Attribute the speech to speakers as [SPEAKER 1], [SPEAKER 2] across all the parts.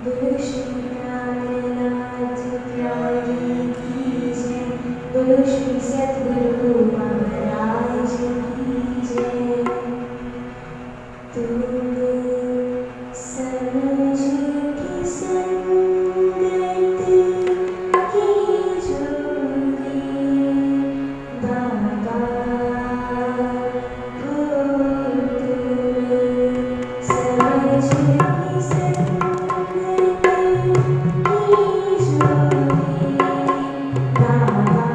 [SPEAKER 1] बोलो श्री प्राणनाथ प्यारे की जय। बोलो श्री सद्गुरु महाराज की जय। तुम समझ के संगत की जोगी बाबा हो तुम। समझ के संगत की जोगी बाबा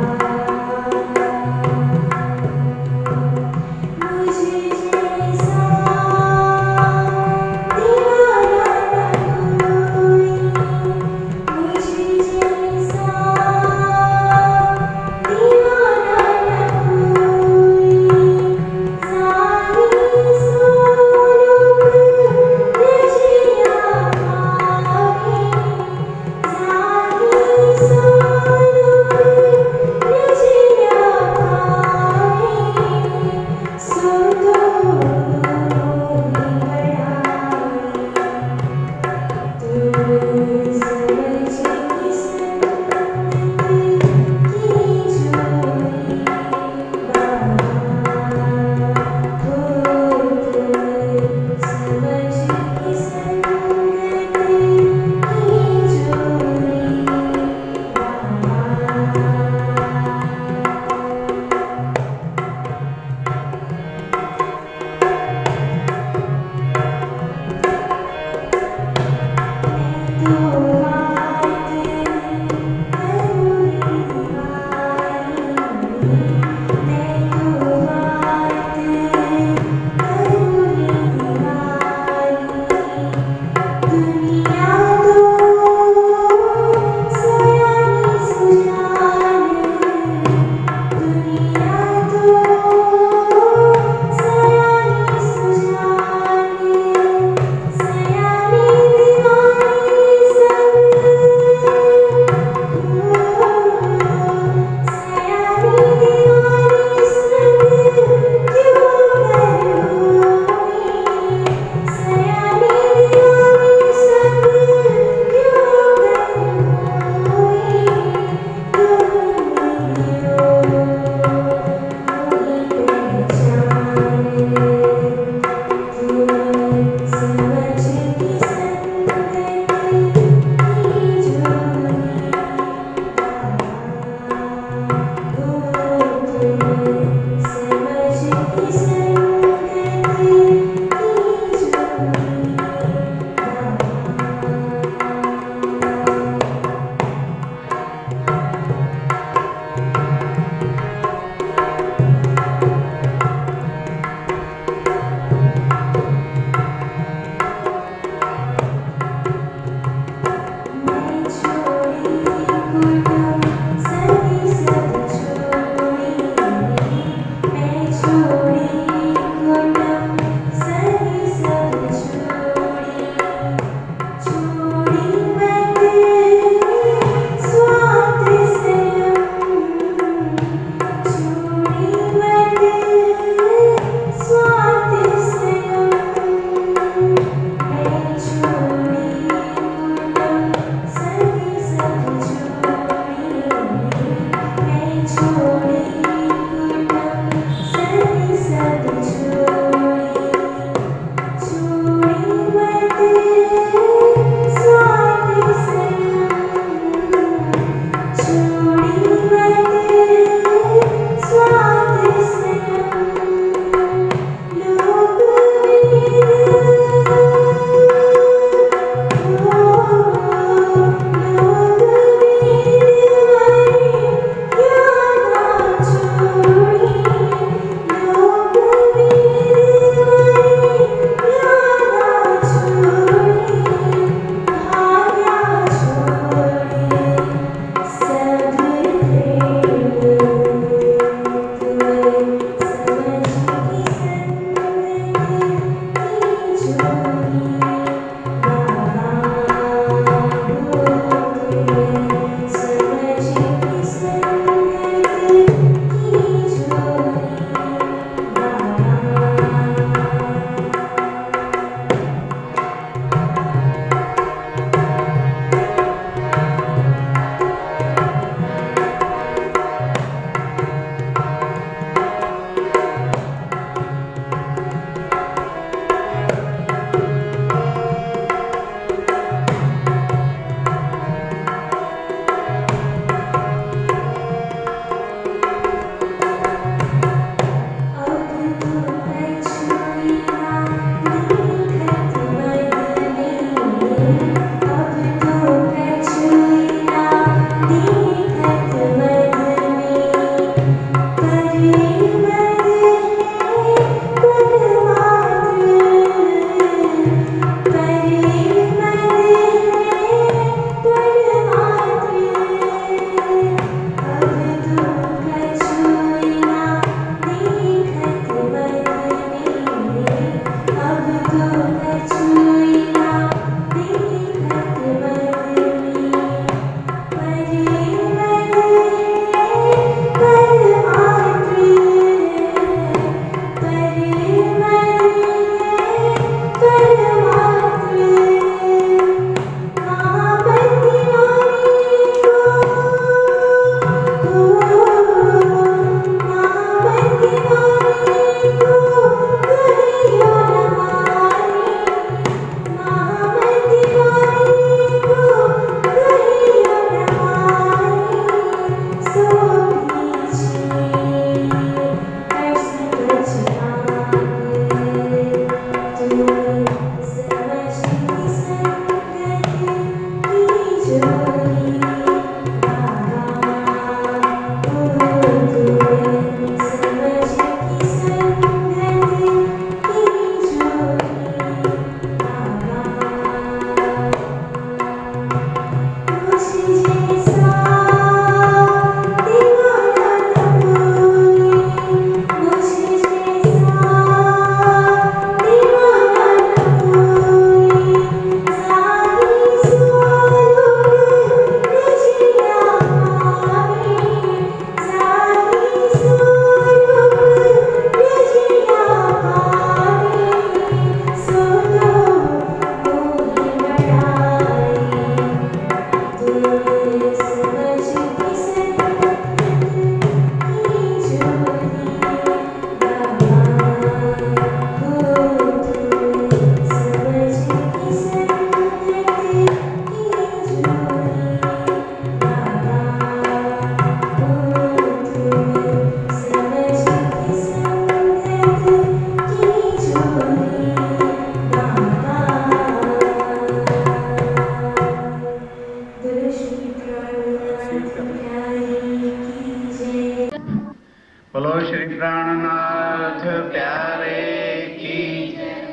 [SPEAKER 2] प्यारे की।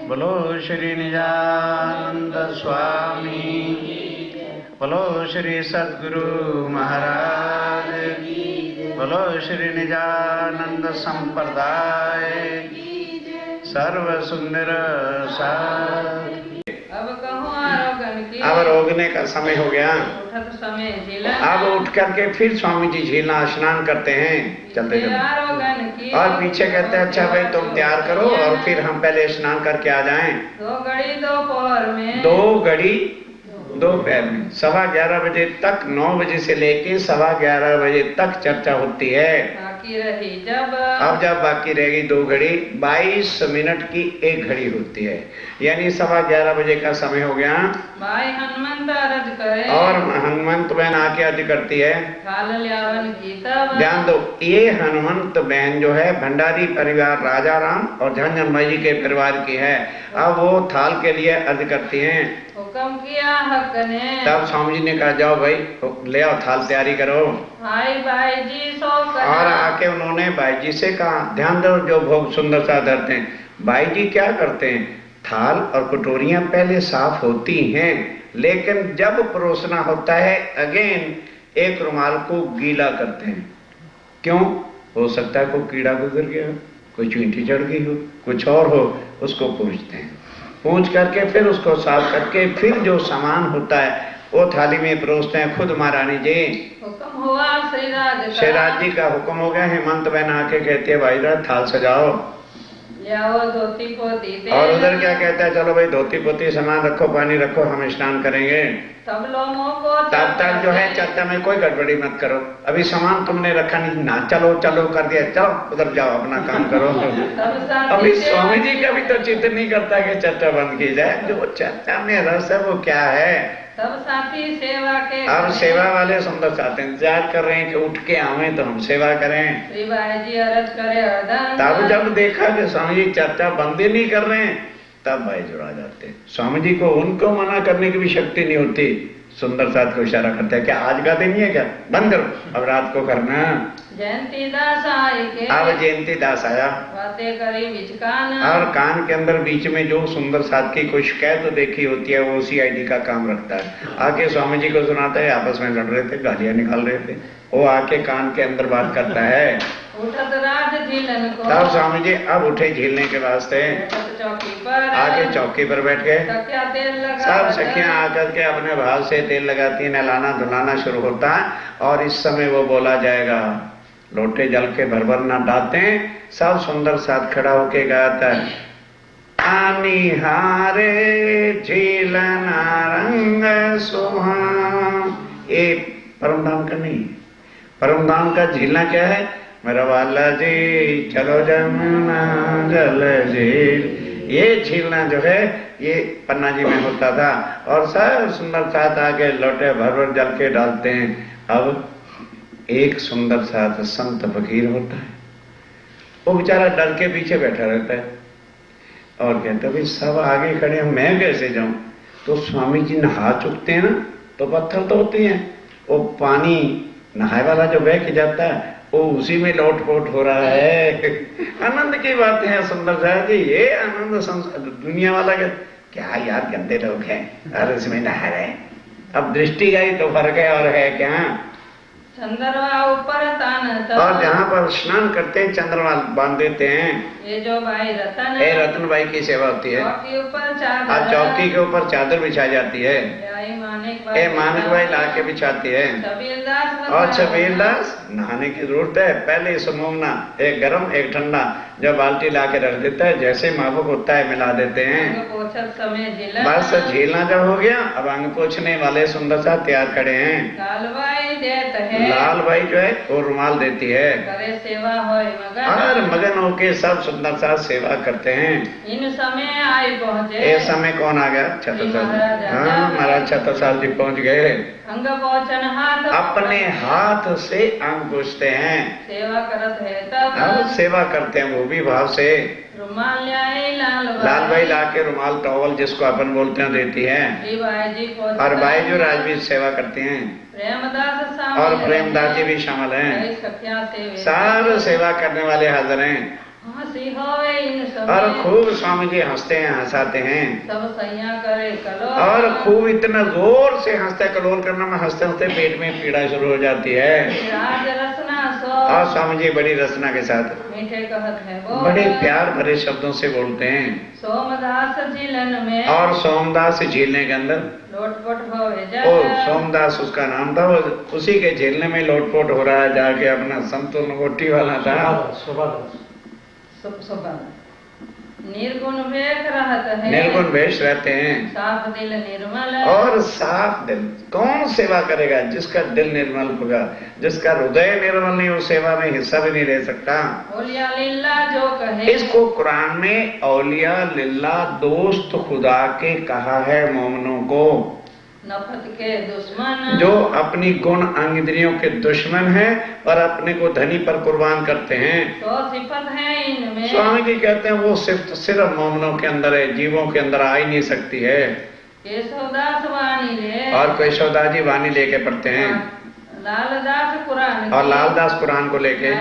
[SPEAKER 2] बोलो श्री निजानंद स्वामी, बोलो श्री सद्गुरु महाराज, बोलो श्री निजानंद संप्रदाय सर्व सुंदर साथ।
[SPEAKER 3] अब कहो आरोगण की।
[SPEAKER 2] अब रोगने का समय हो गया।
[SPEAKER 3] उठत समय झीला।
[SPEAKER 2] अब उठ करके फिर स्वामी जी झीलना स्नान करते हैं, चलते चलते।
[SPEAKER 3] आरोगण की।
[SPEAKER 2] और पीछे कहते हैं अच्छा भाई तुम तैयार करो और फिर हम पहले स्नान करके आ जाएं।
[SPEAKER 3] 2 घड़ी दोपहर में।
[SPEAKER 2] 2 घड़ी दोपहर में 11:15 बजे तक, 9 बजे से लेके 11:15 बजे तक चर्चा होती है।
[SPEAKER 3] बाकी रही जब।
[SPEAKER 2] अब जब बाकी रहेगी 2 घड़ी, 22 मिनट की 1 घड़ी होती है, यानी 11:15 बजे का समय हो गया।
[SPEAKER 3] भाई हनुमंत अर्ज करे।
[SPEAKER 2] और हनुमंत बहन आके अर्ज करती है।
[SPEAKER 3] थाल ल्यावन की तब।
[SPEAKER 2] ध्यान दो, ये हनुमंत बहन जो है भंडारी परिवार राजा राम और झंझनमई जी के परिवार की है। अब वो थाल के लिए अर्ज करती हैं।
[SPEAKER 3] हुक्म किया हक ने।
[SPEAKER 2] तब स्वामी जी ने कहा जाओ भाई ले आओ थाल तैयारी करो।
[SPEAKER 3] भाई जी सो कहा।
[SPEAKER 2] और आके उन्होंने भाई जी से कहा, ध्यान दो जो भोग सुंदर सा धरते हैं, भाई जी क्या करते हैं, थाल और कटोरियां पहले साफ होती हैं, लेकिन जब परोसना होता है अगेन एक रुमाल को गीला करते हैं। क्यों? हो सकता है कोई कीड़ा गुजर गया, कोई चींटी चढ़ गई हो, कुछ और हो, उसको पूछते हैं। पूछ करके फिर उसको साफ करके फिर जो सामान होता है वो थाली में परोसते हैं। खुद महारानी जी
[SPEAKER 3] हुक्म हुआ
[SPEAKER 2] श्रीराज जी का हुक्म हो गया। हेमंत बहन आके कहती है भाई थाल सजाओ,
[SPEAKER 3] लियाओ धोती पोती।
[SPEAKER 2] और उधर क्या कहता है, चलो भाई धोती पोती सामान रखो, पानी रखो, हम स्नान करेंगे।
[SPEAKER 3] तब लोगों को
[SPEAKER 2] तब तक जो है चर्चा में कोई गड़बड़ी मत करो, अभी सामान तुमने रखा नहीं ना, चलो चलो कर दिया, चलो उधर जाओ अपना काम करो। अभी स्वामी जी का भी तो चित्त नहीं करता कि चर्चा बंद की जाए, जो चर्चा में रस है वो क्या है।
[SPEAKER 3] तब साथी सेवा के।
[SPEAKER 2] अब सेवा वाले सुंदर साथ इंतजार कर रहे हैं कि उठ के आवे तो हम सेवा करें।
[SPEAKER 3] श्री भाई जी अर्ज करे अर्दन।
[SPEAKER 2] तब जब देखा कि स्वामी जी चर्चा बंद ही नहीं कर रहे हैं, तब भाई जुड़ा जाते। स्वामी जी को उनको मना करने की भी शक्ति नहीं होती। सुंदर साथ को इशारा करते हैं, क्या आज का दिन ही है क्या, बंद करो, अब रात को करना।
[SPEAKER 3] जयंती दास आए के।
[SPEAKER 2] अब जयंती दास आया
[SPEAKER 3] बातें करी बिचकान।
[SPEAKER 2] और कान के अंदर बीच में जो सुंदर साथ की कोई शिकायत देखी होती है वो CID का काम रखता है। आके स्वामी जी को सुनाता है, आपस में लड़ रहे थे, गालियां निकाल रहे थे, वो आके कान के अंदर बात करता है।
[SPEAKER 3] उठत राज झीलन को।
[SPEAKER 2] तब स्वामी जी अब उठे झीलने के वास्ते,
[SPEAKER 3] चौकी पर।
[SPEAKER 2] आके चौकी पर बैठ गए।
[SPEAKER 3] सखिया तेल लगा।
[SPEAKER 2] सब सखियां आकर के अपने भाव से तेल लगाती है, नहलाना धुलाना शुरू होता है। और इस समय वो बोला जाएगा, लोटे जल के भर भर ना डालते, सब सुंदर साथ खड़ा होके गाता है, आनी हारे झीलना रंग सुहा। ये परमधाम का नहीं, परमधाम का झीलना क्या है, मेरा वाला जी चलो जमुना जल झील। ये झीलना जो है ये पन्ना जी में होता था। और सब सुंदर साथ आके लोटे भर भर जल के डालते हैं। अब एक सुंदर साथ संत फकीर होता है, वो बेचारा डर के पीछे बैठा रहता है और कहता है भाई सब आगे खड़े हैं, मैं कैसे जाऊं। तो स्वामी जी नहा चुकते हैं ना, तो पत्थर तो होते हैं, वो पानी नहाए वाला जो बह के जाता है वो उसी में लोटपोट हो रहा है। आनंद की बात है सुंदर साथ जी, ये आनंद दुनिया वाला क्या यार गंदे लोग हैं और इसमें नहा रहे। अब दृष्टि गई तो फर्क है, और है क्या।
[SPEAKER 3] चंद्रमा ऊपर तान।
[SPEAKER 2] और जहाँ पर स्नान करते हैं चंद्रमा बांध देते हैं।
[SPEAKER 3] ये जो भाई रतन।
[SPEAKER 2] ये रतन भाई की सेवा होती है।
[SPEAKER 3] चौकी ऊपर चादर।
[SPEAKER 2] और चौकी के ऊपर चादर बिछाई जाती है।
[SPEAKER 3] ये
[SPEAKER 2] मानिक भाई ला के बिछाती है। और छबीरदास नहाने की जरूरत है, पहले सुमोगना एक गरम एक ठंडा जब बाल्टी ला के रख देता है, जैसे माफक होता है मिला देते हैं। बस झीलना जब हो गया, अब अंग पोछने वाले सुंदर सा तैयार खड़े हैं। लाल भाई जो है वो रुमाल देती है।
[SPEAKER 3] करे सेवा होय मगन।
[SPEAKER 2] और मगन होके सब सुंदर सा सेवा करते हैं।
[SPEAKER 3] इन समय आए पहुँचे।
[SPEAKER 2] ये समय कौन आ गया, छत्रसाल। हाँ महाराज छत्रसाल जी पहुँच गए।
[SPEAKER 3] अंग पोछन हाथ।
[SPEAKER 2] अपने हाथ से अंग पोछते हैं।
[SPEAKER 3] सेवा करत है तब।
[SPEAKER 2] अब सेवा करते हैं वो भी भाव से।
[SPEAKER 3] रुमाल लाए
[SPEAKER 2] लाल भाई ला के रुमाल टॉवल जिसको अपन बोलते हैं देती है। और भाई जो राजवीर सेवा करते हैं।
[SPEAKER 3] प्रेमदास
[SPEAKER 2] और प्रेमदास जी भी शामिल हैं। सारे सेवा करने वाले हाजिर हैं।
[SPEAKER 3] हंसी होवे इन
[SPEAKER 2] और
[SPEAKER 3] समय
[SPEAKER 2] खूब स्वामी जी हंसते हैं, हंसाते हैं,
[SPEAKER 3] सब सैया करे कलो
[SPEAKER 2] और खूब इतना जोर से हंसते, कलोल करना में हंसते हंसते पेट में पीड़ा शुरू हो जाती है।
[SPEAKER 3] राज रसना सो
[SPEAKER 2] और स्वामी जी बड़ी रचना के साथ
[SPEAKER 3] मीठे कहत है वो
[SPEAKER 2] बड़े प्यार भरे शब्दों से बोलते हैं।
[SPEAKER 3] सोमदास जिलन में
[SPEAKER 2] और सोमदास झीलने के अंदर,
[SPEAKER 3] लोटपोट होवे
[SPEAKER 2] ओ
[SPEAKER 3] जल
[SPEAKER 2] सोमदास उसका नाम था, वो उसी के झेलने में लोटपोट हो रहा है, जाके अपना संतुलन गोटी वाला था।
[SPEAKER 3] सुबह निर्गुण वेख रहत है
[SPEAKER 2] निर्गुण वेश रहते हैं
[SPEAKER 3] साफ दिल निर्मल
[SPEAKER 2] और साफ दिल। कौन सेवा करेगा? जिसका दिल निर्मल होगा, जिसका हृदय निर्मल नहीं, वो सेवा में हिस्सा भी नहीं ले सकता।
[SPEAKER 3] ओलिया लीला जो कहे
[SPEAKER 2] इसको कुरान में औलिया लिल्ला दोस्त खुदा के कहा है मोमनों को,
[SPEAKER 3] नफरत के दुश्मन
[SPEAKER 2] जो अपनी गुण अंग इंद्रियों के दुश्मन हैं और अपने को धनी पर कुर्बान करते हैं।
[SPEAKER 3] तो सिफत है इनमें
[SPEAKER 2] स्वामी जी कहते हैं वो सिर्फ मोमनों के अंदर है, जीवों के अंदर आ ही नहीं सकती है।
[SPEAKER 3] केशवदास वाणी रे
[SPEAKER 2] और केशवदास जी वाणी लेके पढ़ते हैं,
[SPEAKER 3] लालदास कुरान
[SPEAKER 2] और लालदास कुरान को लेके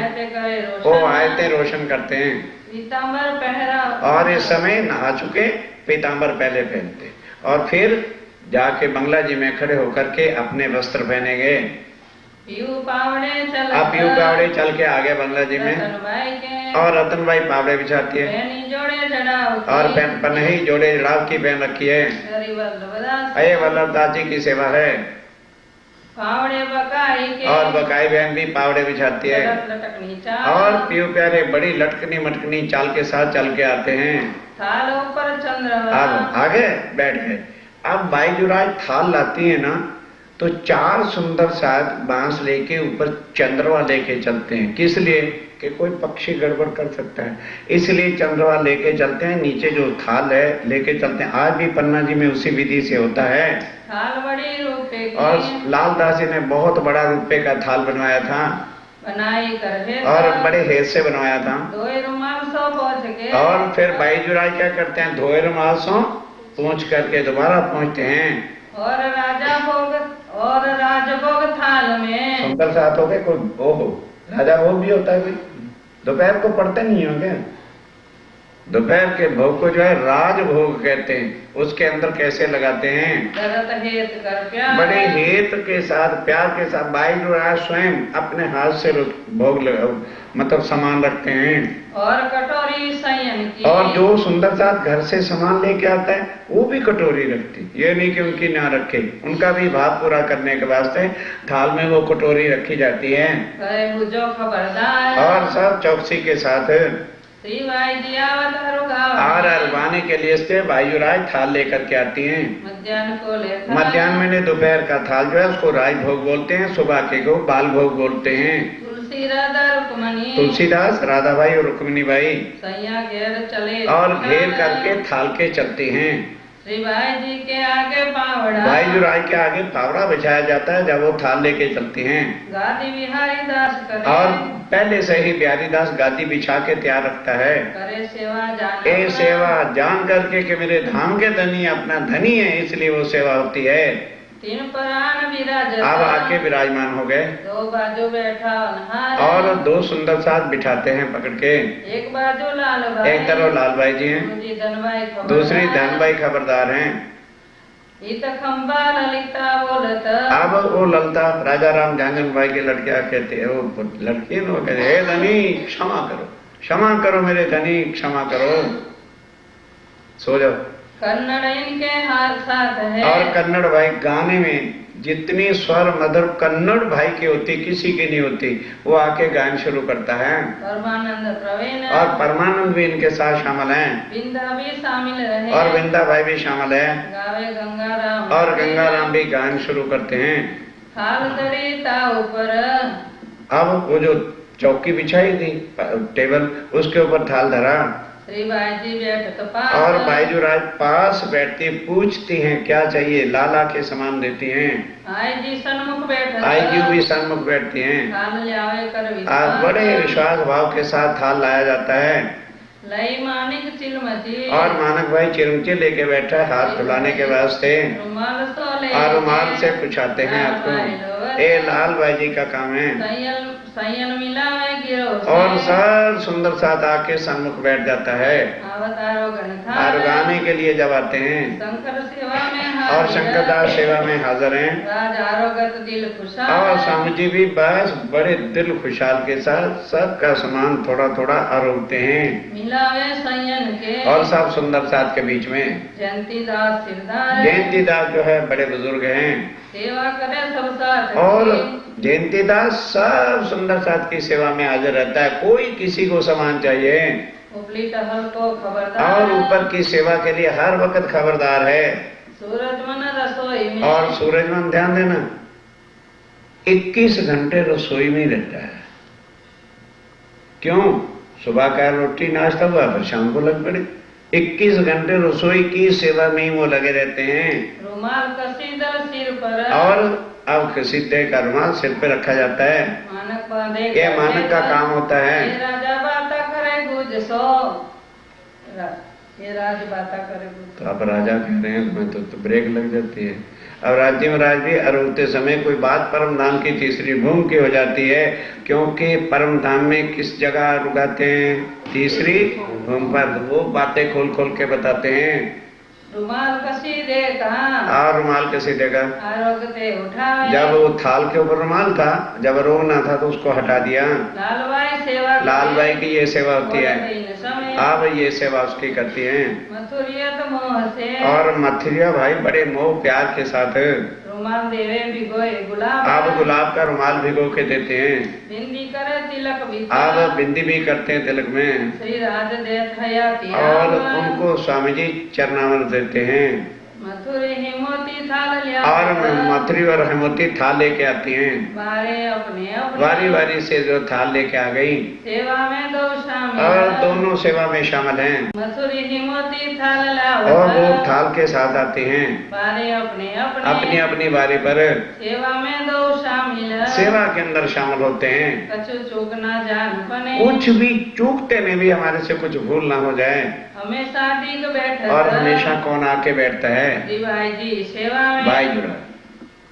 [SPEAKER 2] वो आयतें रोशन करते हैं।
[SPEAKER 3] पीताम्बर पहरा
[SPEAKER 2] और इस समय नहा चुके पीताम्बर पहले पहनते, और फिर जाके बंगला जी में खड़े होकर के अपने वस्त्र पहनेंगे।
[SPEAKER 3] पीयू पावड़े चल
[SPEAKER 2] आप पीयू पावड़े चल के आ गए बंगला जी में,
[SPEAKER 3] रतनबाई के
[SPEAKER 2] और रतनबाई पावड़े बिछाती है,
[SPEAKER 3] पहनी जोड़े जड़ाव
[SPEAKER 2] और पनही जोड़े जड़ाव की पहन रखी है।
[SPEAKER 3] हरि वल्लभदास
[SPEAKER 2] अये वल्लभदास जी की सेवा है।
[SPEAKER 3] पावड़े बकाई के
[SPEAKER 2] और बकाई बहन भी पावड़े बिछाती है,
[SPEAKER 3] लटक लटकनी चाल
[SPEAKER 2] और पीयू प्यारे बड़ी लटकनी मटकनी चाल के साथ चल के आते हैं।
[SPEAKER 3] थाल ऊपर चंद्र
[SPEAKER 2] अब आगे बैठ गए। अब बाईजुराज थाल लाती है ना, तो चार सुंदर साथ बांस लेके ऊपर चंद्रवा लेके चलते हैं। किस लिए? कि कोई पक्षी गड़बड़ कर सकता है, इसलिए चंद्रवा लेके चलते हैं। नीचे जो थाल है लेके चलते हैं। आज भी पन्ना जी में उसी विधि से होता है।
[SPEAKER 3] थाल बड़ी रुपए की
[SPEAKER 2] और लालदास जी ने बहुत बड़ा रुपए का थाल बनवाया था,
[SPEAKER 3] बनाई कर
[SPEAKER 2] और बड़े हेत से बनवाया था।
[SPEAKER 3] दो रुमाल सो पहुंच के
[SPEAKER 2] और फिर बाईजुराज क्या करते हैं? धोए रुमाल सो पहुंच करके दोबारा पहुंचते हैं।
[SPEAKER 3] और राजभोग थाल में
[SPEAKER 2] सुंदर साथ हो गए। कोई ओहो राजा भोग भी होता है कोई? दोपहर को पढ़ते नहीं हो क्या? दोपहर के भोग को जो है राज भोग कहते हैं। उसके अंदर कैसे लगाते हैं?
[SPEAKER 3] जगत हेत कर प्यार
[SPEAKER 2] बड़े हेत के साथ, प्यार के साथ बाईजुराज स्वयं अपने हाथ से भोग मतलब सामान रखते हैं।
[SPEAKER 3] और कटोरी संयम की
[SPEAKER 2] और जो सुंदर साथ घर से सामान लेके आता है वो भी कटोरी रखती। ये नहीं कि उनकी ना रखे, उनका भी भाव पूरा करने के वास्ते थाल में वो कटोरी रखी जाती है।
[SPEAKER 3] जो खबरदार
[SPEAKER 2] और सब चौकसी के साथ
[SPEAKER 3] श्री भाई जियावत
[SPEAKER 2] और अलवाने के लिए इसके बाईजुराज थाल लेकर के आती हैं।
[SPEAKER 3] मध्यान्ह को लेकर
[SPEAKER 2] मध्यान्ह में दोपहर का थाल जो है उसको राज भोग बोलते हैं, सुबह के को बाल भोग बोलते हैं।
[SPEAKER 3] तुलसी राधा रुक्मणी
[SPEAKER 2] तुलसीदास राधा भाई और रुक्मिणी भाई
[SPEAKER 3] सैया घेर चले
[SPEAKER 2] और घेर करके थाल के चलते हैं।
[SPEAKER 3] श्री भाई जी के आगे पावड़ा
[SPEAKER 2] बाईजुराज के आगे पावड़ा बिछाया जाता है जब वो थाल लेके चलती हैं।
[SPEAKER 3] गादी बिहारी दास करे
[SPEAKER 2] और पहले से ही बिहारी दास गादी बिछा के तैयार रखता है।
[SPEAKER 3] करे सेवा जाने
[SPEAKER 2] ए सेवा जान करके कि मेरे धाम के धनी अपना धनी है, इसलिए वो सेवा होती है।
[SPEAKER 3] तीन परान विराज
[SPEAKER 2] अब आके विराजमान हो गए,
[SPEAKER 3] दो बाजू बैठा अनहार
[SPEAKER 2] और दो सुंदर साथ बिठाते हैं पकड़ के।
[SPEAKER 3] एक बाजू लाल भाई
[SPEAKER 2] एक तरफ लाल भाई जी हैं,
[SPEAKER 3] दूसरी धनबाई खबरदार
[SPEAKER 2] दूसरी धनबाई खबरदार हैं।
[SPEAKER 3] इत खम्बा ललिता बोलत
[SPEAKER 2] अब वो ललता राजा राम झांझन भाई की लड़कियां कहते हैं, वो लड़की वो कहते हे धनी क्षमा करो, क्षमा करो मेरे धनी, क्षमा करो, सो जाओ।
[SPEAKER 3] कन्नड़ इनके हाथ साथ है
[SPEAKER 2] और कन्नड़ भाई गाने में जितनी स्वर मधुर कन्नड़ भाई की होती किसी की नहीं होती, वो आके गायन शुरू करता है।
[SPEAKER 3] परमानंद प्रवीण
[SPEAKER 2] और परमानंद भी इनके साथ शामिल हैं,
[SPEAKER 3] बिंदा भी शामिल रहे
[SPEAKER 2] और बिंदा भाई भी शामिल है,
[SPEAKER 3] गावे गंगाराम
[SPEAKER 2] और गंगाराम भी गायन शुरू करते हैं।
[SPEAKER 3] थाल दड़ी ता ऊपर
[SPEAKER 2] अब वो जो चौकी बिछाई थी टेबल, उसके ऊपर थाल धरा,
[SPEAKER 3] श्री भाई जी बैठत पास
[SPEAKER 2] और बाईजुराज पास बैठती पूछती हैं क्या चाहिए, लाला के सामान देती हैं।
[SPEAKER 3] आई जी सन्मुख बैठत
[SPEAKER 2] आई जी भी सन्मुख बैठती हैं।
[SPEAKER 3] थाल लियावे कर
[SPEAKER 2] आज
[SPEAKER 3] विश्वास
[SPEAKER 2] बड़े विश्वास भाव के साथ थाल लाया जाता है।
[SPEAKER 3] लई मानिक चिलमची
[SPEAKER 2] और मानक भाई चिरमचे लेके बैठा है हाथ धुलाने के वास्ते,
[SPEAKER 3] रुमाल सोले
[SPEAKER 2] और रुमाल से पुछाते हैं आपको। ए लाल भाई जी का काम है।
[SPEAKER 3] संयन मिला में गिरो
[SPEAKER 2] और सब सुंदर साथ आके सन्मुख बैठ जाता है।
[SPEAKER 3] अवतारो गण था
[SPEAKER 2] और गाने के लिए जब आते हैं
[SPEAKER 3] शंकर सेवा में
[SPEAKER 2] और शंकरदास सेवा में हाजिर हैं
[SPEAKER 3] राज आरोगत दिल खुशहाल
[SPEAKER 2] और स्वामी जी भी बस बड़े दिल खुशहाल के साथ सबका सामान थोड़ा थोड़ा आरोगते हैं
[SPEAKER 3] मिलावे संयन के
[SPEAKER 2] और सब सुंदर साथ के बीच में
[SPEAKER 3] जयंती दास सिरदार
[SPEAKER 2] जयंती दास जो है बड़े बुजुर्ग हैं
[SPEAKER 3] सेवा करे सब साथ
[SPEAKER 2] और
[SPEAKER 3] की।
[SPEAKER 2] जयंती दास सब सुंदर साथ की सेवा में हाजिर रहता है। कोई किसी को सामान चाहिए
[SPEAKER 3] उपली टहल को खबरदार
[SPEAKER 2] और ऊपर की सेवा के लिए हर वक्त खबरदार है।
[SPEAKER 3] सूरज मन रसोई में
[SPEAKER 2] और सूरजमन ध्यान देना 21 घंटे रसोई में ही रहता है। क्यों? सुबह का रोटी नाश्ता हुआ फिर शाम को लग पड़े। 21 घंटे रसोई की सेवा में ही वो लगे रहते हैं।
[SPEAKER 3] रुमाल कसीदा सिर पर
[SPEAKER 2] और अब कसीदे का रुमाल सिर पे रखा जाता है।
[SPEAKER 3] मानक बांधे
[SPEAKER 2] ये मानक का काम होता है।
[SPEAKER 3] ये राजा बाता करे गुज सो ये राज बाता करे गुज।
[SPEAKER 2] तो आप राजा कह रहे हैं तुम्हें तो ब्रेक लग जाती है। अब राज्य महाराज भी अरुते समय कोई बात परम धाम की तीसरी भूमि की हो जाती है, क्योंकि परम धाम में किस जगह रुकाते हैं? तीसरी भूमि पर। वो बातें खोल खोल के बताते हैं।
[SPEAKER 3] रुमाल कसीदे कहाँ
[SPEAKER 2] और रुमाल कैसे देगा?
[SPEAKER 3] आरोगते उठावे
[SPEAKER 2] जब वो थाल के ऊपर रुमाल था, जब रोग ना था तो उसको हटा दिया।
[SPEAKER 3] लालबाई सेवा
[SPEAKER 2] लालबाई की ये सेवा होती है।
[SPEAKER 3] समय
[SPEAKER 2] अब ये सेवा उसकी करती है।
[SPEAKER 3] मथुरियत मोह से
[SPEAKER 2] और मथुरिया भाई बड़े मोह प्यार के साथ
[SPEAKER 3] रुमाल देवे भिगोए गुलाब
[SPEAKER 2] अब गुलाब का रुमाल भिगो के देते हैं।
[SPEAKER 3] बिंदी करे तिलक भी
[SPEAKER 2] अब बिंदी भी करते हैं तिलक में।
[SPEAKER 3] श्री राज देथया किया
[SPEAKER 2] और उनको स्वामी जी चरणामृत देते हैं।
[SPEAKER 3] मथुरी हिमोती थाल लिया
[SPEAKER 2] और मथुरी और हेमवती थाल लेके आती हैं।
[SPEAKER 3] बारे अपने अपने
[SPEAKER 2] वारी वारी से जो थाल लेके आ गई
[SPEAKER 3] सेवा में दो शामिल
[SPEAKER 2] और दोनों सेवा में शामिल हैं।
[SPEAKER 3] मथुरी हिमोती थाल
[SPEAKER 2] और वो थाल के साथ आते हैं
[SPEAKER 3] बारे अपने
[SPEAKER 2] अपनी अपनी बारी पर
[SPEAKER 3] सेवा में दो शामिल
[SPEAKER 2] सेवा के अंदर शामिल होते हैं।
[SPEAKER 3] कछु चूक ना जान बने
[SPEAKER 2] कुछ भी चूकते में भी हमारे से कुछ भूल ना हो जाए।
[SPEAKER 3] हमेशा टिक बैठे
[SPEAKER 2] और हमेशा कौन आके बैठता है?
[SPEAKER 3] भाई जी सेवा में
[SPEAKER 2] भाई जुड़ा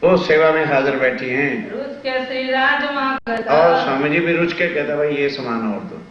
[SPEAKER 2] वो सेवा में हाजिर बैठी हैं।
[SPEAKER 3] रुच के श्री राज माँ
[SPEAKER 2] और स्वामी जी भी रुच के कहता भाई ये सामान और दो,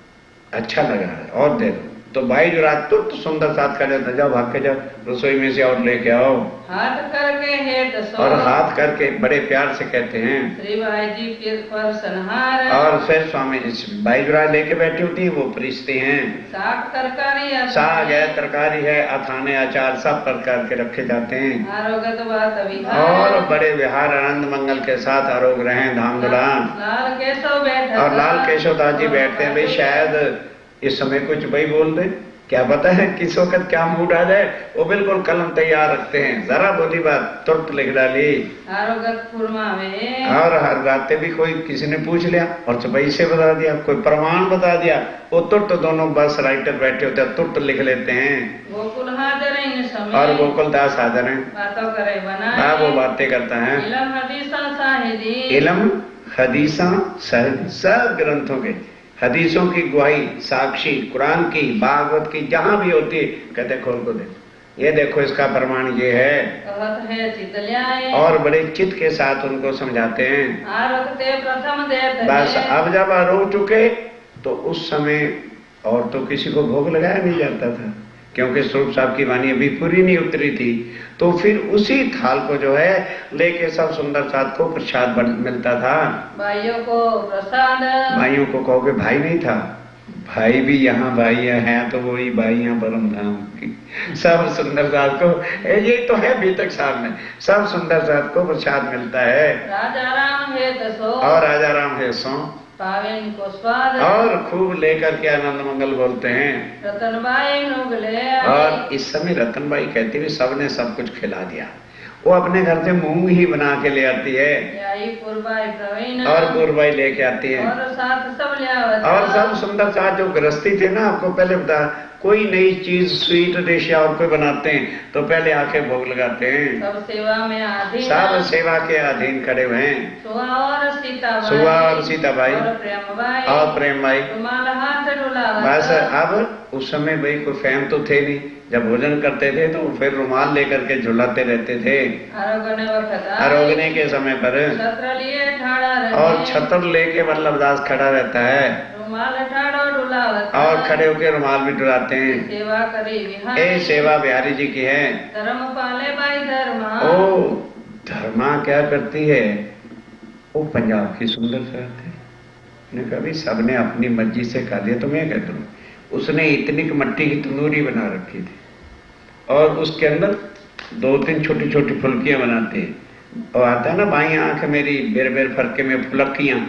[SPEAKER 2] अच्छा लगा है और दे दो। तो भाई जो रात तो सुंदर साथ कर जाता, जाओ भाग के जाओ रसोई में से और लेके आओ।
[SPEAKER 3] हाथ करके हेत सो
[SPEAKER 2] और हाथ करके बड़े प्यार से कहते हैं
[SPEAKER 3] श्री भाई जी फिर पर संहार
[SPEAKER 2] और फिर स्वामी भाई जो लेके बैठी होती है वो परिचती हैं।
[SPEAKER 3] साग तरकारी
[SPEAKER 2] साग है, तरकारी है, अथाने अचार सब प्रकार के रखे जाते हैं।
[SPEAKER 3] आरोगत बात
[SPEAKER 2] और बड़े विहार आनंद मंगल के साथ आरोग रहे धाम धुलाम।
[SPEAKER 3] लाल केशव बैठे
[SPEAKER 2] और लाल केशव दास जी बैठते हैं। भाई शायद इस समय कुछ भाई बोल दे, क्या पता है किस वक्त क्या मूड आ जाए। वो बिल्कुल कलम तैयार रखते हैं, जरा बोली बात तुरंत लिख डाली।
[SPEAKER 3] आरोगत फुरमा में
[SPEAKER 2] और हर रातें भी कोई किसी ने पूछ लिया और चपाई से बता दिया, कोई प्रमाण बता दिया, वो तुरंत दोनों बस राइटर बैठे होते हैं तुरंत लिख लेते हैं।
[SPEAKER 3] गोकुल हाजिर इन समय
[SPEAKER 2] और गोकुल दास हाजिर हैं।
[SPEAKER 3] बातों करे बना
[SPEAKER 2] हाँ वो बातें करता है।
[SPEAKER 3] इलम हदीसा साहिदी
[SPEAKER 2] इलम हदीसा साहिद सब ग्रंथों के हदीसों की गवाही साक्षी कुरान की भागवत की जहां भी होती है कहते खोल को दे, ये देखो इसका प्रमाण ये है।
[SPEAKER 3] कहत है चितल्याए
[SPEAKER 2] और बड़े चित्त के साथ उनको समझाते हैं।
[SPEAKER 3] आरोगते प्रथम देत
[SPEAKER 2] बस अब जब रो चुके तो उस समय और तो किसी को भोग लगाया नहीं जाता था, क्योंकि स्वरूप साहब की वाणी अभी पूरी नहीं उतरी थी। तो फिर उसी थाल को जो है लेके सब सुंदर साथ को प्रसाद मिलता था।
[SPEAKER 3] भाइयों को प्रसाद
[SPEAKER 2] भाइयों को कहोगे भाई नहीं था, भाई भी यहाँ भाई हैं तो वही भाई यहाँ परम धाम की सब सुंदर साथ को ये तो है बीतक साहब में सब सुंदर साथ को प्रसाद मिलता है।
[SPEAKER 3] राजा राम है दसो
[SPEAKER 2] और राजा राम है सो
[SPEAKER 3] पावेन को स्वाद
[SPEAKER 2] और खूब लेकर के आनंद मंगल बोलते हैं।
[SPEAKER 3] रतनबाई नुगले
[SPEAKER 2] और इस समय रतनबाई कहती हुई सबने सब कुछ खिला दिया। वो अपने घर से मूंग ही बना के ले आती है
[SPEAKER 3] पुरबाई प्रवीण
[SPEAKER 2] और गुरबाई लेके आती है।
[SPEAKER 3] और साथ सब ले आवत
[SPEAKER 2] और सब सुंदर साथ जो गृहस्थी थे ना, आपको पहले बता कोई नई चीज स्वीट डिश या और कोई बनाते हैं तो पहले आके भोग लगाते हैं।
[SPEAKER 3] सब सेवा में अधीन,
[SPEAKER 2] सब सेवा के अधीन खड़े हुए हैं।
[SPEAKER 3] सुहा और सीताबाई,
[SPEAKER 2] सुहा और सीताबाई
[SPEAKER 3] और प्रेमबाई,
[SPEAKER 2] और प्रेम भाई।
[SPEAKER 3] रुमाल हाथ डुलावत।
[SPEAKER 2] बस अब उस समय भाई कोई फैम तो थे नहीं, जब भोजन करते थे तो फिर रुमाल लेकर के झुलाते रहते थे।
[SPEAKER 3] आरोगने वक्त आए,
[SPEAKER 2] आरोगने के समय पर
[SPEAKER 3] छत्र लिए ठाड़ा रहे,
[SPEAKER 2] और छत्र लेके वल्लभदास खड़ा रहता है
[SPEAKER 3] रुमाल ठाड़ो डुलावत।
[SPEAKER 2] और खड़े होके रुमाल भी डुलाते हैं।
[SPEAKER 3] सेवा करी विहारी,
[SPEAKER 2] ये सेवा बिहारी जी की है।
[SPEAKER 3] धर्म पाले बाई धर्मा।
[SPEAKER 2] ओ धर्मा क्या करती है? वो पंजाब की सुंदर शर्त है। ने कभी सबने अपनी मर्जी से खा लिया तो मैं कहता हूँ, उसने इतनी मट्टी की तंदूरी बना रखी थी और उसके अंदर 2-3 छोटी छोटी फुल्कियां बनाते हैं और आता है ना बाई आंख मेरी बेर बेर फरके में फुलक्कियां,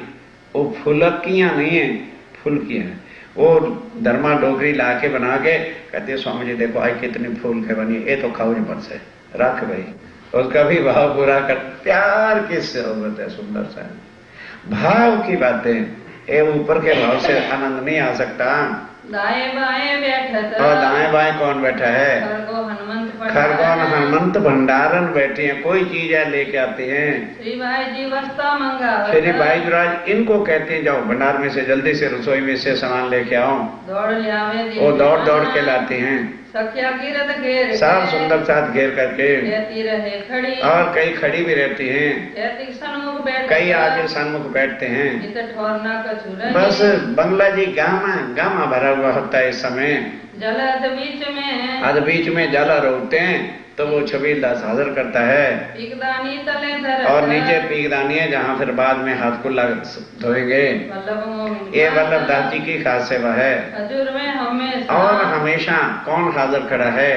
[SPEAKER 2] वो फुलक्कियां नहीं है, फुल्कियां। वो धर्मा डोगरी ला के बना के कहते हैं स्वामी जी देखो आज कितनी फूल के बनी, ये तो खाओ मत से रख भाई। उसका भी भाव पूरा कर, प्यार की सोबत है, सुंदर सा भाव की बातें। ये ऊपर के भाव से आनंद नहीं आ सकता।
[SPEAKER 3] दाएं बाएं बैठत,
[SPEAKER 2] और दाएं बाएं कौन बैठा है?
[SPEAKER 3] खरगो हनुमंत
[SPEAKER 2] खरगोन हनुमंत भंडारण बैठे हैं, कोई चीज है लेके आते हैं।
[SPEAKER 3] श्री भाई जी वस्ता मंगावत,
[SPEAKER 2] श्री भाई जुराज इनको कहते हैं जाओ भंडार में से जल्दी से रसोई में से सामान लेके आओ।
[SPEAKER 3] दौड़ लियावे
[SPEAKER 2] वो दौड़ दौड़ के लाते हैं,
[SPEAKER 3] सखिया गिरत घेर
[SPEAKER 2] सब सुंदर साथ घेर करके।
[SPEAKER 3] रहती रहे खड़ी,
[SPEAKER 2] और कई खड़ी भी रहती हैं,
[SPEAKER 3] कहती सन्मुख बैठ,
[SPEAKER 2] कई आगे सन्मुख बैठते हैं।
[SPEAKER 3] इत ठोरना कछु रही,
[SPEAKER 2] बस बंगला जी गामा गामा भरा हुआ होता है इस समय।
[SPEAKER 3] जलद बीच में,
[SPEAKER 2] आज बीच में जाला रोकते हैं तो वो छबील दास हाजिर करता है
[SPEAKER 3] पीकदानी तले धरत,
[SPEAKER 2] और नीचे पीकदानी है जहाँ फिर बाद में हाथ को धोएंगे।
[SPEAKER 3] वल्लभ मोहिनी,
[SPEAKER 2] ये वल्लभ दास जी की खास सेवा है।
[SPEAKER 3] हजूर में हमेशा,
[SPEAKER 2] और हमेशा कौन हाजिर खड़ा है?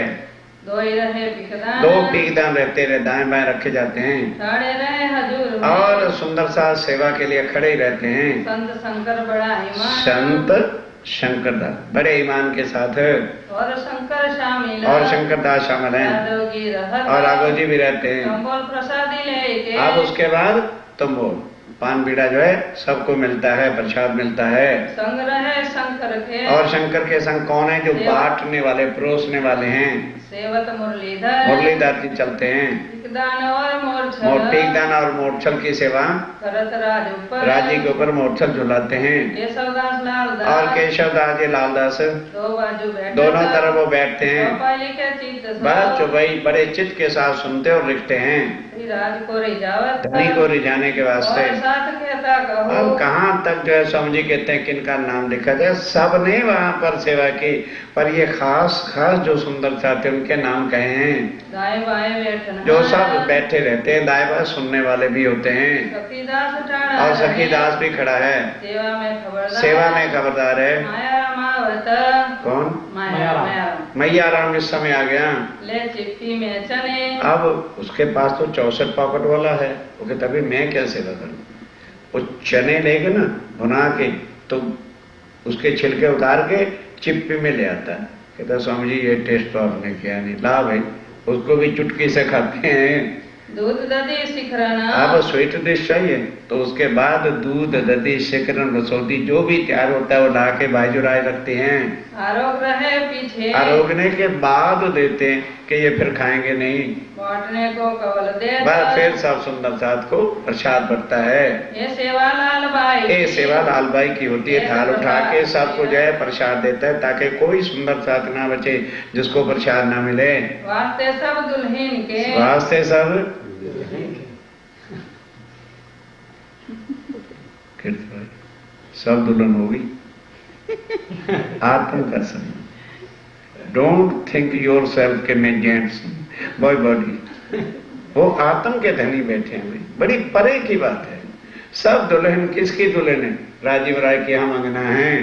[SPEAKER 3] दो ही रहे पीकदान,
[SPEAKER 2] 2 पीकदान रहते रहे, दाएं बाएं रखे जाते हैं
[SPEAKER 3] खड़े रहे हजूर में,
[SPEAKER 2] और सुंदर सा सेवा के लिए खड़े ही रहते हैं।
[SPEAKER 3] संत शंकर बड़ा ईमान,
[SPEAKER 2] संत शंकर दास बड़े ईमान के साथ
[SPEAKER 3] और शंकर शामिल,
[SPEAKER 2] और शंकर दास शामिल हैं
[SPEAKER 3] आरोगी रहत,
[SPEAKER 2] और आगोजी भी रहते हैं।
[SPEAKER 3] कंबल प्रसादी लेके,
[SPEAKER 2] अब उसके बाद तुम वो पान बीड़ा जो है सबको मिलता है, प्रसाद मिलता है।
[SPEAKER 3] संग रहे शंकर के,
[SPEAKER 2] और शंकर के संग कौन है? जो बांटने वाले परोसने वाले हैं,
[SPEAKER 3] सेवत मुरलीधर,
[SPEAKER 2] मुरलीधर जी चलते हैं।
[SPEAKER 3] पीकदान और मोरछल,
[SPEAKER 2] पीकदान और मोरछल की सेवा
[SPEAKER 3] करत राज ऊपर,
[SPEAKER 2] राजी के ऊपर मोरछल झुलाते हैं।
[SPEAKER 3] केशवदास लालदास,
[SPEAKER 2] और केशव दास जी लालदास
[SPEAKER 3] दो बाजू बैठे,
[SPEAKER 2] दोनों तरफ वो बैठते हैं।
[SPEAKER 3] चौपाई के चित्त सब,
[SPEAKER 2] बस चौपाई बड़े चित्त के साथ सुनते और लिखते हैं,
[SPEAKER 3] राज को रिजावत,
[SPEAKER 2] धनी को रिझाने के वास्ते।
[SPEAKER 3] और साथ कहता कहो,
[SPEAKER 2] अब कहाँ तक जो है स्वामी जी कहते हैं किनका नाम लिखा जाए, सबने वहाँ पर सेवा की, पर ये खास खास जो सुंदर साथी उनके नाम कहे हैं।
[SPEAKER 3] दाएं बाएं बैठना,
[SPEAKER 2] जो सब बैठे रहते हैं, दाएं बाएं सुनने वाले भी होते हैं।
[SPEAKER 3] सखीदास उठाना,
[SPEAKER 2] और सखीदास भी खड़ा है,
[SPEAKER 3] सेवा में खबरदार,
[SPEAKER 2] सेवा में खबरदार है।
[SPEAKER 3] माया रामावत,
[SPEAKER 2] कौन?
[SPEAKER 3] माया माया
[SPEAKER 2] मैया राम इस समय आ गया।
[SPEAKER 3] ले चिप्पी में चने,
[SPEAKER 2] अब उसके पास तो 64 पॉकेट वाला है, वो कहता अभी मैं क्या सेवा करूं? वो चने लेके ना बना के तो उसके छिलके उतार के चिप्पी में ले आता है। कहता स्वामी जी ये टेस्ट तो आपने किया नहीं, ला भाई उसको भी चुटकी से खाते हैं।
[SPEAKER 3] दूध दधी शिखरना,
[SPEAKER 2] अब स्वीट डिश चाहिए तो उसके बाद दूध दधी शिकरन रसोदी जो भी तैयार होता है वो ला के बाजूराय रखते हैं।
[SPEAKER 3] आरोग रहे पीछे,
[SPEAKER 2] आरोगने के बाद देते हैं कि ये फिर खाएंगे नहीं।
[SPEAKER 3] बांटने को कवल दे,
[SPEAKER 2] बस फिर सब सुंदर साथ को प्रसाद बढ़ता है।
[SPEAKER 3] ये सेवा लाल बाई,
[SPEAKER 2] ये सेवा लाल बाई की होती है, थाल उठा के सबको जो है प्रसाद देता है ताकि कोई सुंदर साथ ना बचे जिसको प्रसाद ना मिले।
[SPEAKER 3] वास्ते सब दुल्हन के,
[SPEAKER 2] वास्ते सब सब दुल्हन होगी। आत्म का समय, डोंट थिंक योर सेल्फ के मैं जेंट्स बॉय बॉडी, वो आत्म के धनी बैठे हैं। बड़ी परे की बात है। सब दुल्हन किसकी दुल्हन है? राजीव राय की हम अंगना है।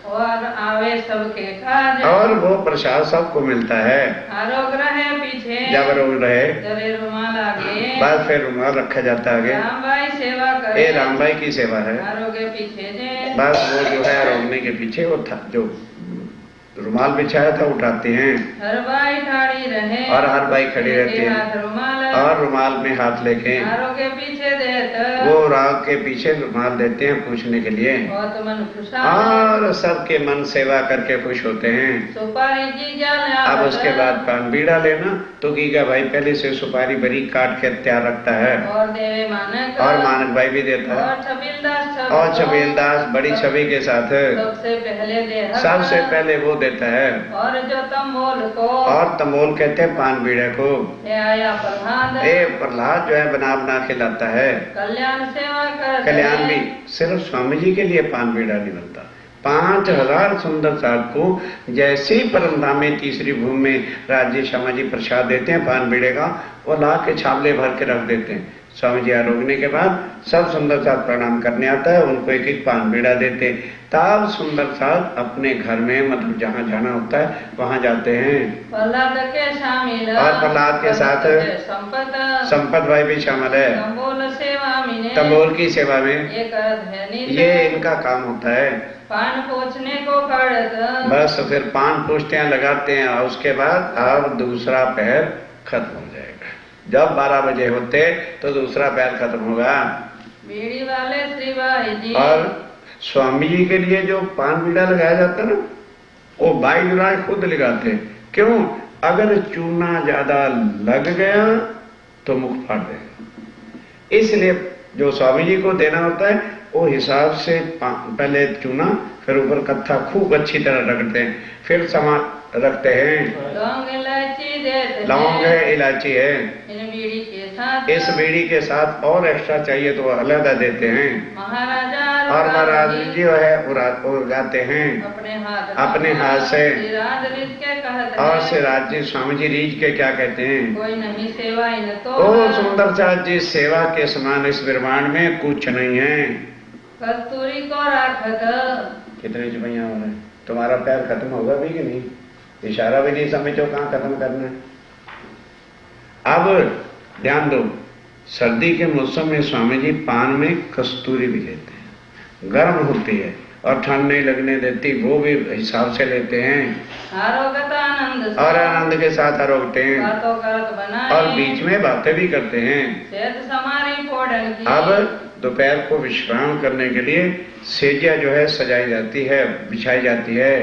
[SPEAKER 3] और आवे सबके काज,
[SPEAKER 2] और वो प्रसाद सबको मिलता है।
[SPEAKER 3] आरोग रहे पीछे,
[SPEAKER 2] जब रोग रहे
[SPEAKER 3] जरे रुमाल आगे,
[SPEAKER 2] बाद फिर रुमाल रखा जाता है आगे।
[SPEAKER 3] रामबाई सेवा करे,
[SPEAKER 2] ये रामबाई की सेवा है।
[SPEAKER 3] आरोगे पीछे जे,
[SPEAKER 2] बस वो जो है रोकने के पीछे वो था जो रुमाल बिछाया था उठाते हैं।
[SPEAKER 3] हर बाई ठाड़ी रहे,
[SPEAKER 2] और हर बाई खड़ी रहती है।
[SPEAKER 3] हाथ रुमाल
[SPEAKER 2] और रुमाल में हाथ लेके
[SPEAKER 3] हारों के पीछे देत
[SPEAKER 2] वो राग के पीछे रुमाल देते हैं पूछने के लिए,
[SPEAKER 3] और तो मन खुशा
[SPEAKER 2] और सबके मन सेवा करके खुश होते हैं।
[SPEAKER 3] सुपारी जी जान
[SPEAKER 2] अब उसके बाद पान बीड़ा लेना तो गीगा भाई पहले से सुपारी बरी काट के तैयार रखता है,
[SPEAKER 3] और देवे मानक
[SPEAKER 2] और मानक भाई भी देता है,
[SPEAKER 3] और छबीलदास
[SPEAKER 2] और छबीलदास बड़ी छवि के साथ
[SPEAKER 3] सबसे पहले दे
[SPEAKER 2] सबसे पहले वो देता है।
[SPEAKER 3] और जो तंबोल को
[SPEAKER 2] और तमोल कहते हैं पान बीड़े को।
[SPEAKER 3] ले आया प्रहलाद
[SPEAKER 2] ए प्रहलाद जो है बना बना खिलाता है।
[SPEAKER 3] कल्याण सेवा कर
[SPEAKER 2] कल्याण भी सिर्फ स्वामी जी के लिए पान बीड़ा नहीं बनता, 5000 सुंदर साध को जैसे ही परमधाम में तीसरी भूमि में राज्य श्यामा जी प्रसाद देते हैं पान बीड़े का, वो ला के छावले भर के रख देते हैं। स्वामी जी आरोगने के बाद सब सुंदर साथ प्रणाम करने आता है, उनको एक एक पान बीड़ा देते, तब सुंदर साथ अपने घर में मतलब जहाँ जाना होता है वहाँ जाते हैं।
[SPEAKER 3] प्रहलाद के शामिल
[SPEAKER 2] और प्रहलाद के साथ संपत भाई भी शामिल है।
[SPEAKER 3] तंबोल सेवा में
[SPEAKER 2] तंबोल की सेवा में
[SPEAKER 3] एक धनी
[SPEAKER 2] ये इनका काम होता है।
[SPEAKER 3] पान पोछने को खड़त
[SPEAKER 2] बस फिर पान पूछते हैं लगाते हैं, और उसके बाद अब दूसरा पैर खत्म हो जाएगा। जब 12 बजे होते तो दूसरा पैर खत्म होगा।
[SPEAKER 3] बीड़ी वाले श्री भाई जी
[SPEAKER 2] और स्वामी जी के लिए जो पान बीड़ा लगाया जाता है ना, वो भाई जुराय खुद लगाते। क्यों? अगर चूना ज्यादा लग गया तो मुख फाड़ देगा, इसलिए जो स्वामी जी को देना होता है वो हिसाब से पहले चूना, फिर ऊपर कत्था खूब अच्छी तरह रखते हैं, फिर सामान रखते हैं।
[SPEAKER 3] लौंग इलायची देते
[SPEAKER 2] लौंग है, इलायची है,
[SPEAKER 3] इन बीड़ी के साथ
[SPEAKER 2] इस बीड़ी के साथ और एक्स्ट्रा चाहिए तो अलग देते हैं।
[SPEAKER 3] महाराजा
[SPEAKER 2] और महाराज जी जो है उगाते हैं अपने हाथ से।
[SPEAKER 3] राज रीत के कहते
[SPEAKER 2] और
[SPEAKER 3] हैं,
[SPEAKER 2] सिराज जी स्वामी जी रीझ के क्या कहते हैं?
[SPEAKER 3] कोई नहीं सेवा इन तो
[SPEAKER 2] ओ सुंदर साथ जी, सेवा के समान इस ब्रह्मांड में कुछ नहीं है।
[SPEAKER 3] कस्तूरी को राखत
[SPEAKER 2] कितने चुपैया हो रहे हैं? तुम्हारा पैर खत्म होगा भी कि नहीं? इशारा भी नहीं समझो कहाँ खत्म करना है। अब ध्यान दो, सर्दी के मौसम में स्वामी जी पान में कस्तूरी भी लेते हैं, गर्म होती है और ठंड नहीं लगने देती, वो भी हिसाब से लेते हैं।
[SPEAKER 3] आरोगत आनंद
[SPEAKER 2] और आनंद के साथ आरोगते हैं,
[SPEAKER 3] बातों करत बनाए
[SPEAKER 2] और बीच में बातें भी करते हैं।
[SPEAKER 3] सेज समारी फोड़न की
[SPEAKER 2] अब दोपहर को विश्राम करने के लिए सेजिया जो है सजाई जाती है, बिछाई जाती है,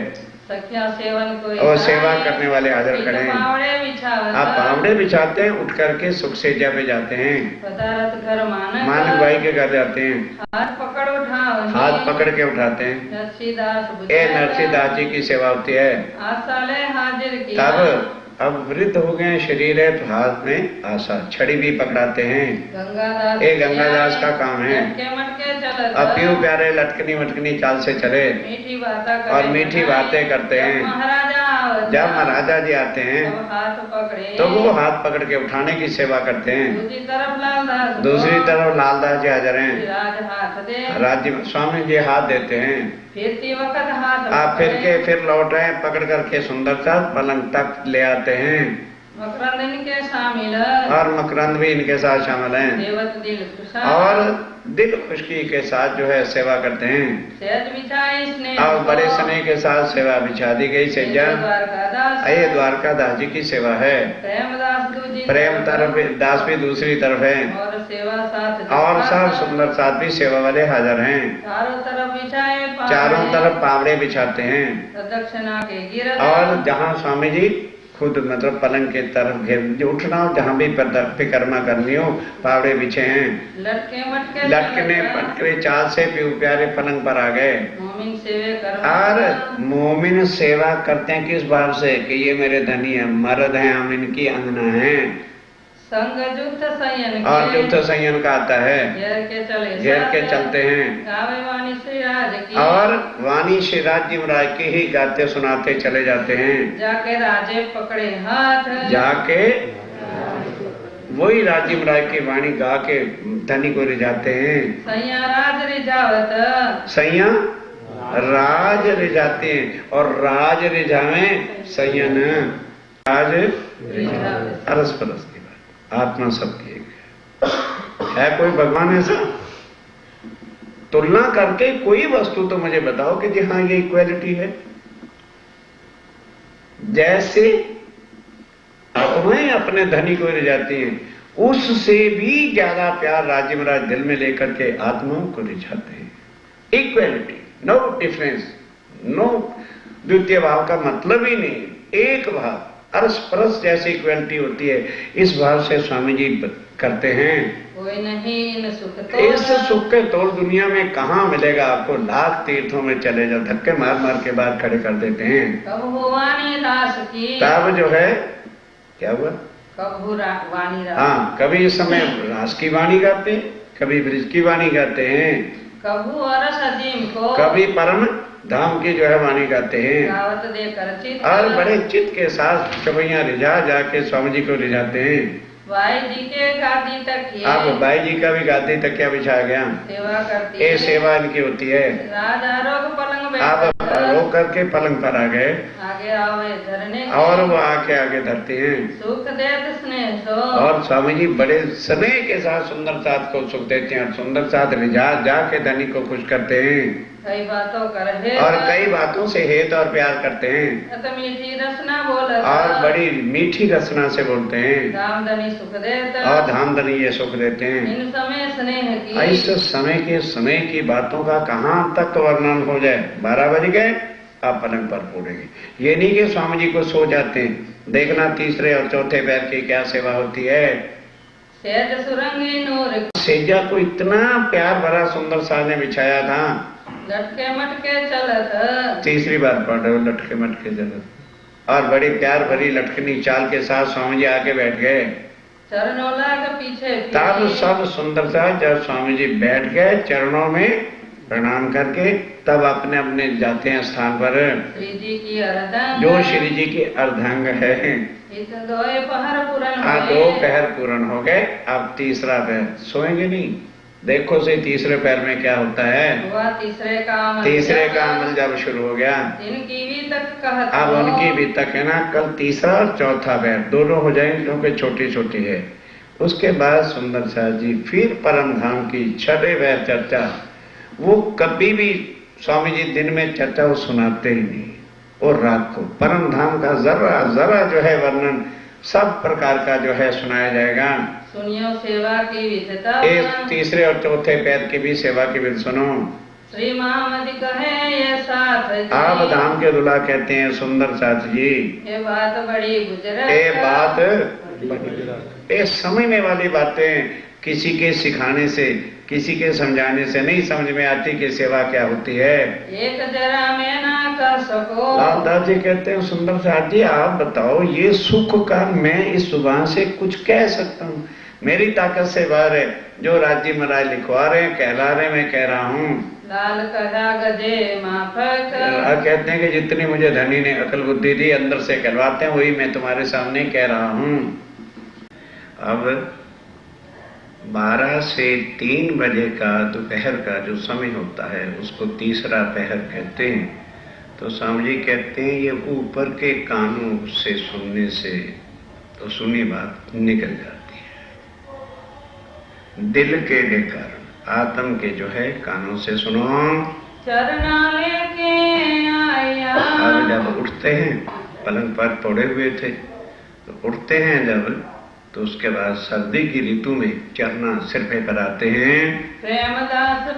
[SPEAKER 3] सख्या सेवन कोई
[SPEAKER 2] और सेवा करने वाले हाजिर करें।
[SPEAKER 3] पावड़े बिछावत
[SPEAKER 2] आप पावड़े बिछाते हैं, उठ करके सुख सेजिया पे जाते हैं,
[SPEAKER 3] पदारत घर मानक
[SPEAKER 2] मानक भाई के घर जाते हैं,
[SPEAKER 3] हाथ पकड़ उठाओ
[SPEAKER 2] हाथ पकड़ के उठाते हैं।
[SPEAKER 3] नरसीदास
[SPEAKER 2] ए नरसिंहदास जी की सेवा होती है।
[SPEAKER 3] आसाले हाजिर किया
[SPEAKER 2] तब अब वृद्ध हो गए, शरीर है तो हाथ में आशा छड़ी भी पकड़ाते हैं।
[SPEAKER 3] गंगादास
[SPEAKER 2] ये गंगादास का काम है।
[SPEAKER 3] मटके मटके चलत
[SPEAKER 2] अब प्यों प्यारे लटकनी मटकनी चाल से चले
[SPEAKER 3] मीठी बातें
[SPEAKER 2] और मीठी बातें करते हैं।
[SPEAKER 3] महाराजा आवत
[SPEAKER 2] जब महाराजा जी आते हैं
[SPEAKER 3] तब हाथ पकड़े
[SPEAKER 2] तो वो हाथ पकड़ के उठाने की सेवा करते हैं।
[SPEAKER 3] दूसरी तरफ लालदास
[SPEAKER 2] दूसरी तरफ लालदास जी हाजिर हैं,
[SPEAKER 3] राज हाथ दे
[SPEAKER 2] राज्य स्वामी जी हाथ देते हैं।
[SPEAKER 3] फिरती वक्त हाथ
[SPEAKER 2] आप फिर
[SPEAKER 3] पकड़े,
[SPEAKER 2] के फिर लौट रहे हैं, पकड़ करके सुंदर सा पलंग तक ले आते हैं।
[SPEAKER 3] मकरंद इनके शामिल
[SPEAKER 2] और मकरंद भी इनके साथ शामिल हैं,
[SPEAKER 3] देवत दिल खुशा
[SPEAKER 2] और दिल खुशकी के साथ जो है सेवा करते हैं।
[SPEAKER 3] सहज बिछाई स्नेह
[SPEAKER 2] और बड़े स्नेह के साथ सेवा बिछा दी गई सेजा।
[SPEAKER 3] द्वारकादास
[SPEAKER 2] ये द्वारकादास जी की सेवा है।
[SPEAKER 3] प्रेमदास दूजी
[SPEAKER 2] प्रेम तरफ दास भी दूसरी तरफ है,
[SPEAKER 3] और सेवा साथ
[SPEAKER 2] और सब सुंदर साथ भी सेवा वाले हाजिर हैं।
[SPEAKER 3] चारों तरफ बिछाए
[SPEAKER 2] चारों तरफ पावड़े बिछाते हैं,
[SPEAKER 3] प्रदक्षिणा के गिरत
[SPEAKER 2] और जहाँ स्वामी जी खुद मतलब पलंग के तरफ घेर उठना हो, जहाँ भी परिक्रमा करनी हो, पावड़े बिछे हैं।
[SPEAKER 3] लटके मटके
[SPEAKER 2] लटकने पटके चाल से प्यू प्यारे पलंग पर आ गए।
[SPEAKER 3] मोमिन सेवे कर
[SPEAKER 2] और मोमिन सेवा करते हैं किस भाव से कि ये मेरे धनी है, मर्द हैं, हम इनकी अंगना हैं।
[SPEAKER 3] संग युक्त संयन
[SPEAKER 2] और युक्त संयन का आता है, घेर के चलते हैं।
[SPEAKER 3] गावे वाणी श्री राज की
[SPEAKER 2] और वाणी श्री राज जी महाराज के ही गाते सुनाते चले जाते हैं।
[SPEAKER 3] जाके राजे पकड़े हाथ
[SPEAKER 2] जाके वही राजी महाराज की वाणी गा के धनी को रिझाते हैं।
[SPEAKER 3] सैया राज रिझावत
[SPEAKER 2] सैया राज रिझाते हैं, और राज रिझावे सैयन राज अरस परस की बात। आत्मा सबकी एक है, कोई भगवान ऐसा? तुलना करके कोई वस्तु तो मुझे बताओ कि जी हाँ ये इक्वालिटी है। जैसे आत्माएं अपने धनी को रिझाती हैं, उससे भी ज्यादा प्यार राज्य महाराज दिल में लेकर के आत्माओं को रिझाते हैं। इक्वलिटी, नो डिफरेंस, नो द्वितीय भाव का मतलब ही नहीं, एक भाव, अरस परस जैसी इक्वलिटी होती है, इस भाव से स्वामी जी करते हैं।
[SPEAKER 3] कोई नहीं इन सुख तो
[SPEAKER 2] इस सुख के तोड़ दुनिया में कहाँ मिलेगा आपको? लाख तीर्थों में चले जाओ, धक्के मार मार के बाहर खड़े कर देते हैं।
[SPEAKER 3] कब हो वाणी रास की,
[SPEAKER 2] तब जो है क्या हुआ?
[SPEAKER 3] कब हो वाणी रास,
[SPEAKER 2] हाँ, कभी इस समय रास की वाणी गाते हैं, कभी ब्रज की वाणी गाते हैं,
[SPEAKER 3] कब हो अरस अजीम को,
[SPEAKER 2] कभी परम धाम की जो है वाणी गाते हैं,
[SPEAKER 3] गावत देकर चित,
[SPEAKER 2] और बड़े चित्त के साथ चौपैया रिझा जाके स्वामी जी को रिझाते हैं।
[SPEAKER 3] भाई जी के गादी तक ये
[SPEAKER 2] अब भाई जी का भी गादी तक क्या बिछा गया,
[SPEAKER 3] सेवा करती
[SPEAKER 2] ये
[SPEAKER 3] है।
[SPEAKER 2] सेवा इनकी होती है।
[SPEAKER 3] राजा रोग पलंग
[SPEAKER 2] आप
[SPEAKER 3] बैठ
[SPEAKER 2] रो करके पलंग पर आ गए
[SPEAKER 3] आगे आवे धरने
[SPEAKER 2] और वो आके आगे धरते हैं,
[SPEAKER 3] सुख देत स्नेह सो,
[SPEAKER 2] और स्वामी जी बड़े स्नेह के साथ सुंदर साथ को सुख देते हैं, और सुंदर साथ रिझा जाके धनी को खुश करते हैं,
[SPEAKER 3] कई बातों कर है
[SPEAKER 2] और कई बातों से हेत और प्यार करते हैं,
[SPEAKER 3] अत मीठी रसना बोल,
[SPEAKER 2] और बड़ी मीठी रचना से बोलते हैं,
[SPEAKER 3] राम धनी सुख देत,
[SPEAKER 2] और धाम धनी ये सुख देते हैं।
[SPEAKER 3] इन समय स्नेह की,
[SPEAKER 2] ऐसे समय की बातों का कहाँ तक वर्णन हो जाए। 12 बज गए, आप पलंग पर पड़ेंगे। ये नहीं कि स्वामी जी को सो जाते हैं, देखना तीसरे और चौथे पैर की क्या सेवा होती है।
[SPEAKER 3] सहज सुरंगी नूर,
[SPEAKER 2] सेजा को इतना प्यार भरा सुंदर साज ने बिछाया था,
[SPEAKER 3] लटके मटके चलत,
[SPEAKER 2] तीसरी बार पढ़ रहे हो लटके मटके जगत, और बड़ी प्यार भरी लटकनी चाल के साथ स्वामी जी आके बैठ गए।
[SPEAKER 3] चरणों लाग पीछे
[SPEAKER 2] तब
[SPEAKER 3] फिरी,
[SPEAKER 2] सब सुंदर सा जब स्वामी जी बैठ गए चरणों में प्रणाम करके, तब अपने अपने जाते हैं स्थान पर,
[SPEAKER 3] श्री जी की अर्धंग,
[SPEAKER 2] जो श्री जी की अर्धांग है।
[SPEAKER 3] इत दोए पहर पूरन
[SPEAKER 2] हाँ,
[SPEAKER 3] हुए,
[SPEAKER 2] 2 पहर पूर्ण हो गए, अब तीसरा पहर सोएंगे नहीं। देखो से तीसरे पैर में क्या होता है।
[SPEAKER 3] हुआ तीसरे का अमल,
[SPEAKER 2] तीसरे का अमल जब शुरू हो गया,
[SPEAKER 3] इनकी भी तक कहत
[SPEAKER 2] अब
[SPEAKER 3] हो,
[SPEAKER 2] उनकी भी तक है ना, कल तीसरा और चौथा पैर दोनों हो जाएंगे क्योंकि छोटी छोटी है। उसके बाद सुंदर शाह जी फिर परम धाम की छठे पैर चर्चा, वो कभी भी स्वामी जी दिन में चर्चा वो सुनाते ही नहीं, और रात को परम धाम का जरा जरा जो है वर्णन सब प्रकार का जो है सुनाया जाएगा।
[SPEAKER 3] सुनियो सेवा की विधता,
[SPEAKER 2] एक तीसरे और चौथे पैर की भी सेवा की विधि सुनो।
[SPEAKER 3] श्री महामति कहे ये साथ जी,
[SPEAKER 2] आप धाम के दुल्हा कहते हैं सुंदर साथ जी,
[SPEAKER 3] ये बात बड़ी गुजरत,
[SPEAKER 2] ये बात ये समझने वाली बातें किसी के सिखाने से किसी के समझाने से नहीं समझ में आती कि सेवा क्या होती है।
[SPEAKER 3] एक जरा में ना कर सको,
[SPEAKER 2] लालदास जी कहते हैं सुंदर साथ जी आप बताओ, ये सुख का मैं इस जुबान से कुछ कह सकता हूँ, मेरी ताकत से बाहर है। जो राज्य महाराज लिखवा रहे हैं कहला रहे मैं कह रहा हूँ।
[SPEAKER 3] लाल कहा गजे माफक,
[SPEAKER 2] कहते हैं कि जितनी मुझे धनी ने अकल बुद्धि दी अंदर से कहलवाते हैं, वही मैं तुम्हारे सामने कह रहा हूँ। अब 12 से 3 बजे का दोपहर का जो समय होता है उसको तीसरा पहर कहते हैं। तो स्वामी जी कहते हैं ये ऊपर के कानों से सुनने से तो सुनी बात निकल जाती है, दिल के कारण आत्म के जो है कानों से सुनो।
[SPEAKER 3] चरना लेके आया,
[SPEAKER 2] अब जब उठते हैं, पलंग पर पड़े हुए थे तो उठते हैं जब, तो उसके बाद सर्दी की ऋतु में चरना सिर पे कराते हैं।
[SPEAKER 3] प्रेमदास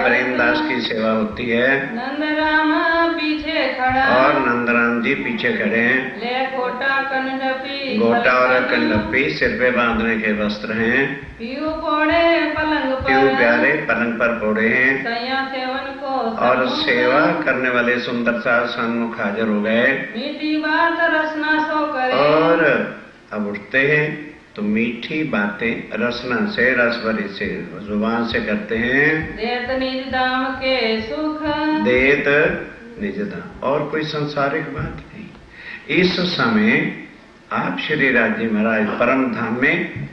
[SPEAKER 2] प्रेमदास की सेवा होती है,
[SPEAKER 3] नंदराम पीछे खड़ा,
[SPEAKER 2] और नंदराम जी पीछे खड़े हैं।
[SPEAKER 3] ले गोटा कंडपी,
[SPEAKER 2] गोटा और कंडपी सिर पे बांधने के वस्त्र हैं।
[SPEAKER 3] पीऊ पोड़े पलंग पर,
[SPEAKER 2] पीऊ प्यारे पलंग पर पोड़े हैं,
[SPEAKER 3] सैया सेवन को
[SPEAKER 2] और सेवा करने वाले सुंदर सा सन्मुख हाजिर हो गए।
[SPEAKER 3] मीठी बात रसना सो करे,
[SPEAKER 2] और अब उठते हैं तो मीठी बातें रसना से रसभरी से जुबान से करते हैं।
[SPEAKER 3] देत निज दाम के सुख,
[SPEAKER 2] देत निज दाम, और कोई संसारिक बात नहीं। इस समय आप श्री राज्य महाराज परम धाम में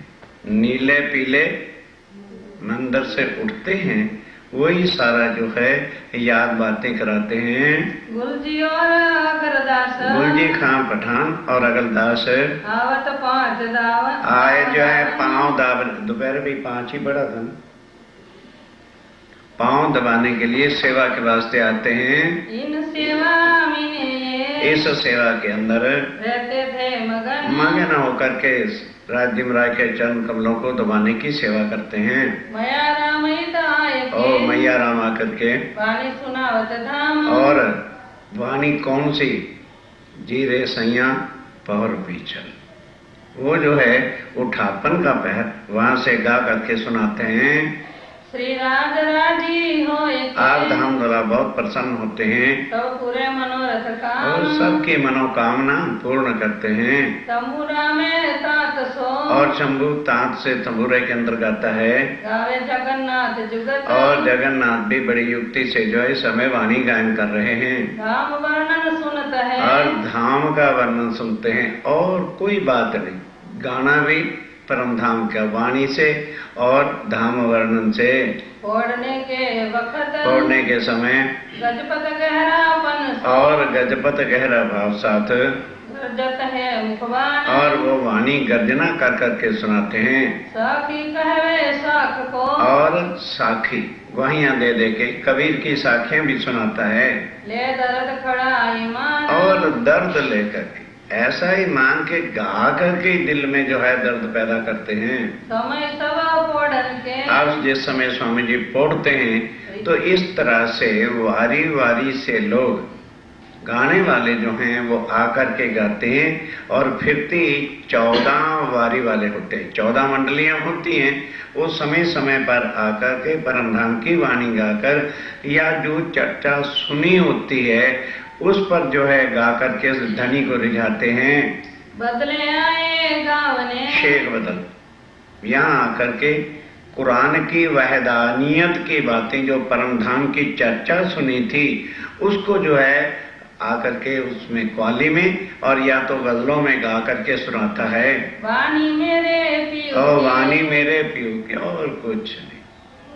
[SPEAKER 2] नीले पीले मंदिर से उठते हैं, वही सारा जो है याद बातें कराते हैं।
[SPEAKER 3] गुलजी और अगरदास,
[SPEAKER 2] गुलजी खां पठान और अगलदास
[SPEAKER 3] आवत 5 दावत,
[SPEAKER 2] आए जो है पांव दाब, दोपहर भी 5 ही बड़ा था, पांव दबाने के लिए सेवा के वास्ते आते हैं।
[SPEAKER 3] इन सेवा में
[SPEAKER 2] इस सेवा के अंदर
[SPEAKER 3] रहते थे
[SPEAKER 2] मगन होकर के राज्य राय के चरण कमलों को दबाने की सेवा करते हैं।
[SPEAKER 3] मया रामित आयते
[SPEAKER 2] और मैया राम आकर के
[SPEAKER 3] वाणी सुनावत धाम।
[SPEAKER 2] और वाणी कौन सी? जीरे सैया पहर पीछल, वो जो है उठापन का पहर वहां से गा करके सुनाते हैं।
[SPEAKER 3] श्री राज राजी होए
[SPEAKER 2] आप धाम द्वारा बहुत प्रसन्न होते हैं
[SPEAKER 3] तब पूरे मनोरथ काम।
[SPEAKER 2] और सबकी मनोकामना पूर्ण करते हैं।
[SPEAKER 3] तंबुरा में तात सो
[SPEAKER 2] और शंभु तात से तंबुरे के अंदर गाता है।
[SPEAKER 3] गावे जगन्नाथ जुगत
[SPEAKER 2] और जगन्नाथ भी बड़ी युक्ति से जो है समय वाणी गायन कर रहे हैं
[SPEAKER 3] धाम वर्णन सुनत है।
[SPEAKER 2] और धाम का वर्णन सुनते हैं। और कोई बात नहीं, गाना भी परम धाम का वाणी से और धाम वर्णन से।
[SPEAKER 3] फोड़ने के समय गजपत गहरापन
[SPEAKER 2] और गजपत गहरा भाव साथ
[SPEAKER 3] गर्जत है मुखबान।
[SPEAKER 2] और वो वाणी गर्जना कर करके सुनाते हैं।
[SPEAKER 3] साखी कहवे साख को
[SPEAKER 2] और साखी ग्वाहियां दे दे के कबीर की साखियां भी सुनाता है।
[SPEAKER 3] ले दर्द खड़ा ईमान
[SPEAKER 2] और दर्द लेकर के ऐसा ही मान के गा करके दिल में जो है दर्द पैदा करते हैं।
[SPEAKER 3] समय सवा पोड़न के
[SPEAKER 2] अब जिस समय स्वामी जी पढ़ते हैं तो इस तरह से वारी वारी से लोग गाने वाले जो हैं वो आकर के गाते हैं। और फिरती 14 वारी वाले होते हैं, 14 मंडलियां होती हैं। वो समय समय पर आकर के परम धाम की वाणी गाकर या जो चर्चा सुनी होती है उस पर जो है गा करके धनी को रिझाते हैं।
[SPEAKER 3] बदले आए गावने
[SPEAKER 2] शेख बदल यहाँ आकर के कुरान की वहदानियत की बातें जो परम धाम की चर्चा सुनी थी उसको जो है आकर के उसमें क्वाली में और या तो गजलों में गा करके सुनाता है।
[SPEAKER 3] वाणी मेरे पियो
[SPEAKER 2] और वाणी मेरे पियो के और कुछ नहीं।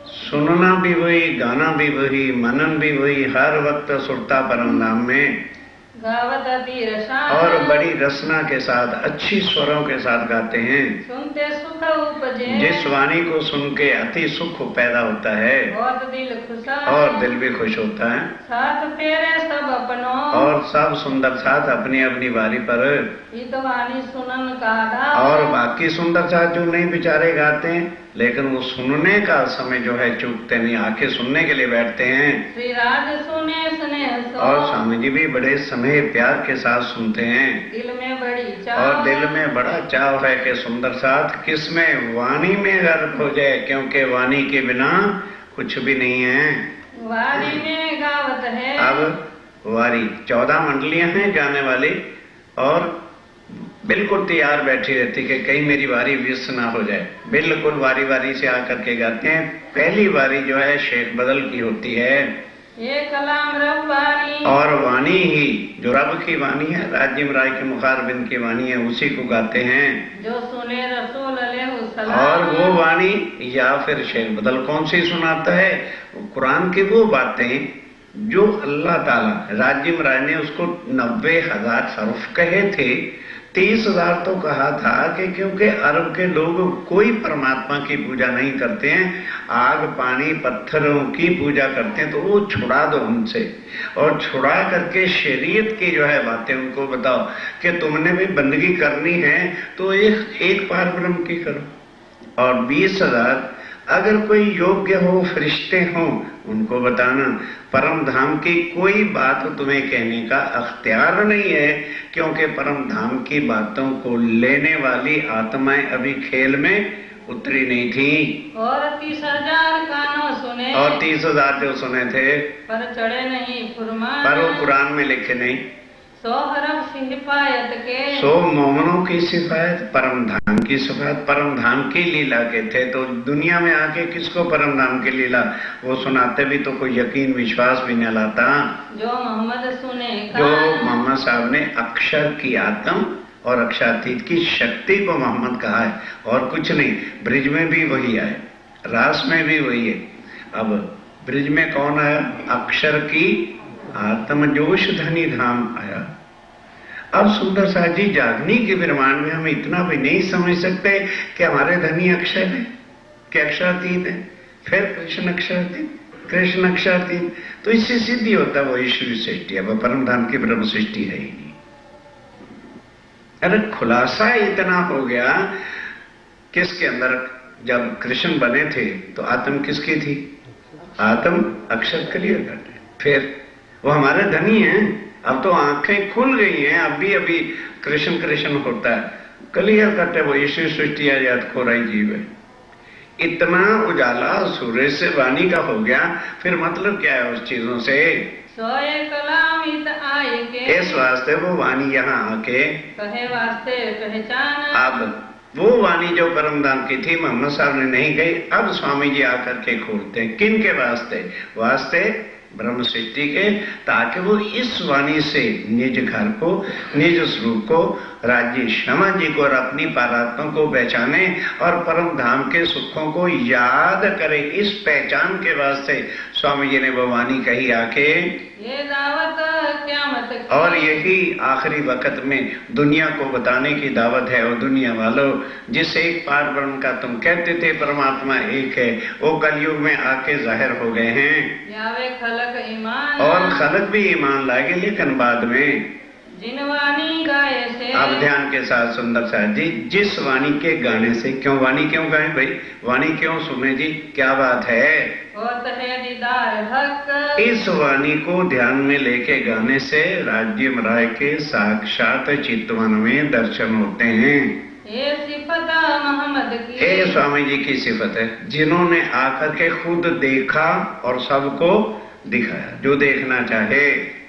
[SPEAKER 2] सुनना भी वही, गाना भी वही, मनन भी वही, हर वक्त सुरता परम धाम में
[SPEAKER 3] गावत अति रसान
[SPEAKER 2] और बड़ी रसना के साथ अच्छी स्वरों के साथ गाते हैं।
[SPEAKER 3] सुनते सुख उपजे
[SPEAKER 2] जिस वाणी को सुन के अति सुख पैदा होता है
[SPEAKER 3] बहुत दिल खुशा
[SPEAKER 2] और दिल भी खुश होता है।
[SPEAKER 3] साथ तेरे सब अपनों
[SPEAKER 2] और सब सुंदर साथ अपनी अपनी बारी पर
[SPEAKER 3] हित वाणी सुनन का
[SPEAKER 2] और बाकी सुंदर साथ जो नहीं बेचारे गाते हैं लेकिन वो सुनने का समय जो है चूकते नहीं, आके सुनने के लिए बैठते हैं।
[SPEAKER 3] श्री राज सुने स्नेह सो
[SPEAKER 2] और स्वामी जी भी बड़े समय प्यार के साथ सुनते हैं।
[SPEAKER 3] दिल में बड़ी चाह
[SPEAKER 2] और दिल में बड़ा चाव है कि सुंदर साथ किसमें वाणी में गर्क हो जाए, क्योंकि वाणी के बिना कुछ भी नहीं है।
[SPEAKER 3] वाणी में गावत है
[SPEAKER 2] अब वारी 14 मंडलियां हैं गाने वाली और बिल्कुल तैयार बैठी रहती कि कहीं मेरी वारी विस ना हो जाए। बिल्कुल वारी वारी से आकर के गाते हैं। पहली वारी जो है शेख बदल की होती है।
[SPEAKER 3] ये कलाम रब्बानी
[SPEAKER 2] और वाणी ही जो रब की वाणी है, राज्य राय के मुखारबिंद की वाणी है, उसी को गाते हैं।
[SPEAKER 3] जो सुने रसूल अलैहिस्सलाम
[SPEAKER 2] और वो वाणी या फिर शेख बदल कौन सी सुनाता है? कुरान की वो बातें जो अल्लाह ताला राज्य राय ने उसको 90,000 हर्फ कहे थे। 30,000 तो कहा था कि क्योंकि अरब के लोग कोई परमात्मा की पूजा नहीं करते हैं, आग पानी पत्थरों की पूजा करते हैं, तो वो छुड़ा दो उनसे और छुड़ा करके शरीयत की जो है बातें उनको बताओ कि तुमने भी बंदगी करनी है तो एक पार ब्रह्म की करो। और 20,000 अगर कोई योग्य हो, फरिश्ते हों, उनको बताना परम धाम की कोई बात तुम्हें कहने का अख्तियार नहीं है, क्योंकि परम धाम की बातों को लेने वाली आत्माएं अभी खेल में उतरी नहीं थी।
[SPEAKER 3] और 30,000 कानों सुने
[SPEAKER 2] और 30,000 जो सुने थे
[SPEAKER 3] पर चढ़े नहीं फुरमान
[SPEAKER 2] पर वो कुरान में लिखे नहीं।
[SPEAKER 3] 100 हरफ सिफायत के
[SPEAKER 2] 100 मोमनों की सिफायत, परम धाम की सिफायत, परम धाम की लीला के थे। तो दुनिया में आके किसको परम धाम की लीला वो सुनाते भी तो कोई यकीन विश्वास भी न लाता।
[SPEAKER 3] जो मोहम्मद सुने
[SPEAKER 2] जो मोहम्मद साहब ने अक्षर की आत्म और अक्षरातीत की शक्ति को मोहम्मद कहा है और कुछ नहीं। ब्रिज में भी वही है, रास में भी वही है। अब ब्रिज में कौन आया? अक्षर की आत्मजोश धनी धाम आया। अब सुंदर साथ जी जागनी के विरमान में हम इतना भी नहीं समझ सकते कि हमारे धनी अक्षर है कि अक्षरातीत है, फिर कृष्ण अक्षरातीत, कृष्ण अक्षरातीत, तो इससे सिद्धि होता है वो ईश्वरी सृष्टि। अब परम धाम की ब्रह्म सृष्टि है ही नहीं। अरे खुलासा इतना हो गया, किसके अंदर जब कृष्ण बने थे तो आत्म किसकी थी? आत्म अक्षर क्लियर करते, फिर वो हमारे धनी हैं। अब तो आंखें खुल गई हैं, अभी कृष्ण कृष्ण होता है, क्लियर करते वो ईश्वर सृष्टि आजाद खोराई जीव है। इतना उजाला सूर्य से वाणी का हो गया, फिर मतलब क्या है उस चीजों से?
[SPEAKER 3] सोए कलामित आए के,
[SPEAKER 2] इस वास्ते वो वाणी यहाँ आके
[SPEAKER 3] कहे वास्ते पहचान।
[SPEAKER 2] अब वो वाणी जो परमधाम की थी मोहम्मद साहब ने नहीं गई, अब स्वामी जी आकर के खोलते हैं। किन के वास्ते ब्रह्म सृष्टि के, ताकि वो इस वाणी से निज घर को, निज स्वरूप को, राज्य क्षमा जी को और अपनी पारात्मा को पहचाने और परम धाम के सुखों को याद करे। इस पहचान के वास्ते स्वामी जी ने वो वाणी कही आके,
[SPEAKER 3] ये दावत क़यामत की,
[SPEAKER 2] और यही आखिरी वक्त में दुनिया को बताने की दावत है। और दुनिया वालों, जिस एक पार ब्रह्म का तुम कहते थे परमात्मा एक है, वो कलयुग में आके जाहिर हो गए हैं।
[SPEAKER 3] यावे खलक ईमान,
[SPEAKER 2] और खलक भी ईमान लागे, लेकिन बाद में
[SPEAKER 3] जिन वाणी गाए से।
[SPEAKER 2] अब ध्यान के साथ सुंदर साहब जी, जिस वाणी के गाने से, क्यों वाणी क्यों गाए भाई, वाणी क्यों सुने जी, क्या बात है?
[SPEAKER 3] होत है दीदार हक,
[SPEAKER 2] इस वाणी को ध्यान में लेके गाने से राज्य राय के साक्षात चितवन में दर्शन होते हैं।
[SPEAKER 3] ये सिफत मोहम्मद की,
[SPEAKER 2] ये स्वामी जी की सिफत है, जिन्होंने आकर के खुद देखा और सबको दिखाया। जो देखना चाहे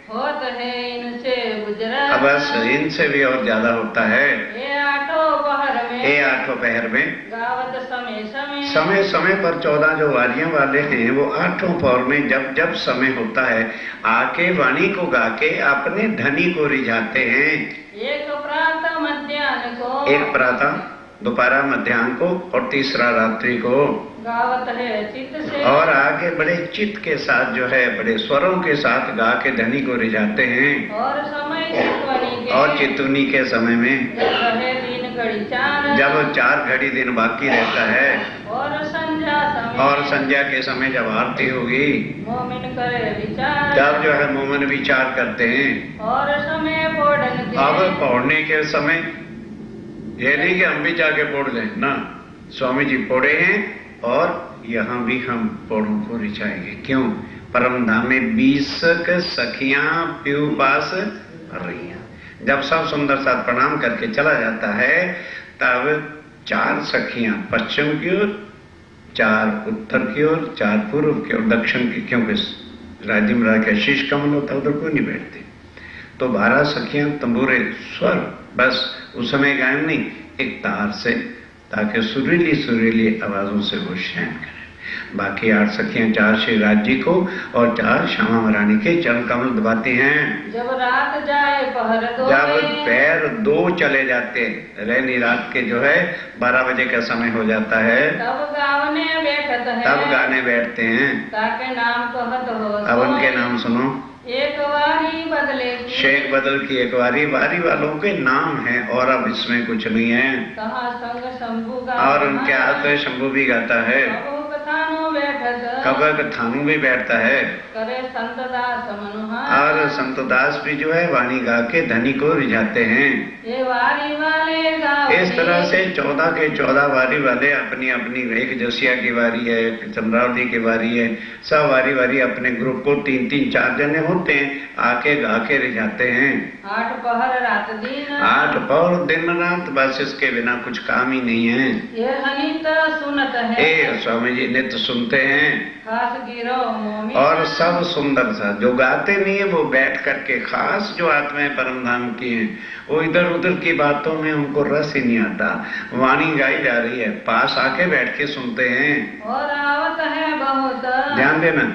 [SPEAKER 3] होत है इनसे गुजरा,
[SPEAKER 2] अब बस इनसे भी और ज्यादा होता है।
[SPEAKER 3] ये आठों पहर में,
[SPEAKER 2] ये आठों पहर में
[SPEAKER 3] गावत समय
[SPEAKER 2] समय समय पर 14 जो वारियों वाले हैं, वो आठों पहर में जब जब समय होता है आके वाणी को गा के अपने धनी को रिझाते हैं।
[SPEAKER 3] एक प्रातः मध्याह्न को,
[SPEAKER 2] एक प्रातः, दोपहर, मध्याह्न को और तीसरा रात्रि को
[SPEAKER 3] गावत है चित्त से,
[SPEAKER 2] और आगे बड़े चित्त के साथ जो है बड़े स्वरों के साथ गा के धनी को रिझाते हैं।
[SPEAKER 3] और समय चितवनी के,
[SPEAKER 2] और चितवनी के समय में
[SPEAKER 3] जब रहे दिन घड़ी चार,
[SPEAKER 2] जब 4 घड़ी दिन बाकी रहता है,
[SPEAKER 3] और संध्या समय,
[SPEAKER 2] और संध्या के समय जब आरती होगी,
[SPEAKER 3] मोमिन करे विचार,
[SPEAKER 2] तब जो है मोमन विचार करते हैं।
[SPEAKER 3] और समय पौड़न के,
[SPEAKER 2] अब पौड़ने के समय ये नहीं कि हम भी जाके पौड़ लें ना, स्वामी जी पौड़े हैं और यहाँ भी हम पौड़ों को रिझाएंगे। क्यों? परम धाम में 20 सखियां पीऊ पास रही हैं। जब सब सुंदर साथ प्रणाम करके चला जाता है, तब 4 सखियां पश्चिम की ओर, 4 उत्तर की ओर, 4 पूर्व की ओर, दक्षिण की, क्योंकि राज्य में राज का शीश कमल होता है, उधर कोई नहीं बैठती, तो 12 सखियां तंबूरे स्वर, बस उस समय गायन नहीं, एक तार से, ताकि सुरीली सुरीली आवाजों से वो शयन करें। बाकी 8 सखियां, 4 श्री राज्य को और 4 श्यामा महारानी के चरण कमल दबाती हैं।
[SPEAKER 3] जब रात जाए पहर दो,
[SPEAKER 2] जब पैर 2 चले जाते, रहनी रात के जो है 12 बजे का समय हो जाता है,
[SPEAKER 3] तब गावने बैठत है,
[SPEAKER 2] तब गाने बैठते हैं।
[SPEAKER 3] ताके नाम कहत हो,
[SPEAKER 2] अब उनके नाम सुनो।
[SPEAKER 3] एक वारी बदले की,
[SPEAKER 2] शेख बदल की एक वारी, वारी वालों के नाम है, और अब इसमें कुछ नहीं है।
[SPEAKER 3] कहा संग शंभु गा,
[SPEAKER 2] और उनके हाथ शंभू भी गाता है,
[SPEAKER 3] कथानु बैठत,
[SPEAKER 2] कबक थानू भी बैठता है,
[SPEAKER 3] करे संत दास मनुहा,
[SPEAKER 2] और संत दास भी जो है वाणी गा के धनी को रिझाते हैं।
[SPEAKER 3] ये वारी वाले गावते,
[SPEAKER 2] इस तरह से 14 के 14 वारी वाले अपनी अपनी, एक जोशिया की वारी है, एक चंद्रावली की वारी है, सब वारी वारी अपने ग्रुप को 3-3, 4 जने होते हैं, आके गा के रिझाते हैं।
[SPEAKER 3] 8 पहर रात दिन,
[SPEAKER 2] 8 पहर दिन रात, बस इसके बिना कुछ काम ही नहीं है।
[SPEAKER 3] ये हनित सुनत है,
[SPEAKER 2] ए स्वामी जी नित्य सुनते हैं,
[SPEAKER 3] खास गिरो मोमी,
[SPEAKER 2] और सब सुंदर सा, जो गाते नहीं है वो बैठ करके, खास जो आत्माएं परम धाम की हैं, वो इधर उधर की बातों में उनको रस ही नहीं आता। वाणी गाई जा रही है, पास आके बैठ के सुनते हैं।
[SPEAKER 3] और आवत है बहुत,
[SPEAKER 2] ध्यान देना,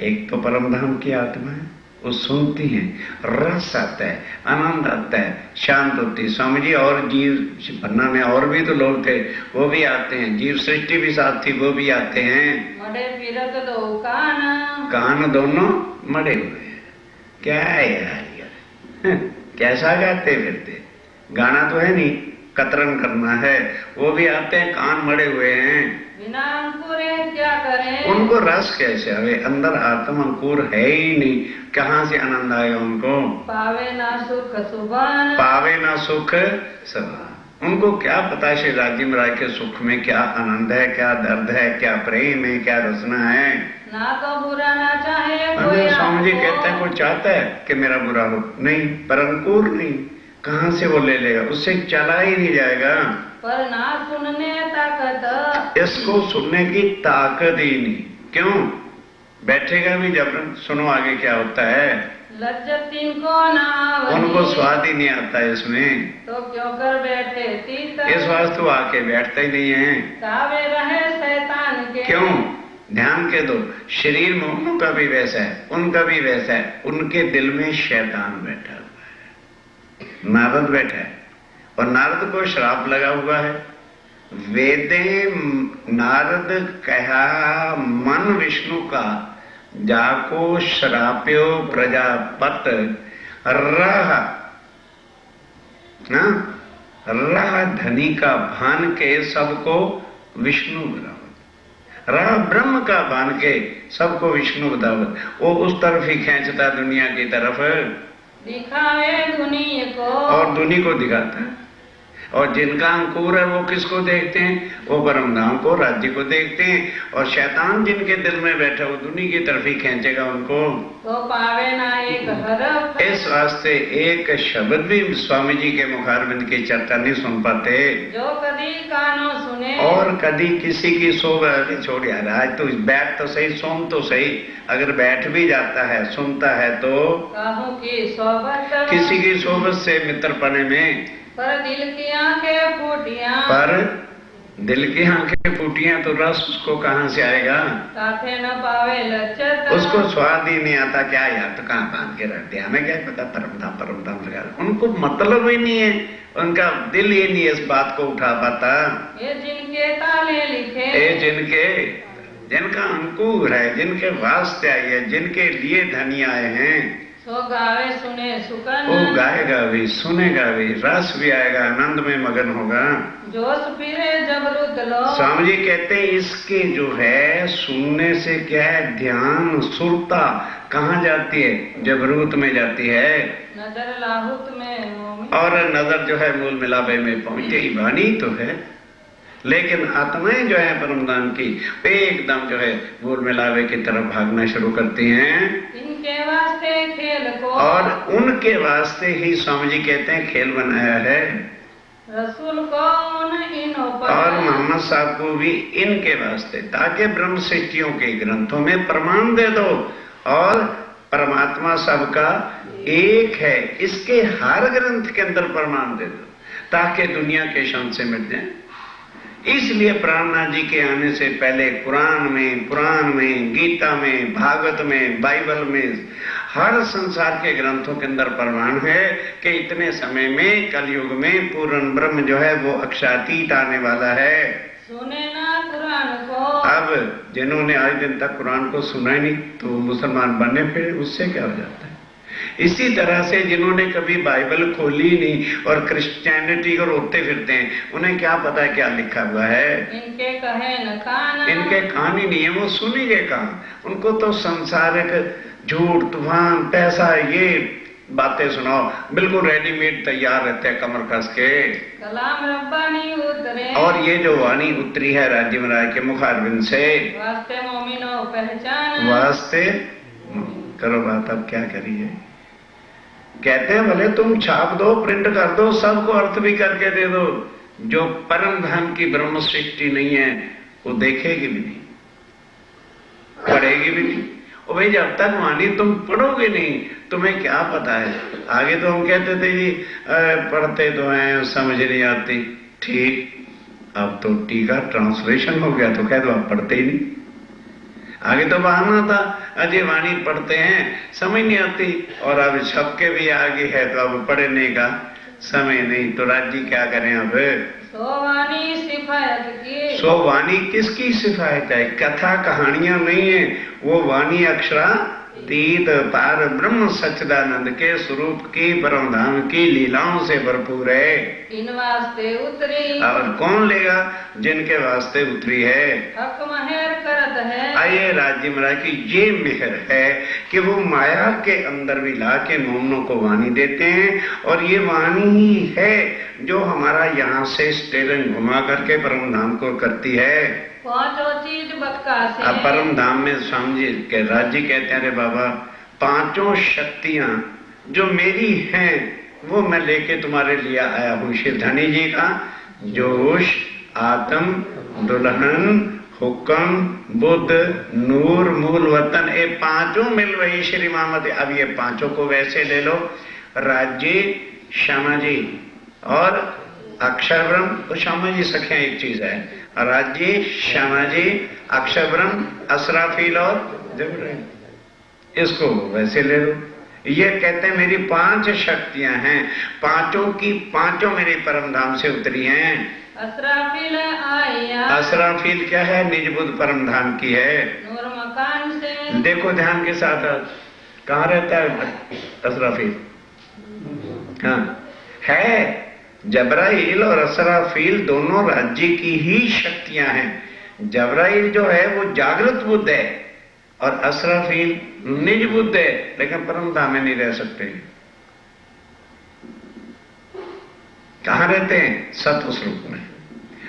[SPEAKER 2] एक तो परम धाम की आत्मा है, वो सुनती हैं, रस आता है, आनंद आता है, शांत होती है। स्वामी जी और जीव पन्ना में और भी तो लोग थे, वो भी आते हैं, जीव सृष्टि भी साथ थी, वो भी आते हैं।
[SPEAKER 3] मडे फिरत दो कान,
[SPEAKER 2] कान दोनों मड़े हुए हैं। क्या है यार, कैसा गाते फिरते, गाना तो है नहीं, कतरन करना है, वो भी आते हैं, कान मड़े हुए हैं,
[SPEAKER 3] बिना अंकुर क्या करें?
[SPEAKER 2] उनको रस कैसे आवे? अंदर आत्म अंकुर है ही नहीं, कहाँ से आनंद आएगा उनको?
[SPEAKER 3] पावे ना सुख सुबान,
[SPEAKER 2] पावे ना सुख सबान। उनको क्या पता श्री राजी महाराज के सुख में क्या आनंद है, क्या दर्द है, क्या प्रेम है, क्या रचना है।
[SPEAKER 3] ना तो बुरा ना चाहे
[SPEAKER 2] अरे
[SPEAKER 3] कोई
[SPEAKER 2] स्वामी जी
[SPEAKER 3] आपको।
[SPEAKER 2] कहते हैं कोई चाहता है कि मेरा बुरा हो? नहीं, पर अंकुर नहीं, कहाँ से वो ले लेगा? उससे चला ही नहीं जाएगा।
[SPEAKER 3] पर ना सुनने ताकत,
[SPEAKER 2] इसको सुनने की ताकत ही नहीं। क्यों? बैठेगा भी जबरन। सुनो आगे क्या होता है।
[SPEAKER 3] लज्जत इनको ना आवनी,
[SPEAKER 2] उनको स्वाद ही नहीं आता है इसमें,
[SPEAKER 3] तो क्यों कर बैठे तीत,
[SPEAKER 2] इस वास्तु आके बैठता ही नहीं है।
[SPEAKER 3] कावे रहे शैतान के।
[SPEAKER 2] क्यों? ध्यान के दो, शरीर में उनका भी वैसा है, उनका भी वैसा है, उनके दिल में शैतान बैठा हुआ है, नारद बैठा है, और नारद को श्राप लगा हुआ है। वेदे नारद कहा मन विष्णु का, जाको श्राप्यो प्रजापत रह ना, रह धनी का भान के सबको विष्णु बनावत, रह ब्रह्म का भान के सबको विष्णु बतावत। वो उस तरफ ही खींचता दुनिया की तरफ,
[SPEAKER 3] दिखावे दुनिया को,
[SPEAKER 2] और दुनिया को दिखाता है। और जिनका अंकुर है वो किसको देखते हैं? वो परम धाम को, राज्य को देखते हैं। और शैतान जिनके दिल में बैठा वो दुनिया की तरफ ही खींचेगा उनको।
[SPEAKER 3] तो पावे ना एक हरफ,
[SPEAKER 2] इस वास्ते एक शब्द भी स्वामी जी के मुखारबिंद की चर्चा नहीं सुन पाते।
[SPEAKER 3] जो कदी कानों सुने,
[SPEAKER 2] और कभी किसी की सोबत छोड़ यार, आज तो बैठ तो सही, सुन तो सही। अगर बैठ भी जाता है, सुनता है, तो
[SPEAKER 3] कहूँ की सोबत,
[SPEAKER 2] किसी की सोबत से मित्रपने में,
[SPEAKER 3] पर दिल की आंखें फूटियां,
[SPEAKER 2] पर दिल की आंखें फूटियां तो रस उसको कहाँ से आएगा?
[SPEAKER 3] काथे न पावे लज्जत,
[SPEAKER 2] उसको स्वाद ही नहीं आता। क्या यार, तो कहाँ बांध के रख दिया, हमें क्या पता, परम धाम लगा। उनको मतलब ही नहीं है, उनका दिल ही नहीं इस बात को उठा पाता।
[SPEAKER 3] ये जिनके ताले लिखे,
[SPEAKER 2] जिनका अंकुर है, जिनके वास्ते आई है, जिनके लिए धनी आए हैं,
[SPEAKER 3] सो गावे सुने सुकन,
[SPEAKER 2] वो गाएगा भी, सुनेगा भी, रस भी आएगा, आनंद में मगन होगा।
[SPEAKER 3] जोश फिरे जबरूत लो,
[SPEAKER 2] स्वामी जी कहते हैं इसके जो है सुनने से क्या है, ध्यान सुरता कहाँ जाती है? जबरूत में जाती है,
[SPEAKER 3] नजर लाहुत में मोमी,
[SPEAKER 2] और नजर जो है मूल मिलावे में पहुंचे ही। वाणी तो है, लेकिन आत्माएं जो है परमधाम की, वे एकदम जो है मूल मिलावे की तरफ भागना शुरू करती हैं।
[SPEAKER 3] इनके वास्ते खेल को,
[SPEAKER 2] और उनके वास्ते ही स्वामी जी कहते हैं खेल बनाया है।
[SPEAKER 3] रसूल को उन इनों पर,
[SPEAKER 2] और मोहम्मद साहब को भी इनके वास्ते, ताकि ब्रह्म सृष्टियों के ग्रंथों में प्रमाण दे दो, और परमात्मा सबका एक है, इसके हर ग्रंथ के अंदर प्रमाण दे दो, ताकि दुनिया के शंख से मिट जाए। इसलिए प्राणनाथ जी के आने से पहले पुराण में, गीता में, भागवत में, बाइबल में, हर संसार के ग्रंथों के अंदर प्रमाण है कि इतने समय में कलयुग में पूर्ण ब्रह्म जो है वो अक्षातीत आने वाला है।
[SPEAKER 3] सुने ना कुरान को,
[SPEAKER 2] अब जिन्होंने आज दिन तक कुरान को सुना ही नहीं तो मुसलमान बनने पे उससे क्या हो जाता है? इसी तरह से जिन्होंने कभी बाइबल खोली नहीं और क्रिश्चियनिटी को रोते फिरते हैं, उन्हें क्या पता है क्या लिखा हुआ है?
[SPEAKER 3] इनके कहे न कान,
[SPEAKER 2] इनके कान ही नहीं है, वो सुनेंगे कहाँ? उनको तो संसारिक झूठ, तूफान, पैसा, ये बातें सुनाओ, बिल्कुल रेडीमेड तैयार रहते हैं कमर कस के।
[SPEAKER 3] कलाम रब्बानी उतरे,
[SPEAKER 2] और ये जो वाणी उतरी है राज्य महाराज के मुखारबिंद से,
[SPEAKER 3] वास्ते मोमिनो पहचान,
[SPEAKER 2] वास्ते करो बात। अब क्या करिए? कहते हैं भले तुम छाप दो, प्रिंट कर दो, सबको अर्थ भी करके दे दो, जो परम धाम की ब्रह्म सृष्टि नहीं है वो देखेगी भी नहीं, पढ़ेगी भी नहीं। और भाई जब तक वाणी तुम पढ़ोगे नहीं, तुम्हें क्या पता है? आगे तो हम कहते थे जी पढ़ते तो हैं, समझ नहीं आती। ठीक, अब तो टीका ट्रांसलेशन हो गया तो कह दो आप पढ़ते ही नहीं। आगे तो बहाना था, अजय वाणी पढ़ते हैं, समझ नहीं आती, और अब छपके भी आगे है तो अब पढ़ने का समय नहीं, तो राज्य क्या करें? अब
[SPEAKER 3] सोवानी सिफायत की,
[SPEAKER 2] सो वाणी किसकी सिफायत है? कथा कहानियां नहीं है, वो वाणी अक्षरा तीत पार ब्रह्म सच्चिदानंद के स्वरूप की परम धाम की लीलाओं से भरपूर है।
[SPEAKER 3] इन वास्ते उतरी
[SPEAKER 2] और कौन लेगा? जिनके वास्ते उतरी है।
[SPEAKER 3] हक महर करत है।
[SPEAKER 2] आइए राज्य महाराज की ये मेहर है कि वो माया के अंदर भी ला के मोमनों को वाणी देते हैं, और ये वाणी ही है जो हमारा यहाँ से स्टेरिंग घुमा करके परम धाम को करती है।
[SPEAKER 3] पांचों चीज बतका से
[SPEAKER 2] अब परम धाम में स्वामी जी के राज्य कहते हैं, अरे बाबा पांचों शक्तियां जो मेरी हैं वो मैं लेके तुम्हारे लिए आया हूँ। शिवधनी जी का जोश, आत्म, दुल्हन, हुक्म, बुद्ध, नूर, मूल वतन, ये पांचों मिल वही श्री मामती। अब ये पांचों को वैसे ले लो, राज्य, श्यामा जी और अक्षर ब्रह्म। तो श्यामा जी सखियां एक चीज है, राज्य, श्यामा जी, अक्षर ब्रह्म, असराफील और जबराइल, इसको वैसे ले लो। ये कहते हैं मेरी पांच शक्तियां हैं, पांचों की पांचों मेरे परम धाम से उतरी हैं।
[SPEAKER 3] असराफील आया।
[SPEAKER 2] असराफील क्या है? निज बुद्ध परम धाम की है।
[SPEAKER 3] नूर मकान से
[SPEAKER 2] देखो ध्यान के साथ, कहाँ रहता है असराफील? हाँ है, जबराइल और असराफील दोनों राज्य की ही शक्तियां हैं। जबराइल जो है वो जागृत बुद्ध है और असराफील निज बुद्ध है, लेकिन परम धाम में नहीं रह सकते। कहां रहते हैं? सत्व स्वरूप में।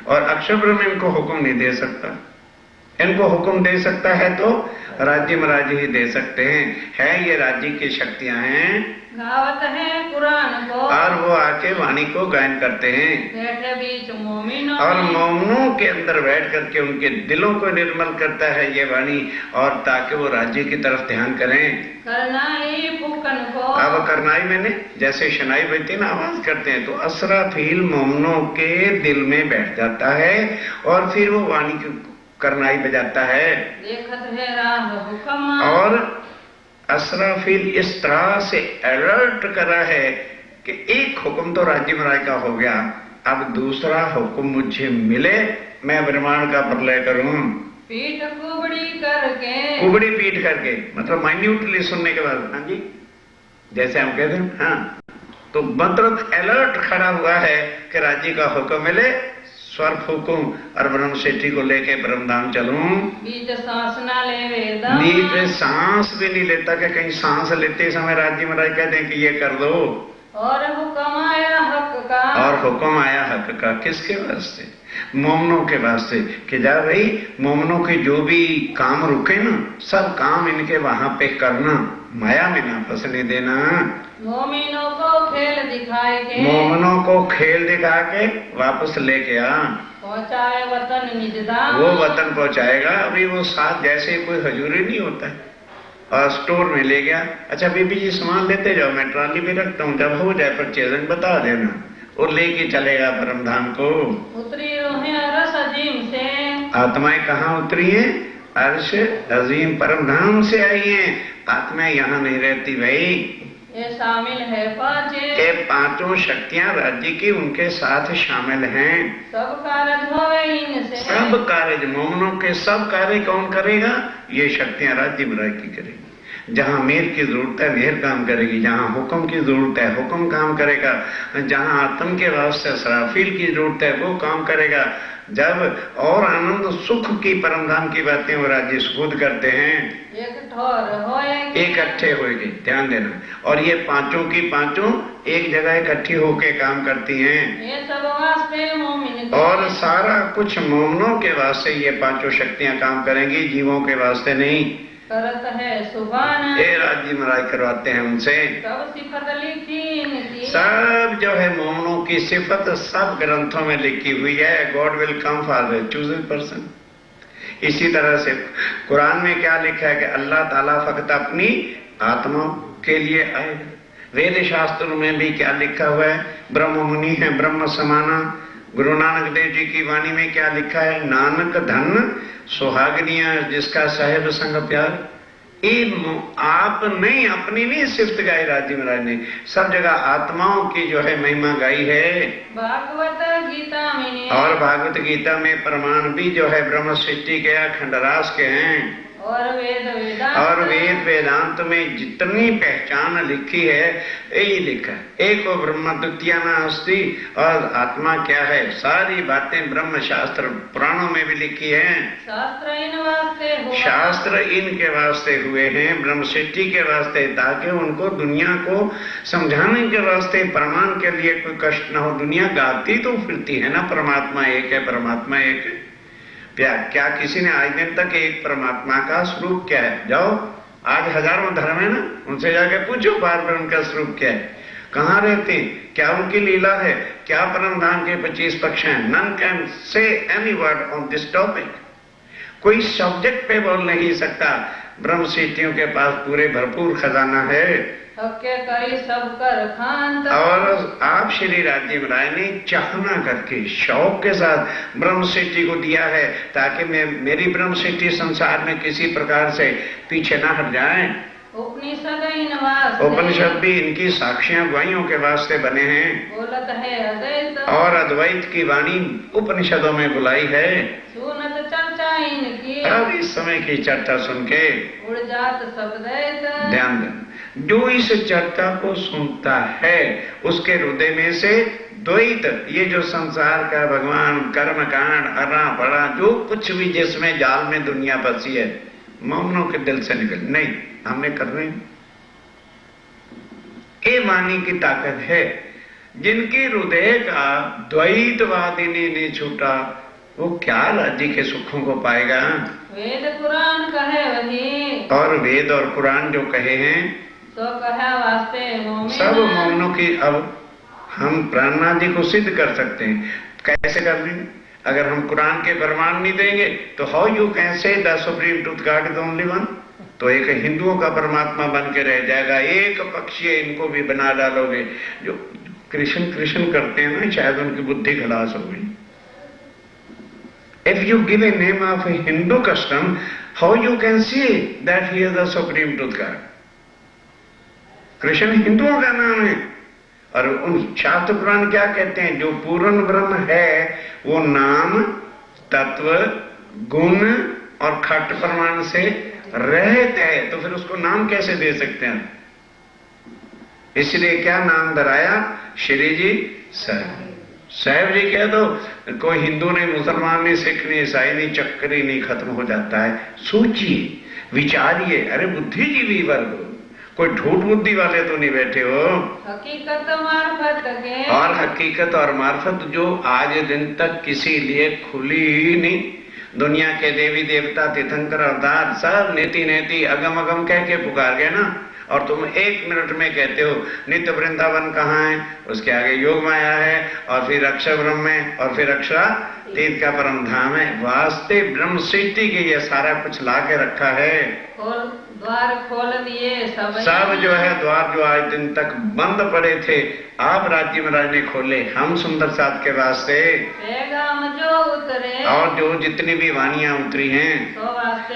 [SPEAKER 2] और अक्षर ब्रह्म इनको हुक्म नहीं दे सकता। इनको हुक्म दे सकता है तो राज्य महाराज ही दे सकते हैं। है ये राज्य की शक्तियां हैं।
[SPEAKER 3] गावत है कुरान को,
[SPEAKER 2] और वो आके वाणी को गायन करते हैं।
[SPEAKER 3] बैठे बीच मोमिनों
[SPEAKER 2] और
[SPEAKER 3] में।
[SPEAKER 2] मोमनों के अंदर बैठ करके उनके दिलों को निर्मल करता है ये वाणी, और ताकि वो राज्य की तरफ ध्यान करें।
[SPEAKER 3] करनाई फूकन को।
[SPEAKER 2] अब करनाई मैंने जैसे शनाई बजती ना, आवाज करते हैं, तो असराफील मोमनों के दिल में बैठ जाता है और फिर वो वाणी की करनाई बजाता है।
[SPEAKER 3] देखत है राह हुक्म।
[SPEAKER 2] और असराफील इस तरह से अलर्ट करा है कि एक हुक्म तो राज्य महाराज का हो गया, अब दूसरा हुक्म मुझे मिले, मैं ब्रह्मांड का प्रलय करूं।
[SPEAKER 3] पीठ कुबड़ी करके।
[SPEAKER 2] कुबड़ी पीठ करके मतलब माइन्यूटली सुनने के बाद, हाँ जी, जैसे हम कहते हैं, हाँ, तो मतलब अलर्ट खड़ा हुआ है कि राज्य का हुक्म मिले, स्वर फूकूं और ब्रह्म सेठी को लेके ब्रह्मधाम चलूं।
[SPEAKER 3] बीच सांस ना ले वेदा।
[SPEAKER 2] बीच में सांस भी नहीं लेता कि कहीं सांस लेते समय राज्य महाराज कहते हैं कि ये कर दो।
[SPEAKER 3] और हुक्म आया हक का।
[SPEAKER 2] और हुक्म आया हक का किसके वास्ते? मोमनों के वास्ते, कि जा भाई मोमनों के जो भी काम रुके ना, सब काम इनके वहां पे करना, माया में ना फंसने देना।
[SPEAKER 3] मोमिनों को खेल दिखाए के।
[SPEAKER 2] मोमनों को खेल दिखा के वापस लेके आ,
[SPEAKER 3] पहुंचाए वतन निज धाम।
[SPEAKER 2] वो वतन पहुंचाएगा। अभी वो साथ जैसे कोई हजूरी नहीं होता है, और स्टोर में ले गया, अच्छा बीबी जी सामान लेते जाओ, मैं ट्रॉली में रखता हूँ, जब हो जाए परचेजन बता देना, और लेके चलेगा परम धाम को।
[SPEAKER 3] उतरी रोहे रस अजीम से।
[SPEAKER 2] आत्माएं कहाँ उतरी हैं? अर्श अजीम परम धाम से आई हैं। आत्माएं यहाँ नहीं रहती भाई।
[SPEAKER 3] ये शामिल है पांचे।
[SPEAKER 2] ये पांचों शक्तियां राज्य की उनके साथ शामिल हैं।
[SPEAKER 3] सब कारज होवे इनसे।
[SPEAKER 2] सब कार्य मोमनों के सब कार्य कौन करेगा? ये शक्तियां राज्य महाराज की करेगी। जहां मेहर की जरूरत है मेहर काम करेगी, जहां हुक्म की जरूरत है हुक्म काम करेगा, जहां आत्म के वास्ते सराफील की जरूरत है वो काम करेगा। जब और आनंद सुख की परमधाम की बातें वो राज्य खुद करते हैं,
[SPEAKER 3] एक ठोर होएगी।
[SPEAKER 2] इकट्ठे होएगी, ध्यान देना। और ये पांचों की पांचों एक जगह इकट्ठी होके काम करती हैं।
[SPEAKER 3] ये सब वास्ते मोमिन।
[SPEAKER 2] और सारा कुछ मोमनों के वास्ते ये पांचों शक्तियां काम करेंगी, जीवों के वास्ते नहीं।
[SPEAKER 3] करत है सुभान।
[SPEAKER 2] ये राज्य महाराज करवाते हैं उनसे।
[SPEAKER 3] सब सिफत लिखी इनकी।
[SPEAKER 2] सब जो है मोमनों की सिफत सब ग्रंथों में लिखी हुई है। God will come for the chosen person. इसी तरह से कुरान में क्या लिखा है कि अल्लाह ताला फकत अपनी आत्मा के लिए आएगा। वेद शास्त्रों में भी क्या लिखा हुआ है? ब्रह्म मुनि है ब्रह्म समाना। गुरु नानक देव जी की वाणी में क्या लिखा है? नानक धन सुहागनिया जिसका साहेब संग प्यार। आप नहीं, अपनी नहीं सिफ्त गाई राज्य महाराज ने, सब जगह आत्माओं की जो है महिमा गाई है।
[SPEAKER 3] भागवत गीता में।
[SPEAKER 2] और भागवत गीता में प्रमाण भी जो है ब्रह्म सृष्टि के खंडरास के हैं।
[SPEAKER 3] और वेद वेदांत
[SPEAKER 2] और वेद वेदांत में जितनी पहचान लिखी है यही लिखा है, एको ब्रह्म द्वितीया नास्ति। और आत्मा क्या है, सारी बातें ब्रह्म शास्त्र पुराणों में भी लिखी है।
[SPEAKER 3] शास्त्र इन वास्ते हुआ,
[SPEAKER 2] शास्त्र इनके वास्ते हुए हैं, ब्रह्म सृष्टि के वास्ते, ताकि उनको दुनिया को समझाने के वास्ते, प्रमाण के लिए कोई कष्ट न हो। दुनिया गाती तो फिरती है ना, परमात्मा एक है, परमात्मा एक है। क्या किसी ने आज दिन तक एक परमात्मा का स्वरूप क्या है? जाओ, आज हजारों धर्म है ना, उनसे जाके पूछो बार बार उनका स्वरूप क्या है, कहाँ रहते हैं, क्या उनकी लीला है, क्या परम धाम के 25 पक्ष हैं। None can say any word on this topic. कोई सब्जेक्ट पे बोल नहीं सकता। ब्रह्म सिद्धियों के पास पूरे भरपूर खजाना है।
[SPEAKER 3] हक्के कई सब कर खान।
[SPEAKER 2] और आप श्री राज्य महाराज ने चाहना करके, शौक के साथ ब्रह्म सृष्टि को दिया है, ताकि मेरी ब्रह्म सृष्टि संसार में किसी प्रकार से पीछे ना हट जाए। उपनिषद भी इनकी साक्षियां गवाहियों के वास्ते बने हैं।
[SPEAKER 3] बोलत है अद्वैत,
[SPEAKER 2] और अद्वैत की वाणी उपनिषदों में बुलाई है।
[SPEAKER 3] सुनत चर्चा इनकी,
[SPEAKER 2] अब इस समय की चर्चा सुन के
[SPEAKER 3] उड़ जात सब दैत।
[SPEAKER 2] ध्यान दें, जो इस चर्चा को सुनता है उसके हृदय में से द्वैत, ये जो संसार का भगवान कर्म कांड अरा पड़ा जो कुछ भी जिसमें जाल में दुनिया फंसी है, मौनों के दिल से निकल नहीं, हमने कर रहे हैं। ये वाणी की ताकत है। जिनके हृदय का द्वैतवादी नहीं छूटा, वो क्या राज्य के सुखों को पाएगा।
[SPEAKER 3] वेद कुरान कहे वही,
[SPEAKER 2] और वेद और कुरान जो कहे हैं
[SPEAKER 3] तो कहे वास्ते मोमिन।
[SPEAKER 2] सब मौनों की। अब हम प्राणादि को सिद्ध कर सकते हैं। कैसे कर लेंगे? अगर हम कुरान के प्रमाण नहीं देंगे तो how you can say the supreme truth God is only one. तो एक हिंदुओं का परमात्मा बन के रह जाएगा, एक पक्षीय इनको भी बना डालोगे। जो कृष्ण कृष्ण करते हैं ना, शायद उनकी बुद्धि खलास हो गई। If you give a name of a Hindu custom, how you can see that he is the supreme truth God? Krishna हिंदुओं का नाम है। और उन शास्त्र पुराण क्या कहते हैं? जो पूर्ण ब्रह्म है वो नाम, तत्व, गुण और खट प्रमाण से रहित है, तो फिर उसको नाम कैसे दे सकते हैं? इसलिए क्या नाम धराया? श्री जी साहब। साहब जी कह दो, कोई हिंदू नहीं, मुसलमान नहीं, सिख नहीं, ईसाई नहीं, चक्कर ही नहीं, खत्म हो जाता है। सोचिए, विचारिए। अरे बुद्धिजीवी वर्ग, कोई झूठ बुद्धि वाले तो नहीं बैठे हो।
[SPEAKER 3] हकीकत मार्फत के,
[SPEAKER 2] और हकीकत और मार्फत जो आज दिन तक किसी लिए खुली ही नहीं। दुनिया के देवी देवता, तीर्थंकर, अवतार सब नेति नेति अगम अगम कह के पुकार गए ना। और तुम 1 मिनट में कहते हो नित्य वृंदावन कहाँ है, उसके आगे योग माया है, और फिर अक्षर ब्रह्म है, और फिर अक्षरा तीर्थ का परम धाम है। वास्ते ब्रह्म सृष्टि के ये सारा कुछ ला के रखा है।
[SPEAKER 3] द्वार खोल दिए
[SPEAKER 2] सब जो है द्वार जो आज दिन तक बंद पड़े थे, आप राज्य महाराज ने खोले, हम सुंदर साथ के वास्ते।
[SPEAKER 3] पैगाम जो उतरे,
[SPEAKER 2] और जो जितनी भी वाणियां उतरी हैं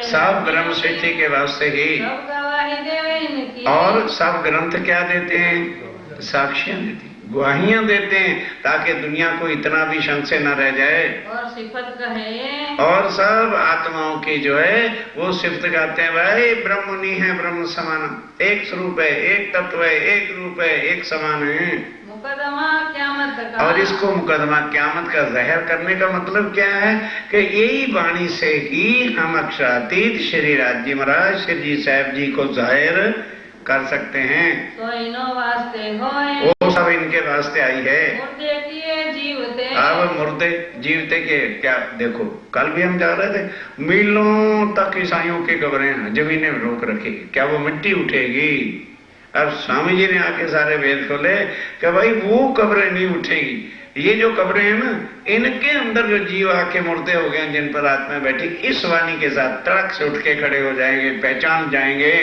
[SPEAKER 2] सब ब्रह्म सृष्टि के वास्ते ही।
[SPEAKER 3] सब गवाही देवे इनकी,
[SPEAKER 2] और सब ग्रंथ क्या देते हैं? साक्ष्यां देते हैं, गवाहियां देते हैं, ताकि दुनिया को इतना भी संशय न रह जाए।
[SPEAKER 3] और सिफत कहे,
[SPEAKER 2] और सब आत्माओं की जो है वो सिफत कहते हैं, भाई ब्रह्म नहीं है, ब्रह्म समान, एक स्वरूप है, एक तत्व है, एक रूप है, एक समान है।
[SPEAKER 3] मुकदमा क़यामत का,
[SPEAKER 2] और इसको मुकदमा क़यामत का ज़ाहिर करने का मतलब क्या है कि यही वाणी से ही हम अक्षरातीत श्री राज्य महाराज श्री जी साहब जी को जाहिर कर सकते हैं।
[SPEAKER 3] तो इनो वास्ते होए,
[SPEAKER 2] वो सब इनके वास्ते आई है।
[SPEAKER 3] मुर्दे किए जीवते,
[SPEAKER 2] अब मुर्दे जीवते के क्या? देखो, कल भी हम जा रहे थे, मीलों तक ईसाइयों की कब्रें जमीनें रोक रखी, क्या वो मिट्टी उठेगी? अब स्वामी जी ने आके सारे वेद खोले कि भाई वो कब्रें नहीं उठेगी। ये जो कब्रें हैं ना, इनके अंदर जो जीव आके मुर्दे हो गए, जिन पर आत्मा बैठी, इस वाणी के साथ तड़क से उठ के खड़े हो जाएंगे, पहचान जाएंगे।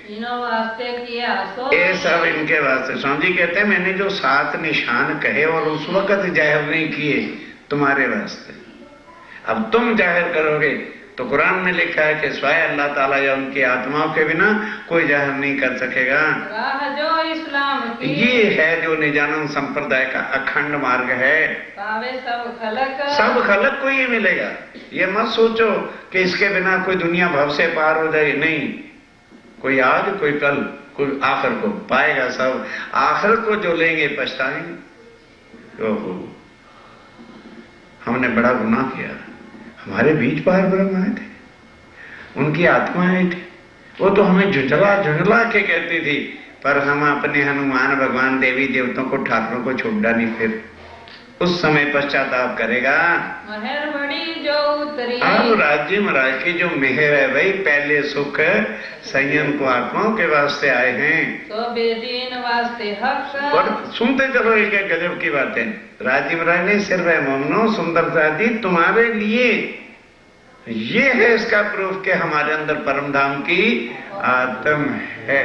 [SPEAKER 3] इनो वास्ते किया सो,
[SPEAKER 2] ये सब इनके वास्ते। स्वामी जी कहते हैं मैंने जो 7 निशान कहे और उस वक्त जाहिर नहीं किए, तुम्हारे वास्ते। अब तुम जाहिर करोगे तो कुरान में लिखा है कि स्वयं अल्लाह ताला या उनकी आत्माओं के बिना कोई जहर नहीं कर सकेगा।
[SPEAKER 3] राह जो इस्लाम की
[SPEAKER 2] ये है जो निजानंद संप्रदाय का अखंड मार्ग है।
[SPEAKER 3] पावे सब खलक
[SPEAKER 2] सब खलक को ये मिलेगा। ये मत सोचो कि इसके बिना कोई दुनिया भव से पार हो जाए, नहीं। कोई आज कोई कल कोई आखिर को पाएगा। सब आखिर को जो लेंगे पछताएंगे। ओहो, हमने बड़ा गुनाह किया। हमारे बीच पार ब्रह्म आए थे, उनकी आत्माएं थी, वो तो हमें झुंझला झुंझला के कहती थी, पर हम अपने हनुमान भगवान देवी देवताओं को ठाकुरों को छोड़ डाली। फिर उस समय पश्चाताप करेगा।
[SPEAKER 3] मेहर बड़ी जो उतरी
[SPEAKER 2] अब राज्य महाराज की जो मेहर है भाई, पहले सुख संयम को आत्माओं के वास्ते आए हैं,
[SPEAKER 3] तो बेदीन वास्ते हक
[SPEAKER 2] और सुनते चलो एक एक गजब की बातें। राज्य महाराज ने सिर्फ है मोमनो सुंदरता दी तुम्हारे लिए। ये है इसका प्रूफ कि हमारे अंदर परम धाम की आत्म है,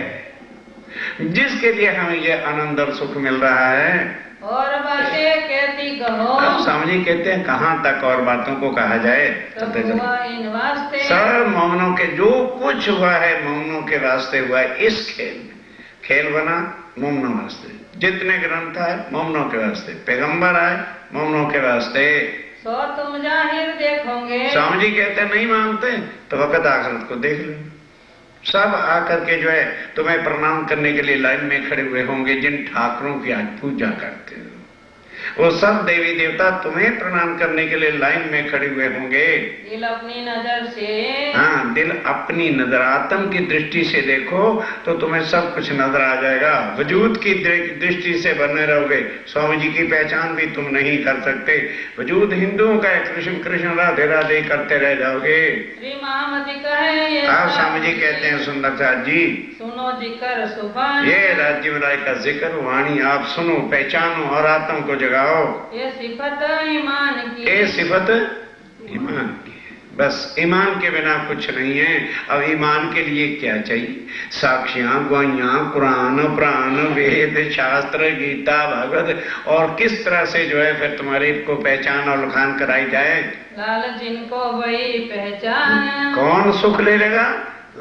[SPEAKER 2] जिसके लिए हमें ये आनंद और सुख मिल रहा है।
[SPEAKER 3] और बातें कहती कहो
[SPEAKER 2] अब स्वामी जी कहते हैं कहाँ तक और बातों को कहा जाए।
[SPEAKER 3] सब हुआ इन वास्ते
[SPEAKER 2] सब मोमनों के जो कुछ हुआ है मोमनों के वास्ते हुआ है। इस खेल में खेल बना मोमनों वास्ते, जितने ग्रंथ आए मोमनों के वास्ते, पैगंबर आए मोमनों के वास्ते।
[SPEAKER 3] सो तुम जाहिर देखोगे।
[SPEAKER 2] स्वामी जी कहते नहीं मानते तो वक़्त आखिरत को देख लें। सब आकर के जो है तुम्हें प्रणाम करने के लिए लाइन में खड़े हुए होंगे। जिन ठाकुरों की आज पूजा करते हो वो सब देवी देवता तुम्हें प्रणाम करने के लिए लाइन में खड़े हुए होंगे।
[SPEAKER 3] दिल अपनी नजर से
[SPEAKER 2] हाँ, दिल अपनी नजर आत्म की दृष्टि से देखो तो तुम्हें सब कुछ नजर आ जाएगा। वजूद की दृष्टि से बने रहोगे, स्वामी जी की पहचान भी तुम नहीं कर सकते। वजूद हिंदुओं का है, कृष्ण कृष्ण राधे राधे करते रह जाओगे।
[SPEAKER 3] श्री महामति कहे
[SPEAKER 2] आप स्वामी जी कहते हैं सुंदर साथ जी,
[SPEAKER 3] सुनो जिक्र सुभान
[SPEAKER 2] ये राज्य राय का जिक्र वाणी आप सुनो, पहचानो और आत्म को जगाओ।
[SPEAKER 3] ये सिफत ईमान की
[SPEAKER 2] ये सिफत ईमान की है। बस ईमान के बिना कुछ नहीं है। अब ईमान के लिए क्या चाहिए? साक्षियां, गवाहियां, कुरान, प्राण, वेद, शास्त्र, गीता, भागवत, और किस तरह से जो है फिर तुम्हारी को पहचान और लखान कराई जाए।
[SPEAKER 3] लाल जिनको वही पहचान
[SPEAKER 2] कौन सुख ले लेगा?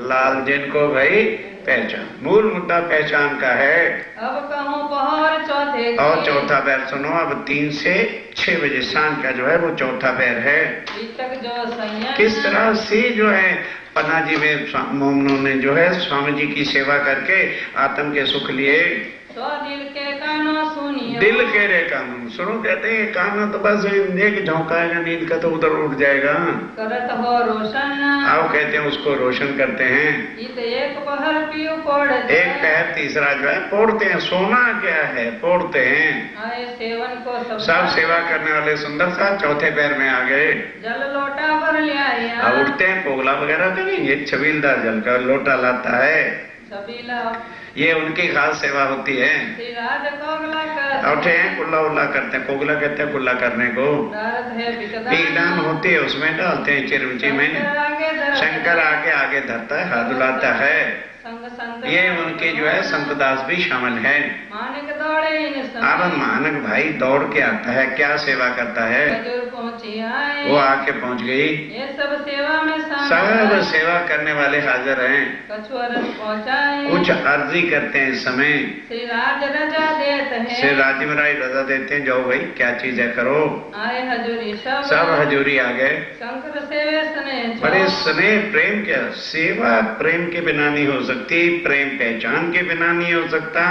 [SPEAKER 2] लाल जिनको भाई पहचान। मूल मुद्दा पहचान का है।
[SPEAKER 3] अब कहूँ पहर चौथे की।
[SPEAKER 2] और चौथा पैर सुनो, अब 3 से 6 बजे शाम का जो है वो चौथा पैर है।
[SPEAKER 3] तक जो संयम
[SPEAKER 2] किस तरह से जो है पन्ना जी में मोमनों ने जो है स्वामी जी की सेवा करके आत्म के सुख लिए।
[SPEAKER 3] तो दिल के कानों सुनियो
[SPEAKER 2] दिल के रे कानून सुनो। कहते हैं कानून तो बस एक झोंकाएगा नींद का तो उधर उठ जाएगा।
[SPEAKER 3] करत हो रोशन
[SPEAKER 2] आओ कहते हैं उसको रोशन करते हैं।
[SPEAKER 3] इत एक पहर पियो पड़
[SPEAKER 2] एक पैर तीसरा जो है पोड़ते हैं। सोना क्या है? पोड़ते हैं।
[SPEAKER 3] आए सेवन को
[SPEAKER 2] सब सेवा करने वाले सुंदर सा चौथे पैर में आ गए।
[SPEAKER 3] जल लोटा भर ले आया।
[SPEAKER 2] अब उठते हैं, पोगला वगैरह करेंगे, छबीलदार जल का लोटा लाता है।
[SPEAKER 3] छबीला
[SPEAKER 2] ये उनकी खास सेवा होती है।
[SPEAKER 3] श्री राज कोगला कर
[SPEAKER 2] उठे हैं, कुल्ला उल्ला करते हैं। कोगला कहते हैं कुल्ला करने को।
[SPEAKER 3] दारत है
[SPEAKER 2] पीकदान होती है, उसमें डालते हैं चिरमची में। शंकर आके आगे धरता है, हाथ दुलाता है।
[SPEAKER 3] संग संत
[SPEAKER 2] ये उनके जो है संतदास भी शामिल है।
[SPEAKER 3] मानिक दौड़े इन
[SPEAKER 2] अब मानक भाई दौड़ के आता है, क्या सेवा करता है?
[SPEAKER 3] हजूर पहुंची आए।
[SPEAKER 2] वो आके पहुंच गई।
[SPEAKER 3] ये सब सेवा में
[SPEAKER 2] सब सेवा करने वाले हाजिर हैं।
[SPEAKER 3] कछु अरज पहुंचाए।
[SPEAKER 2] कुछ अर्जी करते हैं इस समय।
[SPEAKER 3] श्री राज रजा देते हैं।
[SPEAKER 2] श्री राज्य में राय रजा देते हैं, जाओ भाई क्या चीज है करो।
[SPEAKER 3] आए हजूरी
[SPEAKER 2] सब हजूरी आ गए।
[SPEAKER 3] शंकर सेवे स्नेह
[SPEAKER 2] बड़े स्नेह प्रेम क्या? सेवा प्रेम के बिना नहीं हो सकती, प्रेम पहचान के बिना नहीं हो सकता,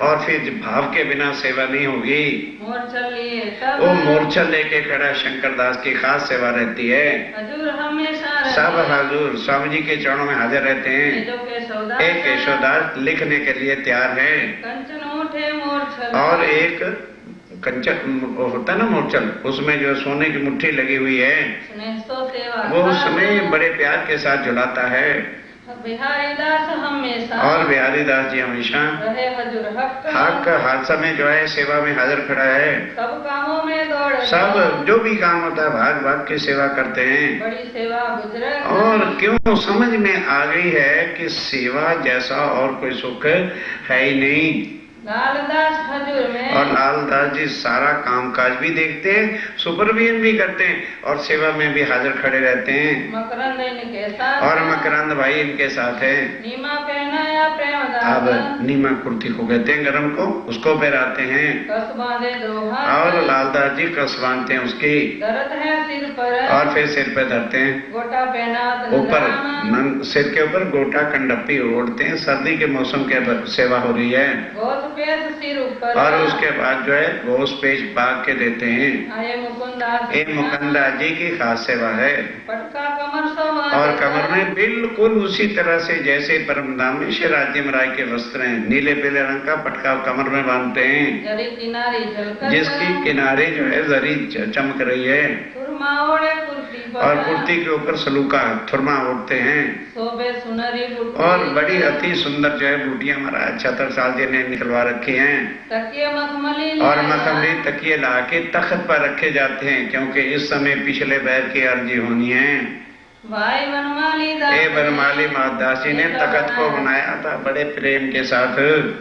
[SPEAKER 2] और फिर भाव के बिना सेवा नहीं होगी।
[SPEAKER 3] मोर्चल लिए तब
[SPEAKER 2] वो मोर्चल लेके खड़ा शंकरदास की खास सेवा रहती है।
[SPEAKER 3] हजूर हमेशा
[SPEAKER 2] सब हजूर स्वामी जी के चरणों में हाजिर रहते हैं।
[SPEAKER 3] जो केशवदास
[SPEAKER 2] एक केशवदास लिखने के लिए तैयार है,
[SPEAKER 3] कंचन उठे मोर्चल
[SPEAKER 2] और एक कंचन होता है ना मोर्चल, उसमें जो सोने की मुट्ठी लगी हुई है
[SPEAKER 3] स्नेह सो सेवा
[SPEAKER 2] वो उसमें बड़े प्यार के साथ झुलाता है।
[SPEAKER 3] बिहारी दास हमेशा
[SPEAKER 2] और बिहारी दास जी हमेशा
[SPEAKER 3] रहे हजूर
[SPEAKER 2] हक हर समय जो है सेवा में हाजिर खड़ा है।
[SPEAKER 3] सब कामों में दौड़
[SPEAKER 2] सब जो भी काम होता है भाग भाग की सेवा करते हैं।
[SPEAKER 3] बड़ी सेवा बुजुर्ग
[SPEAKER 2] और क्यों समझ में आ गई है कि सेवा जैसा और कोई सुख है ही नहीं।
[SPEAKER 3] लालदास खजूर में
[SPEAKER 2] और लालदास जी सारा कामकाज भी देखते हैं, सुपरविजन भी करते हैं और सेवा में भी हाजिर खड़े रहते हैं।
[SPEAKER 3] मकरंद इनके साथ
[SPEAKER 2] और मकरंद भाई इनके साथ है।
[SPEAKER 3] नीमा पहना या प्रेमदास
[SPEAKER 2] अब नीमा कुर्ती को कहते हैं गरम को, उसको पहनाते हैं।
[SPEAKER 3] कस बांधे दो हाथ
[SPEAKER 2] और लालदास जी कस बांधते हैं उसकी,
[SPEAKER 3] दर्द है सिर पर
[SPEAKER 2] और फिर सिर पे धरते हैं।
[SPEAKER 3] गोटा पहना
[SPEAKER 2] ऊपर सिर के ऊपर गोटा कंडप्पी ओढ़ते हैं। सर्दी के मौसम के सेवा हो रही है।
[SPEAKER 3] गोस पेश सिर ऊपर
[SPEAKER 2] और उसके बाद जो है घोष पेश बाग के देते हैं।
[SPEAKER 3] आये मुकुंदास
[SPEAKER 2] ये मुकुंदा जी की खास सेवा है।
[SPEAKER 3] पटका कमर सो
[SPEAKER 2] और कमर में बिल्कुल उसी तरह से जैसे परमधाम में श्री राज्यम राय के वस्त्र हैं, नीले पीले रंग का पटका कमर में बांधते हैं,
[SPEAKER 3] जरी किनारी झलकर
[SPEAKER 2] जिसकी किनारे जो है जरी चमक रही है।
[SPEAKER 3] सुरमा ओढ़े कुर्सी पर
[SPEAKER 2] और कुर्ती के ऊपर सलूका थुरमा ओढ़ते हैं।
[SPEAKER 3] शोभे सुनरी बुटी
[SPEAKER 2] और बड़ी अति सुंदर जो है बूटियां महाराज छत्रसाल जी ने निकलवा रखी हैं।
[SPEAKER 3] तकिए मखमली
[SPEAKER 2] और
[SPEAKER 3] लिया।
[SPEAKER 2] मखमली तकिए ला के तख्त पर रखे जाते हैं, क्योंकि इस समय पिछले बैर की अर्जी होनी है।
[SPEAKER 3] भाई बनमाली दास
[SPEAKER 2] ये बनमाली महादास जी ने तख्त को बनाया था बड़े प्रेम के साथ।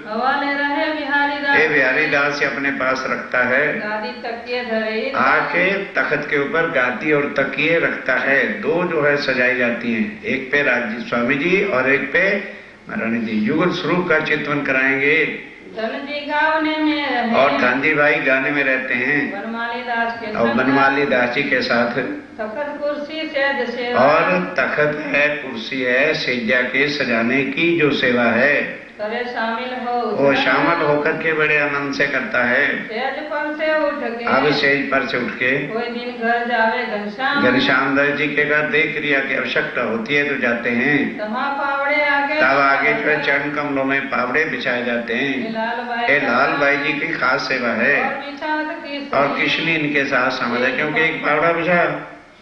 [SPEAKER 3] हवाले रहे बिहारी दास
[SPEAKER 2] ये बिहारी दास से अपने पास रखता है।
[SPEAKER 3] गादी तकिए धरे
[SPEAKER 2] आके तख्त के ऊपर गादी और तकिए रखता है। दो जो है सजाई जाती हैं, एक पे राजी स्वामी जी और एक पे महारानी जी। युगल स्वरूप का चित्वन कराएंगे।
[SPEAKER 3] धन जी गावने में रहे
[SPEAKER 2] और कांजी भाई गाने में रहते हैं
[SPEAKER 3] बनमाली दास के
[SPEAKER 2] और
[SPEAKER 3] संग
[SPEAKER 2] बनमाली दास जी के साथ।
[SPEAKER 3] तखत कुर्सी से सेवा
[SPEAKER 2] और तख्त है, कुर्सी है, सेजा के सजाने की जो सेवा है
[SPEAKER 3] करे शामिल हो
[SPEAKER 2] वो शामिल होकर के बड़े आनंद से करता है।
[SPEAKER 3] सेज पर से उठ के
[SPEAKER 2] अब सेज पर से उठ के
[SPEAKER 3] कोई दिन घर जावे घनश्याम
[SPEAKER 2] घनश्याम दास जी के घर देह क्रिया की आवश्यकता होती है तो जाते हैं।
[SPEAKER 3] तहाँ पावड़े आगे
[SPEAKER 2] तब आगे जो है चरण कमलों में पावड़े बिछाए जाते हैं। ये लाल भाई जी की खास सेवा है।
[SPEAKER 3] और बिछात की
[SPEAKER 2] और किशनी इनके साथ शामिल है, क्योंकि एक पावड़ा बिछा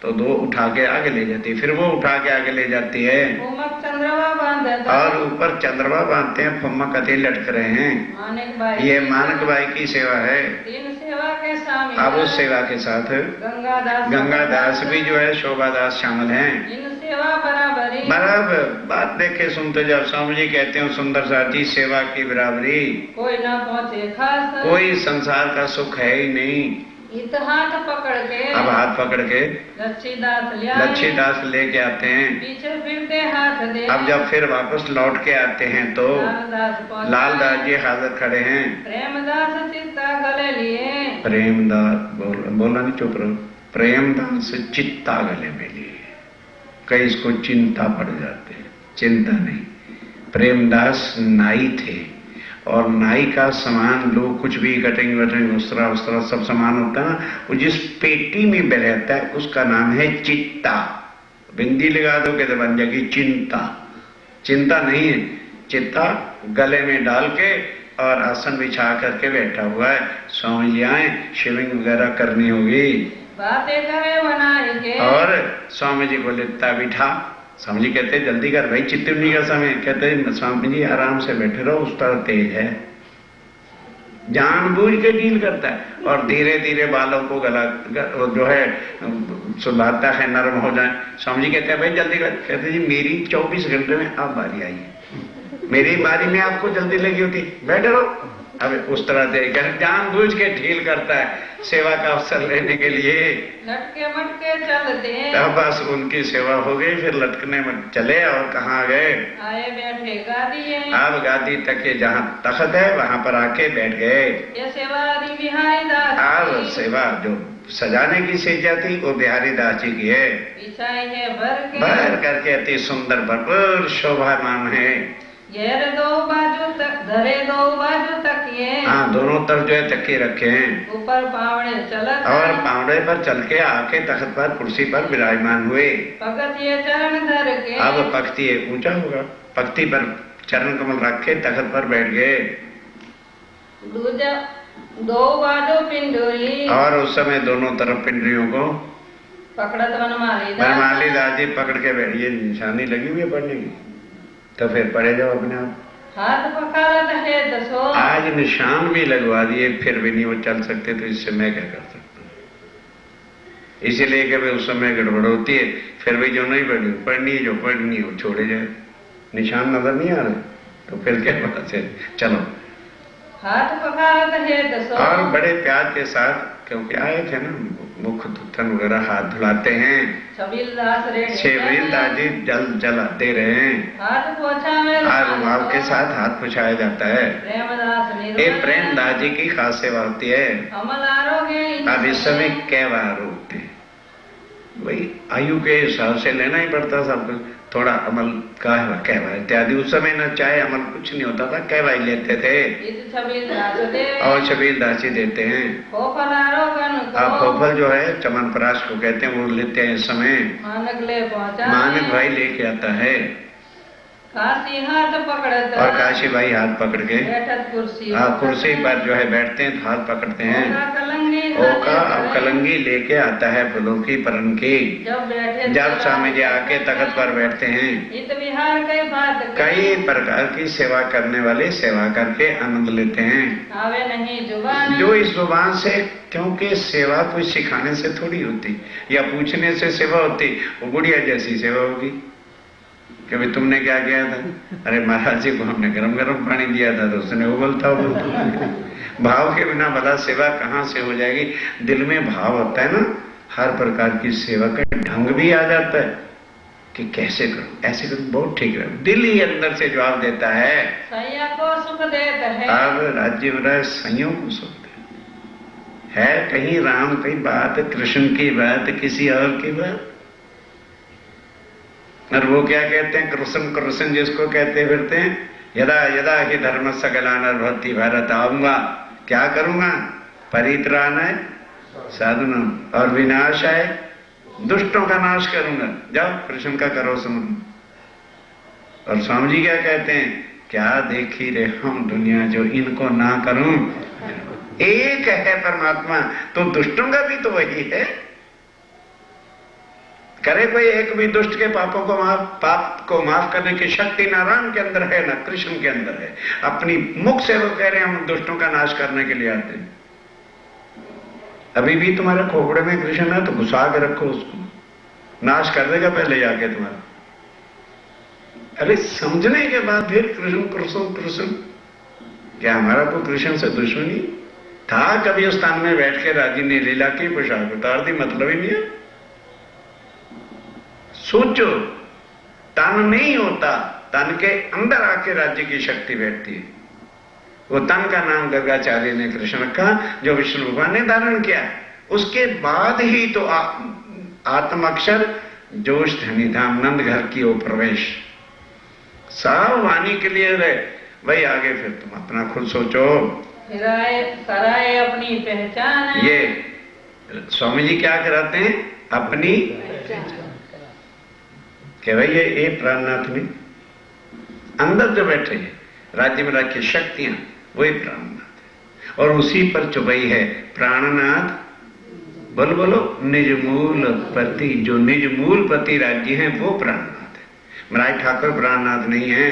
[SPEAKER 2] तो दो उठा के आगे ले जाती है, फिर वो उठा के आगे ले जाती है।
[SPEAKER 3] उमक चंद्रमा बांधता
[SPEAKER 2] और ऊपर चंद्रमा बांधते हैं, फुम्मा कति लटक रहे हैं।
[SPEAKER 3] मानिक भाई
[SPEAKER 2] ये मानक बाई की सेवा है।
[SPEAKER 3] तीन सेवा के शामिल
[SPEAKER 2] अब उस सेवा के साथ
[SPEAKER 3] गंगादास
[SPEAKER 2] गंगादास भी जो है शोभादास शामिल हैं।
[SPEAKER 3] इन सेवा बराबरी
[SPEAKER 2] बराबर बात देखे सुनते जाओ। स्वामी जी कहते हैं सुंदर साथ जी सेवा की बराबरी
[SPEAKER 3] कोई न पहुँचे खास
[SPEAKER 2] कोई संसार का सुख है ही नहीं।
[SPEAKER 3] इत हाथ पकड़ के
[SPEAKER 2] अब हाथ पकड़ के
[SPEAKER 3] लच्छीदास लिया
[SPEAKER 2] लच्छीदास लेके आते हैं।
[SPEAKER 3] पीछे फिरते हाथ दे
[SPEAKER 2] अब जब फिर वापस लौट के आते हैं तो
[SPEAKER 3] लालदास पहुंचा।
[SPEAKER 2] लालदास जी हाजिर खड़े हैं।
[SPEAKER 3] प्रेमदास चित्ता गले लिए
[SPEAKER 2] प्रेमदास बोला नहीं, चुप रहो। प्रेमदास चित्ता गले में लिए। कई इसको चिंता पड़ जाते, चिंता नहीं। प्रेमदास नाई थे और नाई का सामान लोग कुछ भी कटिंग वटिंग उस्तरा उस्तरा सब सामान होता है ना, वो जिस पेटी में रहता है उसका नाम है चित्ता। बिंदी लगा दो के बन जाएगी चिंता। चिंता नहीं है, चित्ता गले में डाल के और आसन बिछा करके बैठा हुआ है। स्वामी जी आए, शिविंग वगैरह करनी होगी
[SPEAKER 3] बातें करे बनाए के
[SPEAKER 2] और स्वामी जी को लेता बिठा। स्वामी जी कहते जल्दी कर भाई, चित्तुनी का समय। कहते स्वामी जी आराम से बैठे रहो, उस तरह तेज है। जानबूझ के डील करता है और धीरे धीरे बालों को गला जो है सुलाता है, नरम हो जाए। स्वामी जी कहते हैं भाई जल्दी कर। कहते जी मेरी 24 घंटे में अब बारी आई है, मेरी बारी में आपको जल्दी लगी होती, बैठे रहो। अब उस तरह से जानबूझ के ढील करता है सेवा का अवसर लेने के लिए।
[SPEAKER 3] लटके मटके चलते
[SPEAKER 2] तब बस उनकी सेवा हो गई, फिर लटकने में चले और कहाँ गए,
[SPEAKER 3] आए बैठे गादी
[SPEAKER 2] अब गादी तक के जहाँ तख्त है वहां पर आके बैठ गए।
[SPEAKER 3] ये सेवा हरि बिहारी दास
[SPEAKER 2] अब
[SPEAKER 3] की।
[SPEAKER 2] सेवा जो सजाने की सेजा थी वो बिहारी दास जी की है।
[SPEAKER 3] बिछाई है भर के
[SPEAKER 2] भर करके अति सुंदर भरपूर शोभामान है।
[SPEAKER 3] घेर दो बाजू तक धरे दो बाजू तक ये
[SPEAKER 2] हाँ, दोनों तरफ जो है तकिए रखे हैं
[SPEAKER 3] ऊपर पावड़े चलत
[SPEAKER 2] और पावड़े पर चल के आके तख्त पर कुर्सी पर विराजमान हुए।
[SPEAKER 3] भगत ये चरण धर के
[SPEAKER 2] अब पक्ति ऊंचा होगा, पक्ति पर चरण कमल रख के तख्त पर बैठ गए।
[SPEAKER 3] दूजा दो बाजू पिंडोरी
[SPEAKER 2] और उस समय दोनों तरफ पिंडरियों को
[SPEAKER 3] पकड़त
[SPEAKER 2] बनमाली दास जी पकड़ के बैठ। ये निशानी लगी हुई है पढ़ने की, तो फिर पढ़े जाओ अपने आप।
[SPEAKER 3] हाथ पकड़त है दसो
[SPEAKER 2] आज निशान भी लगवा दिए फिर भी नहीं वो चल सकते, तो इससे मैं क्या कर सकता हूँ। इसीलिए कि उस समय गड़बड़ होती है, फिर भी जो नहीं पढ़नी जो पढ़नी हो छोड़े जाए। निशान नजर नहीं आ रहे तो फिर क्या बात है। चलो
[SPEAKER 3] हाथ पखारत है तो
[SPEAKER 2] और बड़े प्यार के साथ, क्योंकि आए थे ना, मुख धुतन वगैरह हाथ धुलाते हैं।
[SPEAKER 3] छबीलदास रेडी
[SPEAKER 2] छबीलदास जी जल दे रहे हैं,
[SPEAKER 3] हाथ पोछा में
[SPEAKER 2] रुमाल के साथ हाथ पुछाया जाता है।
[SPEAKER 3] प्रेमदास
[SPEAKER 2] ये प्रेमदास जी की खास सेवा होती है।
[SPEAKER 3] अमल आरोग्य
[SPEAKER 2] अब इस समय कै बार होते हैं, वही आयु के हिसाब से लेना ही पड़ता सबको, थोड़ा अमल कहवा इत्यादि। उस समय न चाहे अमल कुछ नहीं होता था, कहवा ही लेते थे और छबीलदास जी देते हैं। अब खोफल जो है चमनप्राश को कहते हैं, वो लेते हैं इस समय। मानक भाई लेके आता है
[SPEAKER 3] काशी हाथ पकड़ता
[SPEAKER 2] और काशी भाई हाथ पकड़ के कुर्सी पर जो है बैठते हैं, हाथ पकड़ते हैं। ओका अब कलंगी लेके आता है फूलों की परन की। जब स्वामी जी आके तख्त पर बैठते हैं, कई प्रकार की सेवा करने वाले सेवा करके आनंद लेते हैं।
[SPEAKER 3] आवे नहीं जुबान
[SPEAKER 2] जो इस जुबान से, क्योंकि सेवा कोई सिखाने से थोड़ी होती या पूछने से सेवा होती, वो गुड़िया जैसी सेवा होगी कि भाई तुमने क्या किया था? अरे महाराज जी को हमने गरम गरम पानी दिया था, तो उसने उबलता भाव के बिना भला सेवा कहाँ से हो जाएगी? दिल में भाव होता है ना, हर प्रकार की सेवा का ढंग भी आ जाता है कि कैसे करूं, ऐसे करूं, बहुत ठीक है। दिल ही अंदर से जवाब देता है।
[SPEAKER 3] सैया को सुख देता है।
[SPEAKER 2] अब राज्य महाराज सैयों को सुख देता है। कहीं राम की बात, कृष्ण की बात, किसी और की बात। और वो क्या कहते हैं, कृष्ण कृष्ण जिसको कहते फिरते हैं, यदा यदा ही धर्म सकलानर्भवति भारत, आऊंगा क्या करूंगा, परित्राणाय साधनम और विनाशाय, दुष्टों का नाश करूंगा। जाओ कृष्ण का करो सुनो। और स्वामी जी क्या कहते हैं, क्या देखी रे हम दुनिया, जो इनको ना करूं। एक है परमात्मा, तो दुष्टों का भी तो वही है। करे कोई एक भी दुष्ट के पाप को माफ करने की शक्ति ना राम के अंदर है ना कृष्ण के अंदर है। अपनी मुख से वो कह रहे हैं हम दुष्टों का नाश करने के लिए आते हैं। अभी भी तुम्हारे खोपड़े में कृष्ण है तो घुसा के रखो उसको, नाश कर देगा पहले जाके तुम्हारा। अरे समझने के बाद फिर कृष्ण कृष्ण कृष्ण, क्या हमारा को कृष्ण से दुश्मनी था? कभी उस स्थान में बैठ के राजी ने लीला की पोशाक उतार दी, मतलब ही नहीं है। सोचो, तन नहीं होता, तन के अंदर आके राज्य की शक्ति बैठती है। वो तन का नाम गर्गाचार्य ने कृष्ण रखा, जो विष्णु भगवान ने धारण किया। उसके बाद ही तो आत्म अक्षर जोश धनी धाम नंद घर की ओ प्रवेश, सब वाणी के लिए रहे भाई। आगे फिर तुम अपना खुद सोचो,
[SPEAKER 3] कराए अपनी पहचान।
[SPEAKER 2] ये स्वामी जी क्या कराते हैं, अपनी कि भाई ये प्राणनाथ ने अंदर जो बैठे हैं, राज्य में रखी शक्तियां, वही प्राणनाथ है। और उसी पर चुपई है प्राणनाथ। बोलो बोलो, निज मूल पति, जो निज मूल पति राज्य है वो प्राणनाथ है। मराई ठाकुर प्राणनाथ नहीं है।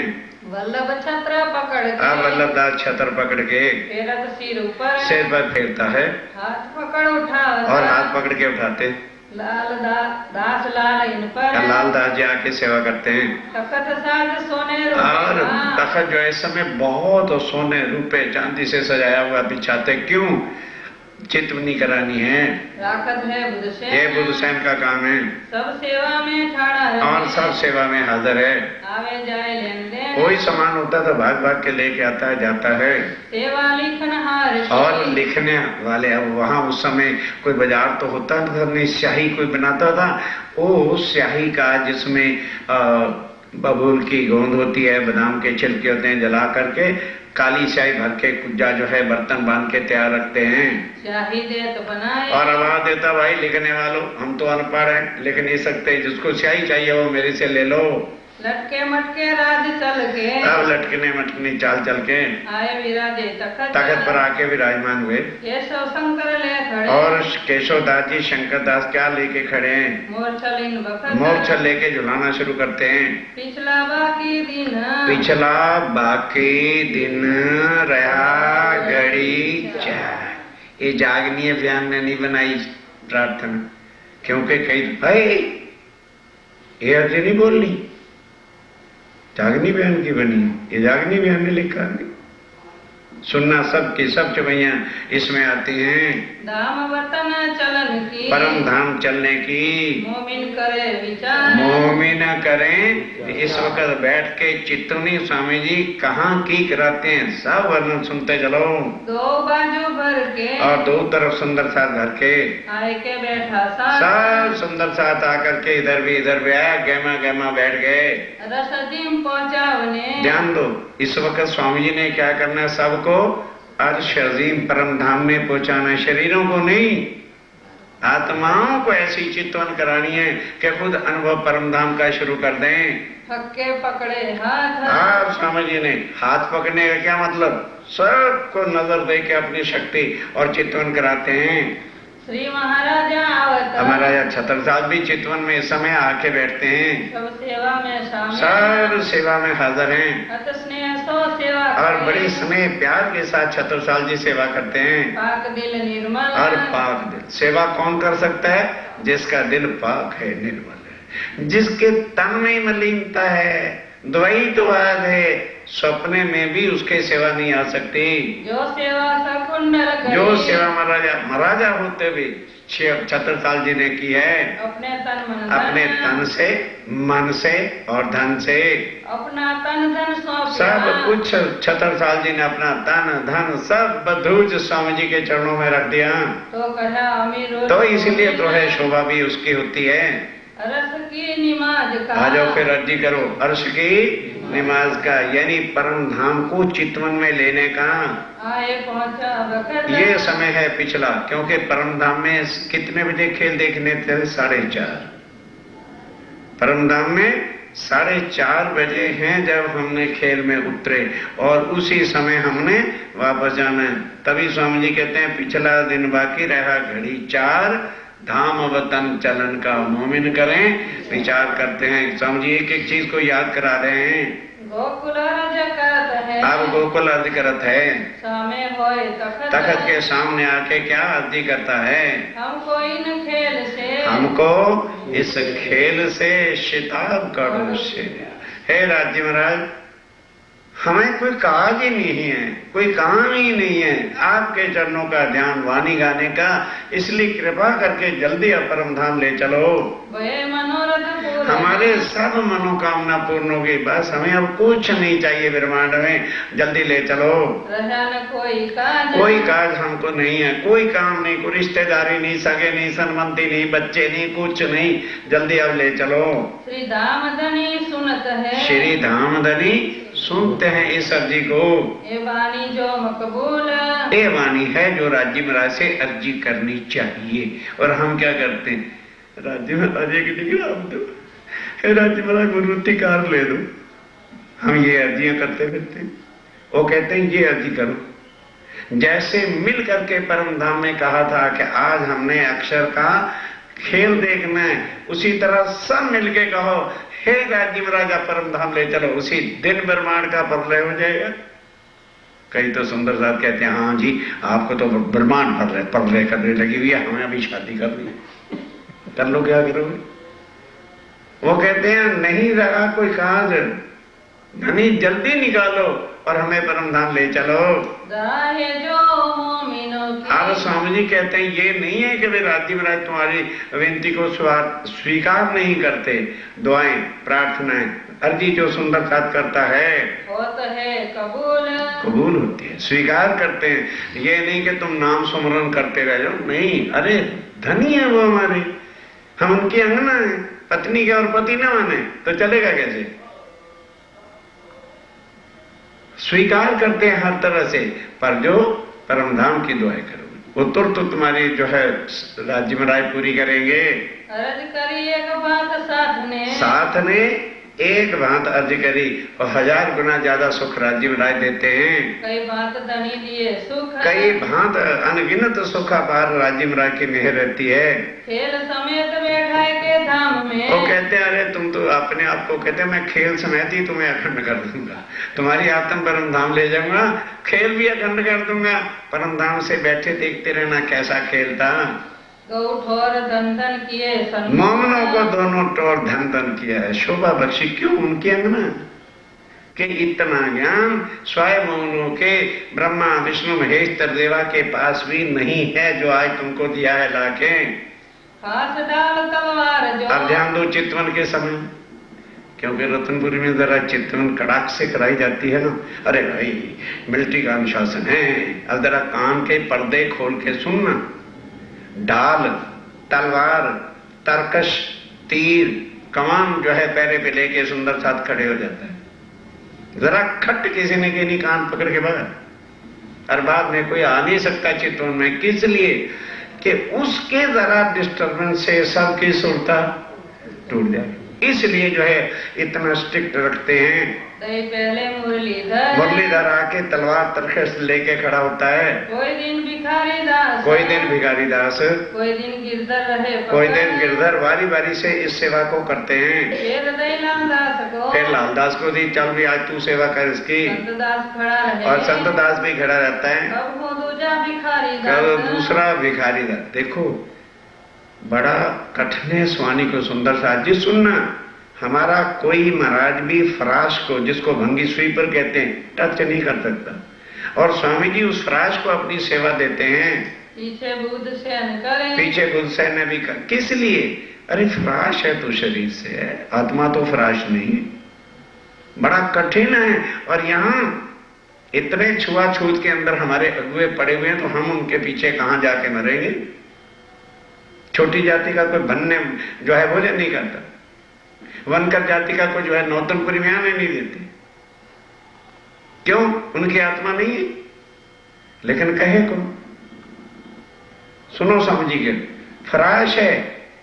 [SPEAKER 3] वल्लभ छत्र पकड़ के,
[SPEAKER 2] वल्लभदास छत्र पकड़ के
[SPEAKER 3] फेरत सिर पर
[SPEAKER 2] फेरता है,
[SPEAKER 3] हाथ पकड़ उठा
[SPEAKER 2] और हाथ पकड़ के उठाते।
[SPEAKER 3] दास लाल इन पर,
[SPEAKER 2] लाल दास जी आके सेवा करते हैं।
[SPEAKER 3] तखत साज सोने
[SPEAKER 2] और तखत जो है इस समय बहुत सोने रुपए चांदी से सजाया हुआ बिछाते। क्यों? चितवनी करानी है,
[SPEAKER 3] राखत है बुधसेन,
[SPEAKER 2] ये बुधसेन का काम है।
[SPEAKER 3] सब सेवा में ठाड़ा है,
[SPEAKER 2] और सब सेवा में हाजिर है।
[SPEAKER 3] आवे जाए लेन देन,
[SPEAKER 2] कोई सामान होता तो भाग भाग के लेके आता है, जाता है।
[SPEAKER 3] सेवा लिखनहार
[SPEAKER 2] और लिखने वाले, अब वहां उस समय कोई बाजार तो होता था नहीं, स्याही कोई बनाता था। वो स्याही का जिसमें बबूल की गोंद होती है, बादाम के छिलके होते हैं, जला करके काली स्याही भर के कुज्जा जो है बर्तन बांध के तैयार रखते हैं।
[SPEAKER 3] स्याही दे तो बनाए,
[SPEAKER 2] और आवाज देता, भाई लिखने वालों, हम तो अनपढ़ हैं, लिख नहीं सकते, जिसको स्याही चाहिए वो मेरे से ले लो।
[SPEAKER 3] लटके मटके राज चल के,
[SPEAKER 2] अब लटकने मटकने चाल चल के
[SPEAKER 3] आए विराजे
[SPEAKER 2] तखत पर आके विराजमान हुए।
[SPEAKER 3] केशव शंकर ले खड़े,
[SPEAKER 2] और केशव दास जी शंकर दास क्या लेके खड़े हैं,
[SPEAKER 3] मोरछल इन बखत,
[SPEAKER 2] मोरछल लेके झुलाना शुरू करते हैं।
[SPEAKER 3] पिछला बाकी दिन,
[SPEAKER 2] पिछला बाकी दिन रहा घड़ी चाह। ये जागनीय बयान ने नहीं बनाई प्रार्थना, क्योंकि कई भाई ये अर्ज नहीं बोलनी, जागनी बयान की बनी, ये जागनी बयान ने लिखा नहीं। सुनना सबकी सब चुपैया इसमें आती हैं।
[SPEAKER 3] धाम वतन चलन की,
[SPEAKER 2] परम धाम चलने की
[SPEAKER 3] मोमिन करे विचार,
[SPEAKER 2] मोमिन करें। इस वक्त बैठ के चित्तनी स्वामी जी कहाँ की कराते हैं, सब वर्णन सुनते चलो।
[SPEAKER 3] दो बाजू भर के
[SPEAKER 2] और दो तरफ सुंदर साथ भर के
[SPEAKER 3] आए के बैठा साथ,
[SPEAKER 2] सब सुंदर साथ आकर के इधर भी आया, गहमा गहमा बैठ गए।
[SPEAKER 3] रसदीम पहुंचावने,
[SPEAKER 2] ध्यान दो, इस वक्त स्वामी जी ने क्या करना है, सबको अर्श अजीम परम धाम में पहुंचाना है, शरीरों को नहीं, आत्माओं को ऐसी चितवन करानी है कि खुद अनुभव परम धाम का शुरू कर दें।
[SPEAKER 3] हक्के पकड़े हाथ,
[SPEAKER 2] आप स्वामी जी ने हाथ पकड़ने का क्या मतलब, सबको नजर दे के अपनी शक्ति और चितवन कराते हैं।
[SPEAKER 3] श्री महाराजा आवत,
[SPEAKER 2] हमारा छत्रसाल भी चितवन में इस समय आके बैठते हैं,
[SPEAKER 3] सब सेवा में शामिल,
[SPEAKER 2] सब सेवा में हाजिर हैं
[SPEAKER 3] अत स्नेह सो सेवा
[SPEAKER 2] और
[SPEAKER 3] करे,
[SPEAKER 2] बड़ी स्नेह प्यार के साथ छत्रसाल जी सेवा करते हैं।
[SPEAKER 3] पाक दिल निर्मल,
[SPEAKER 2] और पाक दिल सेवा कौन कर सकता है, जिसका दिल पाक है, निर्मल है, जिसके तन में मलिनता है, द्वैतवाद है, सपने में भी उसके सेवा नहीं आ सकती।
[SPEAKER 3] जो सेवा सकुंडल करे,
[SPEAKER 2] जो सेवा महाराजा होते भी छत्रसाल जी ने की है,
[SPEAKER 3] अपने तन मन
[SPEAKER 2] अपने तन से, मन से और धन से,
[SPEAKER 3] अपना तन धन सौंप
[SPEAKER 2] सब
[SPEAKER 3] दिया,
[SPEAKER 2] कुछ छत्रसाल जी ने अपना तन धन सब बधूज स्वामी जी के चरणों में रख दिया।
[SPEAKER 3] तो कहा अमीर,
[SPEAKER 2] तो इसलिए तो है, शोभा भी उसकी होती है।
[SPEAKER 3] रस की निमाज का,
[SPEAKER 2] आ जाओ फिर अर्जी करो, अर्श की नमाज का, यानी परम धाम को चितवन में लेने का
[SPEAKER 3] आए पहुंचा वक्त,
[SPEAKER 2] ये समय है पिछला, क्योंकि परम धाम में कितने बजे खेल देखने थे, 4:30। परम धाम में 4:30 बजे हैं जब हमने खेल में उतरे, और उसी समय हमने वापस जाना है। तभी स्वामी जी कहते हैं पिछला दिन बाकी रहा घड़ी 4, धाम वतन चलन का मोमिन करें, विचार करते हैं। स्वामी जी एक एक चीज को याद करा रहे हैं।
[SPEAKER 3] गोकुल अर्ज करत है,
[SPEAKER 2] अब गोकुल अर्ज करत है,
[SPEAKER 3] सामे होए
[SPEAKER 2] तखत के सामने आके क्या अर्जी करता है,
[SPEAKER 3] हमको इन खेल से,
[SPEAKER 2] हमको इस खेल से शिताब करो से। हे राज्य महाराज, हमें कोई काज ही नहीं है, कोई काम ही नहीं है आपके चरणों का ध्यान वाणी गाने का, इसलिए कृपा करके जल्दी परम धाम ले चलो।
[SPEAKER 3] वे मनोरथ पूर्ण,
[SPEAKER 2] हमारे सब मनोकामना पूर्ण होगी, बस हमें अब कुछ नहीं चाहिए ब्रह्मांड में, जल्दी ले चलो।
[SPEAKER 3] रहा न कोई काज,
[SPEAKER 2] कोई काज हमको नहीं है, कोई काम नहीं, कोई रिश्तेदारी नहीं, सगे नहीं, संबंधी नहीं, बच्चे नहीं, कुछ नहीं, जल्दी अब ले चलो।
[SPEAKER 3] श्री दामदनी सुनत है,
[SPEAKER 2] श्री धामधनी सुनते हैं इस अर्जी को।
[SPEAKER 3] ये वाणी जो मकबूल,
[SPEAKER 2] ये वाणी है जो राज्य महाराज से अर्जी करनी चाहिए। और हम क्या करते हैं, राज्य महाराज की डिग्री आप दो, हे राज्य महाराज गुरुति कार ले दो, हम ये अर्जियां करते फिरते हैं। वो कहते हैं ये अर्जी करो। जैसे मिल करके परम धाम में कहा था कि आज हमने अक्षर का खेल देखना है, उसी तरह सब मिलके कहो हे राज्य महाराजा परम धाम ले चलो, उसी दिन ब्रह्मांड का प्रलय हो जाएगा। कई तो सुंदर साथ कहते हैं हाँ जी आपको तो ब्रह्मांड प्रलय करने लगी हुई है, हमें अभी शादी करनी है, कर लो, क्या करोगे। वो कहते हैं नहीं रहा कोई काज, धनी जल्दी निकालो और हमें परम धाम ले चलो।
[SPEAKER 3] दाहे जो मोमिनों की,
[SPEAKER 2] अब स्वामी जी कहते हैं ये नहीं है कि वे राज्य महाराज तुम्हारी विनती को स्वीकार नहीं करते, दुआएं प्रार्थनाएं अर्जी जो सुंदर साथ करता है
[SPEAKER 3] होत है कबूल,
[SPEAKER 2] कबूल होती है, स्वीकार करते हैं। ये नहीं कि तुम नाम सुमरन करते रह जाओ, नहीं, अरे धनी है वो हमारी, हम उनकी अंगना है, पत्नी के और पति न माने तो चलेगा कैसे। स्वीकार करते हैं हर तरह से, पर जो परम धाम की दुआएं करोगे वो तुरंत तो तुम्हारी जो है राज्य में राय पूरी करेंगे।
[SPEAKER 3] अर्ज करी एक बात
[SPEAKER 2] साथ ने एक बात अर्ज करी और 1000 गुना ज्यादा सुख राज्य में राय देते हैं।
[SPEAKER 3] कई बात धनी दिए सुख,
[SPEAKER 2] कई भांत अनगिनत सुख अपार राज्य में राय की मेहर रहती है।
[SPEAKER 3] खेल समेत बैठा के धाम में,
[SPEAKER 2] वो कहते हैं अरे तुम तो अपने आप को कहते हैं मैं खेल समेत ही तुम्हें अखंड कर दूंगा, तुम्हारी आत्म परम धाम ले जाऊंगा, खेल भी अखंड कर दूंगा। परम धाम से बैठे देखते रहना कैसा खेल था।
[SPEAKER 3] गौ ठोर धन धन किए,
[SPEAKER 2] मोमनों को दोनों टोर धन धन किया है, शोभा बख्शी, क्यों उनकी अंगना, कि इतना ज्ञान स्वयं के ब्रह्मा विष्णु महेश देवा के पास भी नहीं है जो आज तुमको दिया है लाके।
[SPEAKER 3] हाथ डाल तलवार जो।
[SPEAKER 2] अब ध्यान दो चितवन के समय, क्योंकि रतनपुरी में जरा चितवन कड़ाक से कराई जाती है ना। अरे भाई मिलिट्री का अनुशासन है, अब जरा कान के पर्दे खोल के सुनना। ढाल, तलवार, तरकश, तीर, कमान जो है पैरे पे लेके सुंदर साथ खड़े हो जाता है। जरा खट किसी ने के नहीं कान पकड़ के बगल, और बाद में कोई आ नहीं सकता चितवन में, किस लिए कि उसके जरा डिस्टर्बेंस से सबकी सुरता टूट जाए। इसलिए जो है इतना स्ट्रिक्ट रखते हैं।
[SPEAKER 3] पहले
[SPEAKER 2] मुरलीधर आके तलवार तरकश लेके खड़ा होता है।
[SPEAKER 3] कोई दिन भिखारी दास,
[SPEAKER 2] कोई दिन भिखारी दास,
[SPEAKER 3] कोई दिन गिरधर रहे,
[SPEAKER 2] कोई दिन गिरधर, बारी बारी से इस सेवा को करते हैं।
[SPEAKER 3] फिर
[SPEAKER 2] लालदास को दी, चल भी आज तू सेवा कर इसकी।
[SPEAKER 3] संतदास खड़ा रहे,
[SPEAKER 2] और संतदास भी खड़ा रहता है।
[SPEAKER 3] कब हो दूजा भिखारी
[SPEAKER 2] कब
[SPEAKER 3] दास,
[SPEAKER 2] दूसरा भिखारी दास। देखो बड़ा कठिन है स्वामी को सुंदर साथ जी सुनना। हमारा कोई महाराज भी फराश को, जिसको भंगी स्वीपर कहते हैं, टच नहीं कर सकता, और स्वामी जी उस फराश को अपनी सेवा देते हैं।
[SPEAKER 3] पीछे बुद्ध सहन करें,
[SPEAKER 2] पीछे बुद्ध सहन भी कर। किस लिए? अरे फराश है तो शरीर से है, आत्मा तो फराश नहीं है। बड़ा कठिन है। और यहाँ इतने छुआछूत के अंदर हमारे अगुए पड़े हुए हैं, तो हम उनके पीछे कहां जाके मरेंगे। छोटी जाति का कोई बनने जो है भोजन नहीं करता, वनकर जाति का कोई जो है नौतनपुरी में आने नहीं देते। क्यों? उनकी आत्मा नहीं है। लेकिन कहे को सुनो समझिए, फराश है,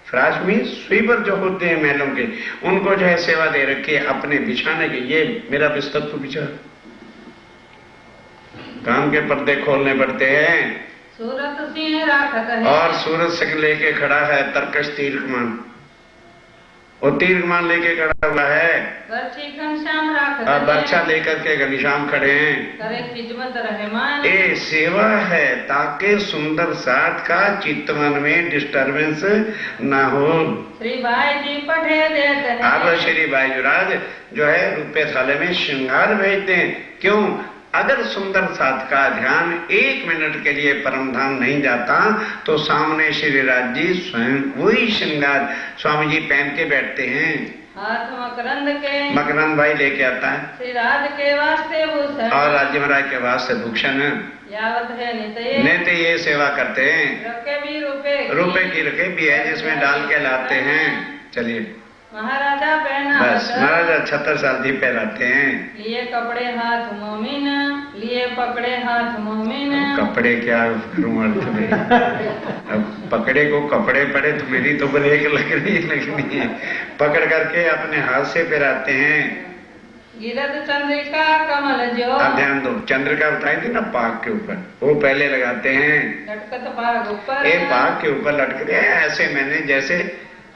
[SPEAKER 2] फराश में स्वीपर जो होते हैं महलों के, उनको जो है सेवा दे रखी है अपने बिछाने की। ये मेरा बिस्तर तो बिछा, काम के पर्दे खोलने पड़ते हैं।
[SPEAKER 3] सूरत सिंह राखत है,
[SPEAKER 2] और सूरत सिंह लेके खड़ा है तरकश तीर कमान, और तीर कमान लेके खड़ा हुआ है।
[SPEAKER 3] बर्छी घनश्याम राखत
[SPEAKER 2] और
[SPEAKER 3] है,
[SPEAKER 2] बर्छा लेकर के घनश्याम खड़े हैं।
[SPEAKER 3] करे खिजमत रहमान,
[SPEAKER 2] ये सेवा है ताकि सुंदर साथ का चित्तवन में डिस्टर्बेंस ना हो।
[SPEAKER 3] श्री भाई जी पढ़े देते हैं,
[SPEAKER 2] अब श्री भाईजुराज जो है रुपये थाले में श्रृंगार भेजते हैं। क्यों? अगर सुंदर साथ का ध्यान 1 मिनट के लिए परम धाम नहीं जाता, तो सामने श्री राज जी स्वयं वही श्रृंगार स्वामी जी पहन के बैठते हैं।
[SPEAKER 3] हाथ मकरंद के,
[SPEAKER 2] मकरंद भाई लेके आता है,
[SPEAKER 3] श्री राज के वास्ते भूषण,
[SPEAKER 2] और राज्य महाराज के वास्ते भूषण
[SPEAKER 3] यावत है नित्य,
[SPEAKER 2] नेते ये सेवा करते हैं।
[SPEAKER 3] रखे भी
[SPEAKER 2] रुपए की रखे भी है जिसमें डाल के लाते हैं। चलिए
[SPEAKER 3] महाराजा पहना,
[SPEAKER 2] बस महाराजा 76 साल जी पहनाते हैं।
[SPEAKER 3] लिए कपड़े हाथ मोमिन, लिए पकड़े हाथ मोमिन,
[SPEAKER 2] कपड़े क्या करूं अर्थ में, अब पकड़े को कपड़े पड़े तो मेरी तो ब्रेक लगनी है। पकड़ करके अपने हाथ से पहनाते हैं।
[SPEAKER 3] गिरद चंद्रिका कमल जो,
[SPEAKER 2] अब ध्यान दो, चंद्रिका बताई थी ना पाक के ऊपर, वो पहले लगाते हैं।
[SPEAKER 3] लटकत पाग ऊपर,
[SPEAKER 2] पाक के ऊपर लटकते हैं ऐसे। मैंने जैसे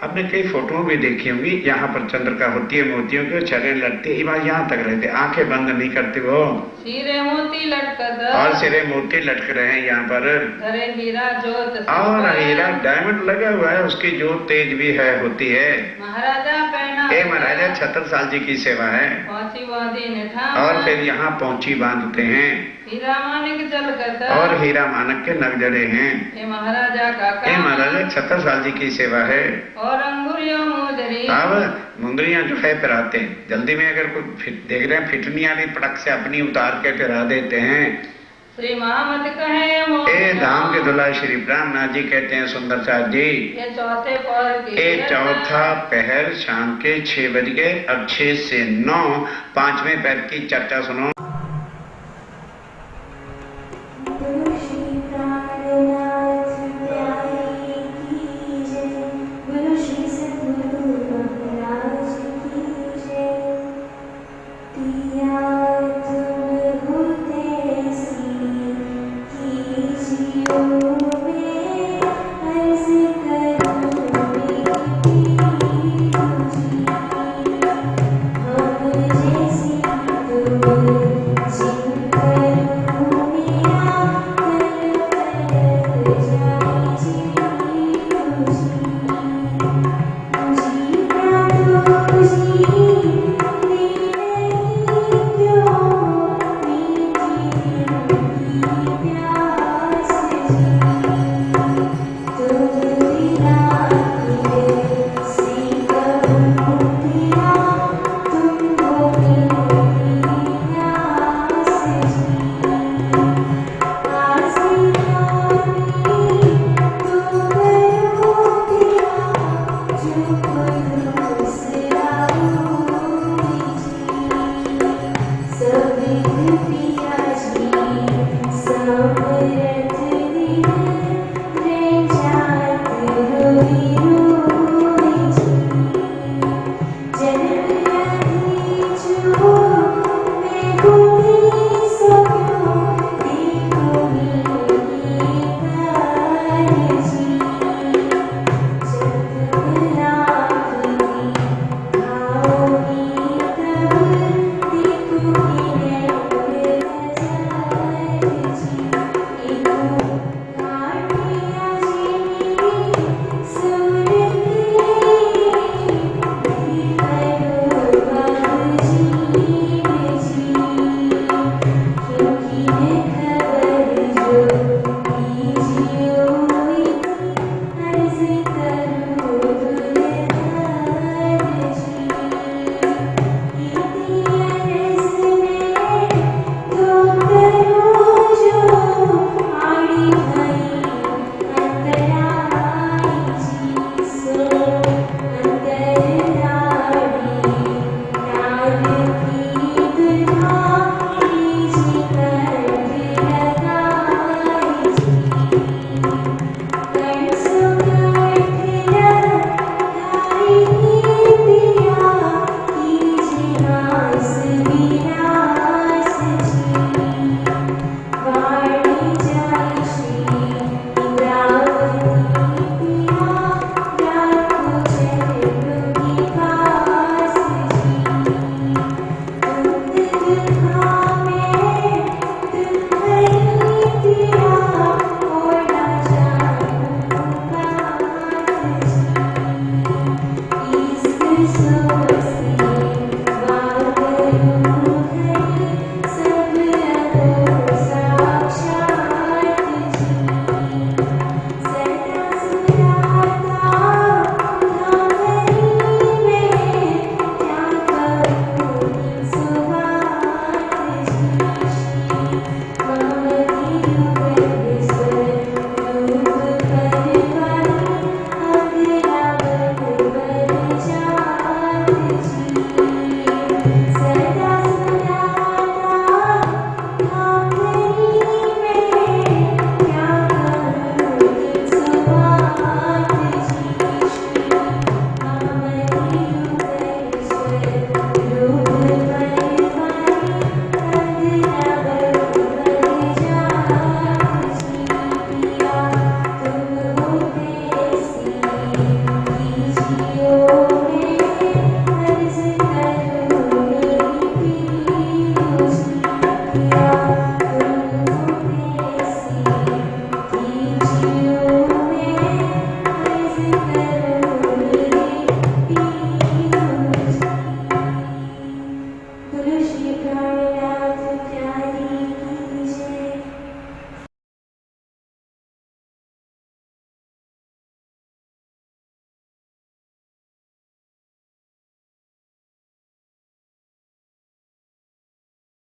[SPEAKER 2] आपने कई फोटो भी देखी होंगी, यहाँ पर चंद्रिका होती है मोतियों की, छरे लटते यहाँ तक रहते, आंखें बंद नहीं करते वो,
[SPEAKER 3] सिरे मोती लटकत,
[SPEAKER 2] और सिरे मोती लटक रहे हैं यहाँ पर।
[SPEAKER 3] घरे हीरा जोत, और
[SPEAKER 2] हीरा डायमंड लगा हुआ है, उसकी जोत तेज भी है होती है।
[SPEAKER 3] महाराजा पहना,
[SPEAKER 2] महाराजा 76 साल जी की सेवा है।
[SPEAKER 3] पहुंची बांधी निठा,
[SPEAKER 2] और फिर यहाँ पहुंची बांधते हैं,
[SPEAKER 3] हीरा मानिक जलकत,
[SPEAKER 2] और हीरा मानक के नग जड़े हैं।
[SPEAKER 3] ये महाराजा का काम,
[SPEAKER 2] महाराजा 76 साल जी की सेवा है।
[SPEAKER 3] और अंगुरियों मुदरी,
[SPEAKER 2] अब मुंदरियां जो है पहराते हैं। जल्दी में अगर कोई देख रहे हैं फिट नहीं आ रही, पटक से अपनी उतार के पहरा देते हैं।
[SPEAKER 3] श्री महामत कहे
[SPEAKER 2] ए धाम के दुल्हा श्री ब्रह्मनाथ जी कहते हैं सुंदर साथ जी,
[SPEAKER 3] ये चौथे पहर की,
[SPEAKER 2] चौथा पहर शाम के 6 बज गए। अब 6 से 9 5वें पहर की चर्चा सुनो।
[SPEAKER 1] गुरु श्री प्राणनाथ प्यारे की जय, गुरु श्री सद्गुरु महाराज की जय। दिया तुम होते सी कीजियो में, अर्ज करूं मेरी जी, हम जैसी तुम जो कोई से